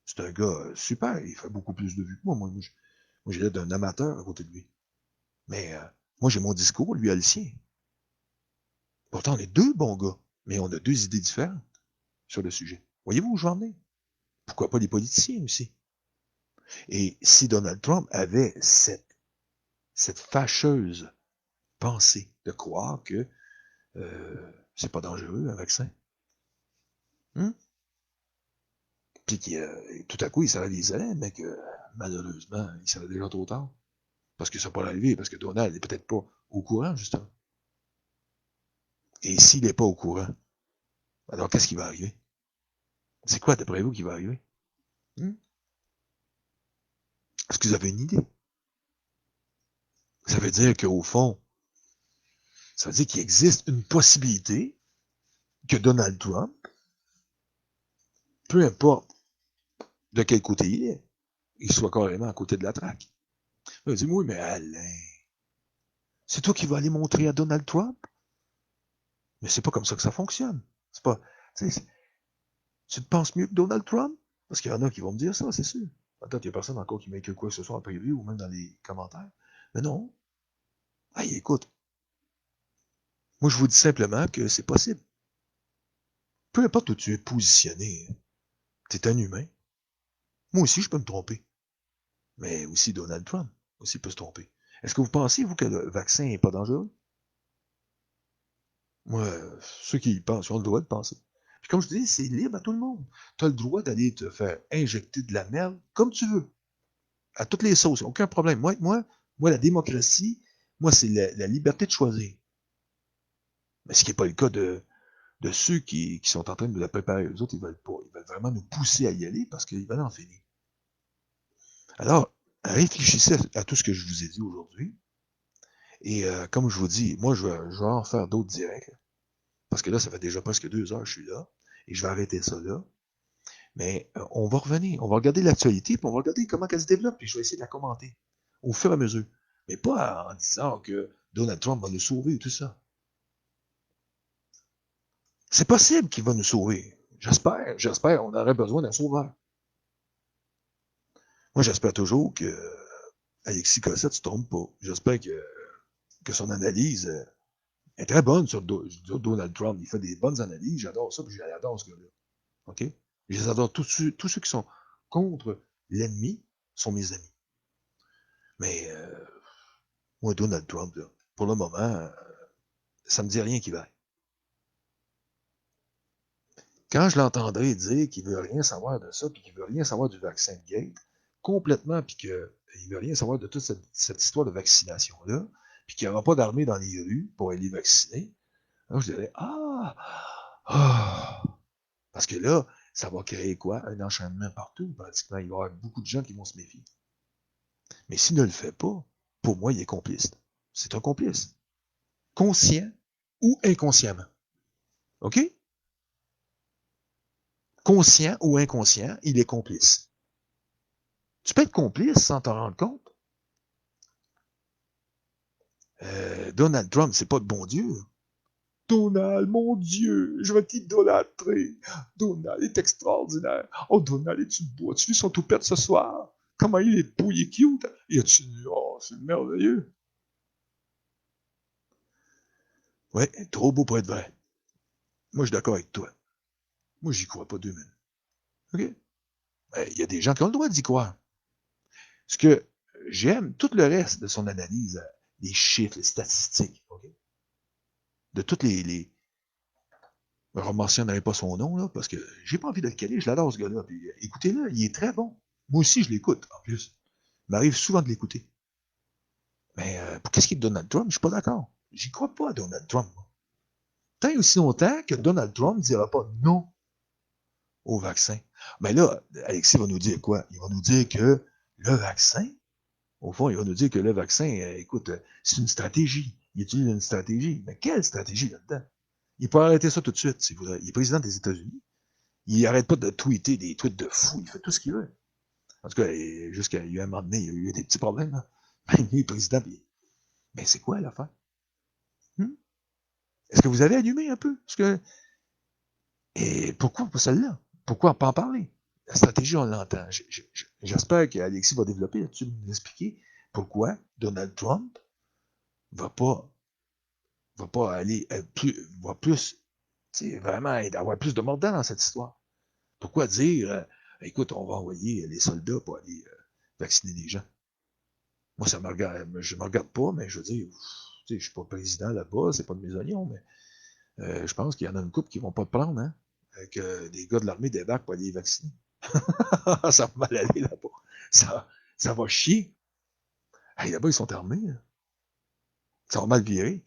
c'est un gars super, il fait beaucoup plus de vues que moi. Moi j'ai l'air d'un amateur à côté de lui. Mais moi, j'ai mon discours, lui a le sien. Pourtant, on est deux bons gars, mais on a deux idées différentes sur le sujet. Voyez-vous où je veux en venir? Pourquoi pas les politiciens aussi? Et si Donald Trump avait cette fâcheuse pensée de croire que c'est pas dangereux un vaccin, hein? Puis tout à coup, il s'en les allait, mais que malheureusement, il serait déjà trop tard. Parce que ça peut arriver, parce que Donald n'est peut-être pas au courant, justement. Et s'il n'est pas au courant, alors qu'est-ce qui va arriver? C'est quoi, d'après vous, qui va arriver? Hein? Est-ce que vous avez une idée? Ça veut dire qu'au fond, ça veut dire qu'il existe une possibilité que Donald Trump, peu importe de quel côté il est, il soit carrément à côté de la traque. Il dit, oui, mais Alain, c'est toi qui vas aller montrer à Donald Trump? Mais c'est pas comme ça que ça fonctionne. C'est pas, tu sais, tu te penses mieux que Donald Trump? Parce qu'il y en a qui vont me dire ça, c'est sûr. Attends, il y a personne encore qui m'écrit quoi que ce soit en privé ou même dans les commentaires. Mais non. Hey, écoute, moi je vous dis simplement que c'est possible. Peu importe où tu es positionné, tu es un humain. Moi aussi, je peux me tromper. Mais aussi Donald Trump aussi peut se tromper. Est-ce que vous pensez, vous, que le vaccin n'est pas dangereux? Moi, ceux qui y pensent ont le droit de penser. Puis comme je dis, c'est libre à tout le monde. Tu as le droit d'aller te faire injecter de la merde comme tu veux. À toutes les sauces, aucun problème. Moi la démocratie, moi, c'est la liberté de choisir. Mais ce qui n'est pas le cas de ceux qui sont en train de la préparer. Eux autres, ils veulent pas. Ils veulent vraiment nous pousser à y aller parce qu'ils veulent en finir. Alors, réfléchissez à tout ce que je vous ai dit aujourd'hui. Et comme je vous dis, moi, je vais en faire d'autres directs. Parce que là, ça fait déjà presque 2 heures que je suis là. Et je vais arrêter ça là. Mais on va revenir. On va regarder l'actualité, puis on va regarder comment elle se développe. Puis je vais essayer de la commenter au fur et à mesure. Mais pas en disant que Donald Trump va nous sauver ou tout ça. C'est possible qu'il va nous sauver. J'espère. On aurait besoin d'un sauveur. Moi, j'espère toujours que Alexis Cossette ne se trompe pas. J'espère que son analyse est très bonne sur Donald Trump. Il fait des bonnes analyses. J'adore ça, puis j'adore ce gars-là. OK? Je les adore. Tous ceux qui sont contre l'ennemi sont mes amis. Mais moi, Donald Trump, là, pour le moment, ça me dit rien qu'il va. Quand je l'entendrai dire qu'il veut rien savoir de ça, puis qu'il veut rien savoir du vaccin de Gates, complètement, puis qu'il veut rien savoir de toute cette histoire de vaccination-là, puis qu'il n'y aura pas d'armée dans les rues pour aller vacciner, alors je dirais, parce que là, ça va créer quoi? Un enchaînement partout, pratiquement. Il va y avoir beaucoup de gens qui vont se méfier. Mais s'il ne le fait pas, pour moi, il est complice. C'est un complice. Conscient ou inconsciemment. OK? Conscient ou inconscient, il est complice. Tu peux être complice sans t'en rendre compte. Donald Trump, c'est pas de bon Dieu. Donald, mon Dieu, je vais t'idolâtrer. Donald est extraordinaire. Oh, Donald, es-tu beau? As-tu vu son toupette ce soir? Comment il est beau, il est cute. Et as-tu vu? Oh, c'est merveilleux. Ouais, trop beau pour être vrai. Moi, je suis d'accord avec toi. Moi, j'y crois pas 2 minutes. OK? Il y a des gens qui ont le droit d'y croire. Ce que j'aime, tout le reste de son analyse, les chiffres, les statistiques, okay? De toutes les je ne mentionnerai pas son nom, là, parce que j'ai pas envie de le caler, je l'adore ce gars-là. Puis, écoutez-le, il est très bon. Moi aussi, je l'écoute, en plus. Il m'arrive souvent de l'écouter. Mais pour qu'est-ce qui est de Donald Trump, je suis pas d'accord. J'y crois pas à Donald Trump. Moi. Tant et aussi longtemps que Donald Trump ne dira pas non au vaccin. Mais là, Alexis va nous dire quoi? Il va nous dire que le vaccin, au fond, il va nous dire que le vaccin, écoute, c'est une stratégie. Il utilise une stratégie. Mais quelle stratégie là-dedans? Il peut arrêter ça tout de suite, s'il voudrait. Il est président des États-Unis. Il arrête pas de tweeter des tweets de fou. Il fait tout ce qu'il veut. En tout cas, jusqu'à un moment donné, il y a eu des petits problèmes. Là. Même lui, président, mais c'est quoi l'affaire? Hmm? Est-ce que vous avez allumé un peu? Et pourquoi pas celle-là? Pourquoi pas en parler? La stratégie, on l'entend. J'espère qu'Alexis va développer là-dessus, nous expliquer pourquoi Donald Trump va pas, va pas aller va plus, vraiment avoir plus de mordant dans cette histoire. Pourquoi dire, écoute, on va envoyer les soldats pour aller vacciner les gens? Moi, ça me regarde, je me regarde pas, mais je veux dire, je suis pas président là-bas, c'est pas de mes oignons, mais je pense qu'il y en a une couple qui vont pas te prendre, hein? Que des gars de l'armée débarquent pour aller les vacciner. Ça va mal aller là-bas. Ça va chier. Hey, là-bas, ils sont armés. Là. Ça va mal virer.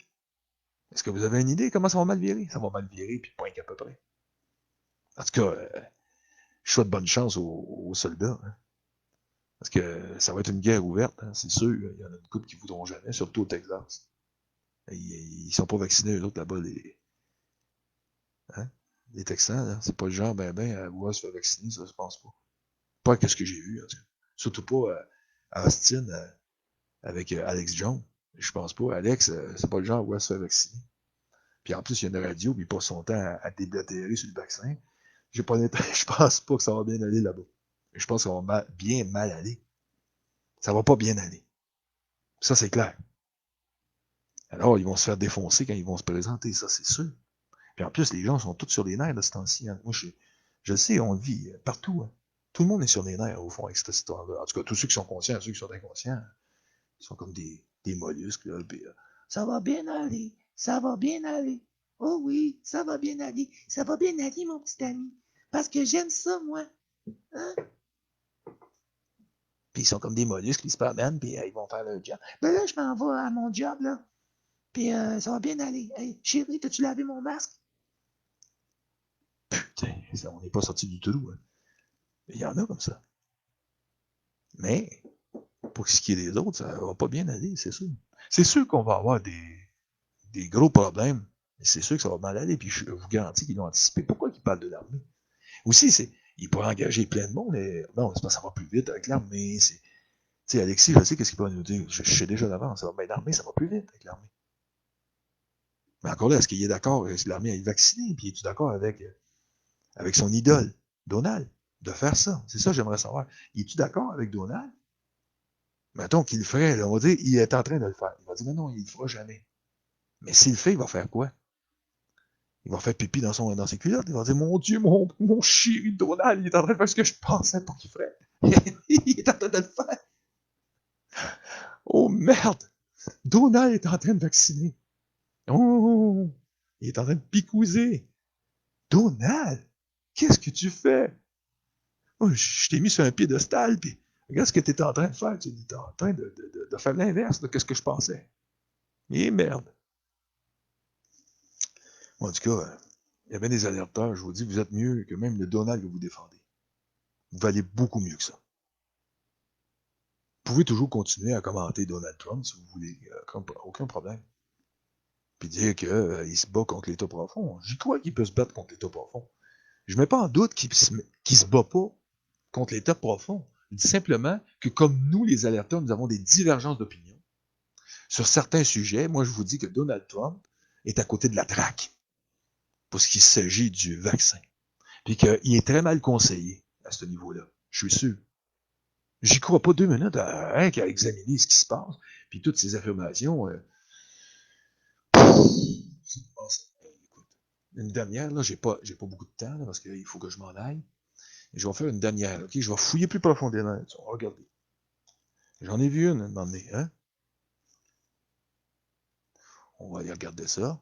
Est-ce que vous avez une idée comment ça va mal virer? Ça va mal virer, puis point qu'à peu près. En tout cas, je souhaite bonne chance aux soldats. Hein, parce que ça va être une guerre ouverte, hein, c'est sûr. Il y en a une couple qui ne voudront jamais, surtout au Texas. Ils sont pas vaccinés, eux autres, là-bas, hein, les Texans. Hein, c'est pas le genre, à vouloir se faire vacciner, ça, je pense pas. Pas que ce que j'ai vu. En tout cas. Surtout pas à Austin avec Alex Jones. Je pense pas. Alex, c'est pas le genre où elle se fait vacciner. Puis en plus, il y a une radio, puis il passe son temps à déblatérer sur le vaccin. Je pense pas que ça va bien aller là-bas. Je pense que ça va bien mal aller. Ça va pas bien aller. Ça, c'est clair. Alors, ils vont se faire défoncer quand ils vont se présenter, ça, c'est sûr. Puis en plus, les gens sont tous sur les nerfs de ce temps-ci. Hein. Moi, je le sais, on le vit partout. Hein. Tout le monde est sur les nerfs, au fond, avec cette histoire-là. En tout cas, tous ceux qui sont conscients, ceux qui sont inconscients, ils sont comme des mollusques. Là, puis, ça va bien aller, ça va bien aller. Oh oui, ça va bien aller. Ça va bien aller, mon petit ami. Parce que j'aime ça, moi. Hein? Puis ils sont comme des mollusques, ils se promènent, puis ils vont faire leur job. Ben là, je m'en vais à mon job, là. Puis ça va bien aller. Hey, chérie, t'as-tu lavé mon masque? Putain, on n'est pas sorti du trou. Hein. Il y en a comme ça. Mais, pour ce qui est des autres, ça va pas bien aller, c'est sûr. C'est sûr qu'on va avoir des gros problèmes. Mais c'est sûr que ça va mal aller, puis je vous garantis qu'ils l'ont anticipé. Pourquoi ils parlent de l'armée? Aussi, ils pourraient engager plein de monde, mais non, c'est pas ça va plus vite avec l'armée. Tu sais, Alexis, je sais qu'est-ce qu'il peut nous dire. Je sais déjà d'avance. Mais l'armée, ça va plus vite avec l'armée. Mais encore là, est-ce qu'il est d'accord? Est-ce que l'armée est vaccinée? Puis es-tu d'accord avec son idole, Donald, de faire ça? C'est ça que j'aimerais savoir. Es-tu d'accord avec Donald? Mettons qu'il le ferait, là, on va dire, il est en train de le faire. Il va dire, mais non, il le fera jamais. Mais s'il le fait, il va faire quoi? Il va faire pipi dans ses culottes. Il va dire, mon Dieu, mon chéri Donald, il est en train de faire ce que je pensais pas qu'il ferait. Il est en train de le faire. Oh merde! Donald est en train de vacciner. Oh! Il est en train de picouser. Donald! Qu'est-ce que tu fais? Oh, je t'ai mis sur un piédestal, puis regarde ce que tu étais en train de faire. Tu étais en train de faire l'inverse de ce que je pensais. Et merde. Bon, en tout cas, il y avait des alerteurs. Je vous dis, vous êtes mieux que même le Donald que vous défendez. Vous valez beaucoup mieux que ça. Vous pouvez toujours continuer à commenter Donald Trump si vous voulez. Aucun problème. Puis dire qu'il se bat contre l'État profond. J'y crois qu'il peut se battre contre l'État profond. Je ne mets pas en doute qu'il se bat pas contre l'État profond. Je dis simplement que comme nous, les alerteurs, nous avons des divergences d'opinion sur certains sujets. Moi, je vous dis que Donald Trump est à côté de la traque pour ce qui s'agit du vaccin. Puis qu'il est très mal conseillé à ce niveau-là. Je suis sûr. J'y crois pas 2 minutes à rien qu'à examiner ce qui se passe. Puis toutes ces affirmations. Écoute, une dernière, là, j'ai pas beaucoup de temps là, parce qu'il faut que je m'en aille. Je vais faire une dernière, OK? Je vais fouiller plus profondément. On va regarder. J'en ai vu une à un moment donné, hein? On va aller regarder ça.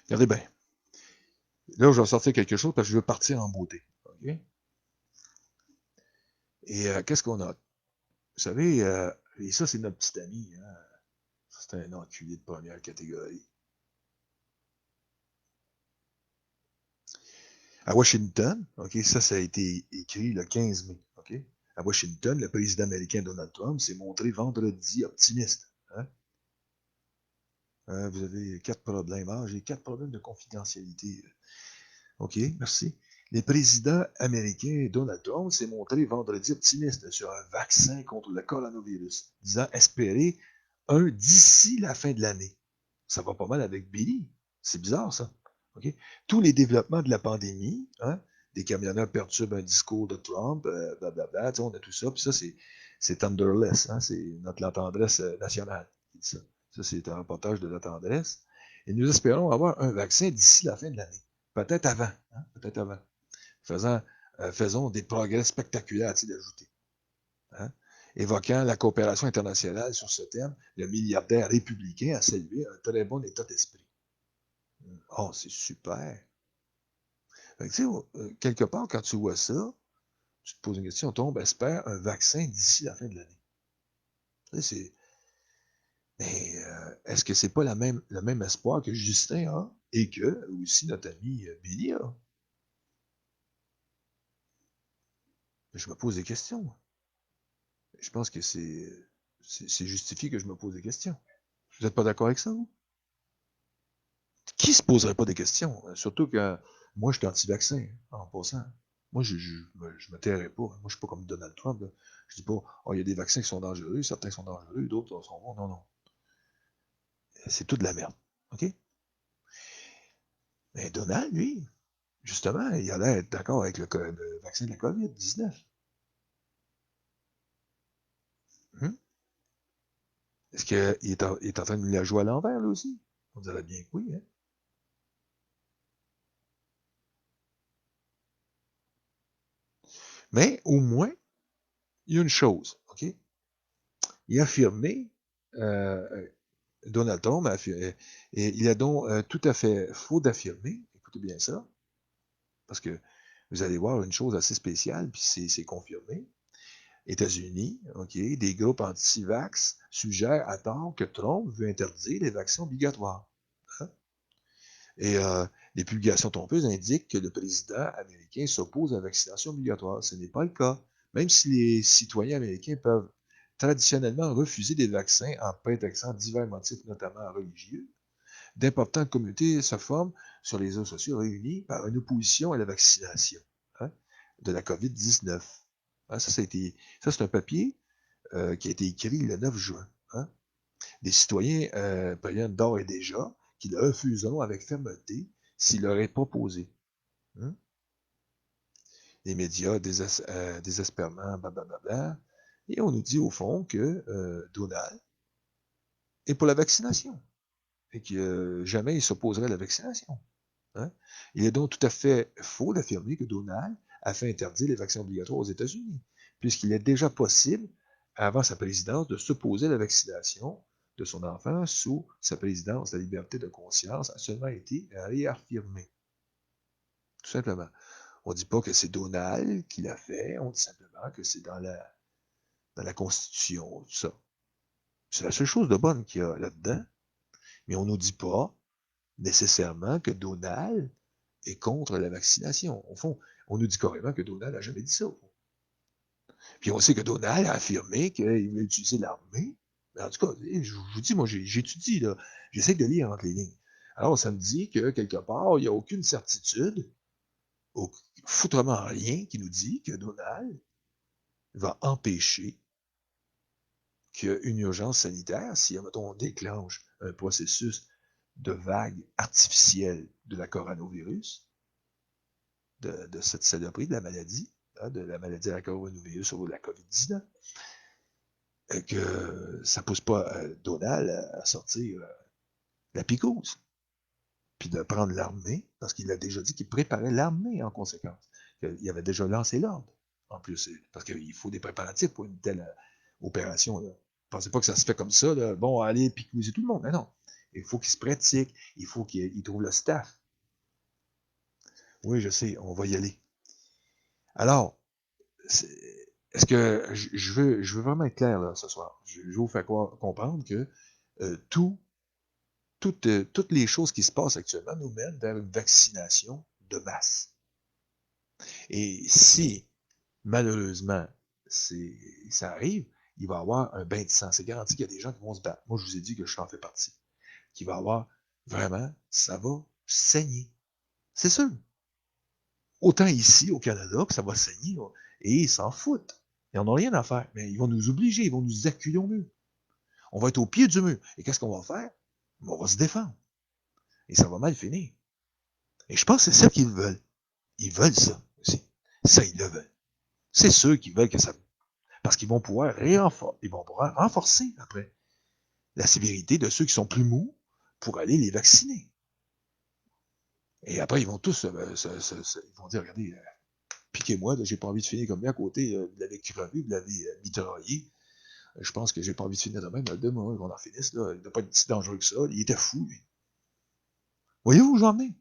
Regardez bien. Là, je vais sortir quelque chose parce que je veux partir en beauté. OK? Et qu'est-ce qu'on a? Vous savez, et ça, c'est notre petit ami. Hein? C'est un enculé de première catégorie. À Washington, OK, ça a été écrit le 15 mai. OK? À Washington, le président américain Donald Trump s'est montré vendredi optimiste. Hein? Vous avez 4 problèmes. Ah, j'ai 4 problèmes de confidentialité. OK, merci. Le président américain Donald Trump s'est montré vendredi optimiste sur un vaccin contre le coronavirus, disant espérer un d'ici la fin de l'année. Ça va pas mal avec Billy. C'est bizarre, ça. OK? Tous les développements de la pandémie, hein, des camionneurs perturbent un discours de Trump, blablabla, on a tout ça, puis ça, c'est Thunderless, hein, c'est la tendresse nationale qui dit ça. Ça, c'est un reportage de la tendresse. Et nous espérons avoir un vaccin d'ici la fin de l'année. Peut-être avant, hein, peut-être avant. Faisons des progrès spectaculaires, a-t-il ajouté. Hein? Évoquant la coopération internationale sur ce thème, le milliardaire républicain a salué un très bon état d'esprit. Oh, c'est super. Fait que, quelque part, quand tu vois ça, tu te poses une question, on espère un vaccin d'ici la fin de l'année. Mais est-ce que c'est pas le même espoir que Justin a et que aussi notre ami Billy a? Je me pose des questions. Je pense que c'est justifié que je me pose des questions. Vous n'êtes pas d'accord avec ça, vous? Qui se poserait pas des questions? Surtout que moi, je suis anti-vaccin, en passant. Moi, je me tairais pas. Moi, je suis pas comme Donald Trump. Là. Je dis pas, oh, il y a des vaccins qui sont dangereux, certains sont dangereux, d'autres sont bons. Non, non. C'est tout de la merde. OK? Mais Donald, lui, justement, il a l'air d'être d'accord avec le vaccin de la COVID-19. Hum? Est-ce qu'il est en train de nous la jouer à l'envers, là aussi? On dirait bien que oui, hein? Mais au moins, il y a une chose, OK? Il a affirmé, Donald Trump, et il a donc tout à fait faux d'affirmer, écoutez bien ça, parce que vous allez voir une chose assez spéciale, puis c'est confirmé. États-Unis, OK, des groupes anti-vax suggèrent à tort que Trump veut interdire les vaccins obligatoires. Hein? Et les publications trompeuses indiquent que le président américain s'oppose à la vaccination obligatoire. Ce n'est pas le cas. Même si les citoyens américains peuvent traditionnellement refuser des vaccins en prétextant divers motifs, notamment religieux, d'importantes communautés se forment sur les réseaux sociaux réunis par une opposition à la vaccination, hein, de la COVID-19. Hein, ça, c'est un papier qui a été écrit le 9 juin. Hein. Les citoyens préviennent d'ores et déjà qu'ils refuseront avec fermeté s'il leur est proposé. Hein. Les médias désespérément, blablabla. Et on nous dit au fond que Donald est pour la vaccination et que jamais il s'opposerait à la vaccination. Hein? Il est donc tout à fait faux d'affirmer que Donald a fait interdire les vaccins obligatoires aux États-Unis, puisqu'il est déjà possible, avant sa présidence, de s'opposer à la vaccination de son enfant sous sa présidence. La liberté de conscience a seulement été réaffirmée. Tout simplement. On ne dit pas que c'est Donald qui l'a fait, on dit simplement que c'est dans la Constitution, tout ça. C'est la seule chose de bonne qu'il y a là-dedans, mais on ne nous dit pas nécessairement que Donald est contre la vaccination. Au fond, on nous dit carrément que Donald n'a jamais dit ça. Puis on sait que Donald a affirmé qu'il voulait utiliser l'armée. Mais en tout cas, je vous dis, moi, j'étudie, là. J'essaie de lire entre les lignes. Alors, ça me dit que quelque part, il n'y a aucune certitude, foutrement rien qui nous dit que Donald va empêcher qu'il y ait une urgence sanitaire si, mettons, on déclenche un processus de vague artificielle de la coronavirus. de cette saloperie, de la maladie, hein, de la maladie à la coronavirus ou de la COVID-19, que ça ne pousse pas Donald à sortir la picouse, puis de prendre l'armée, parce qu'il a déjà dit qu'il préparait l'armée en conséquence. Il avait déjà lancé l'ordre, en plus, parce qu'il faut des préparatifs pour une telle opération. Là. Pensez pas que ça se fait comme ça, là. Bon, allez picouser tout le monde. Mais non. Il faut qu'il se pratique, il faut qu'il trouve le staff. Oui, je sais, on va y aller. Alors, est-ce que je veux vraiment être clair là, ce soir? Je veux vous faire comprendre que toutes les choses qui se passent actuellement nous mènent vers une vaccination de masse. Et si, malheureusement, ça arrive, il va y avoir un bain de sang. C'est garanti qu'il y a des gens qui vont se battre. Moi, je vous ai dit que je en fais partie. Qui va avoir, vraiment, ça va saigner. C'est sûr. Autant ici, au Canada, que ça va saigner, et ils s'en foutent. Ils n'en ont rien à faire. Mais ils vont nous obliger, ils vont nous acculer au mur. On va être au pied du mur. Et qu'est-ce qu'on va faire? On va se défendre. Et ça va mal finir. Et je pense que c'est ça qu'ils veulent. Ils veulent ça aussi. Ça, ils le veulent. C'est ceux qui veulent que ça... Parce qu'ils vont pouvoir renforcer, après, la sévérité de ceux qui sont plus mous pour aller les vacciner. Et après, ils vont tous ils vont dire, regardez, piquez-moi, j'ai pas envie de finir comme lui à côté, vous l'avez crevé, vous l'avez mitraillé. Je pense que j'ai pas envie de finir de même, demain qu'on en finisse, là. Il n'a pas été si dangereux que ça, il était fou, lui. Voyez-vous où j'en ai?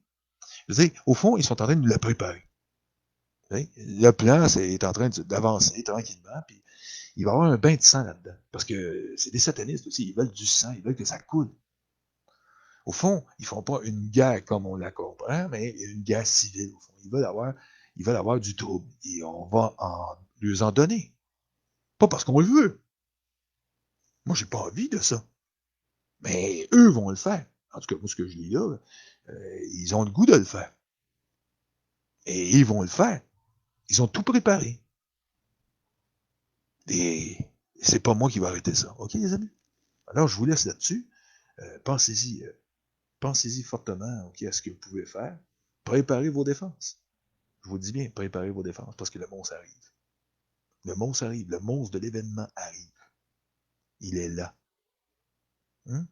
Je veux dire, au fond, ils sont en train de nous la préparer. Le plan est en train d'avancer tranquillement, puis il va y avoir un bain de sang là-dedans. Parce que c'est des satanistes aussi, ils veulent du sang, ils veulent que ça coule. Au fond, ils ne font pas une guerre comme on la comprend, mais une guerre civile, au fond. Ils veulent avoir du trouble. Et on va leur en donner. Pas parce qu'on le veut. Moi, j'ai pas envie de ça. Mais eux vont le faire. En tout cas, moi, ce que je lis là, ils ont le goût de le faire. Et ils vont le faire. Ils ont tout préparé. Et c'est pas moi qui vais arrêter ça. OK, les amis? Alors, je vous laisse là-dessus. Pensez-y. Pensez-y fortement, OK, à ce que vous pouvez faire. Préparez vos défenses. Je vous dis bien, préparez vos défenses parce que le monstre arrive. Le monstre arrive. Le monstre de l'événement arrive. Il est là. Hein?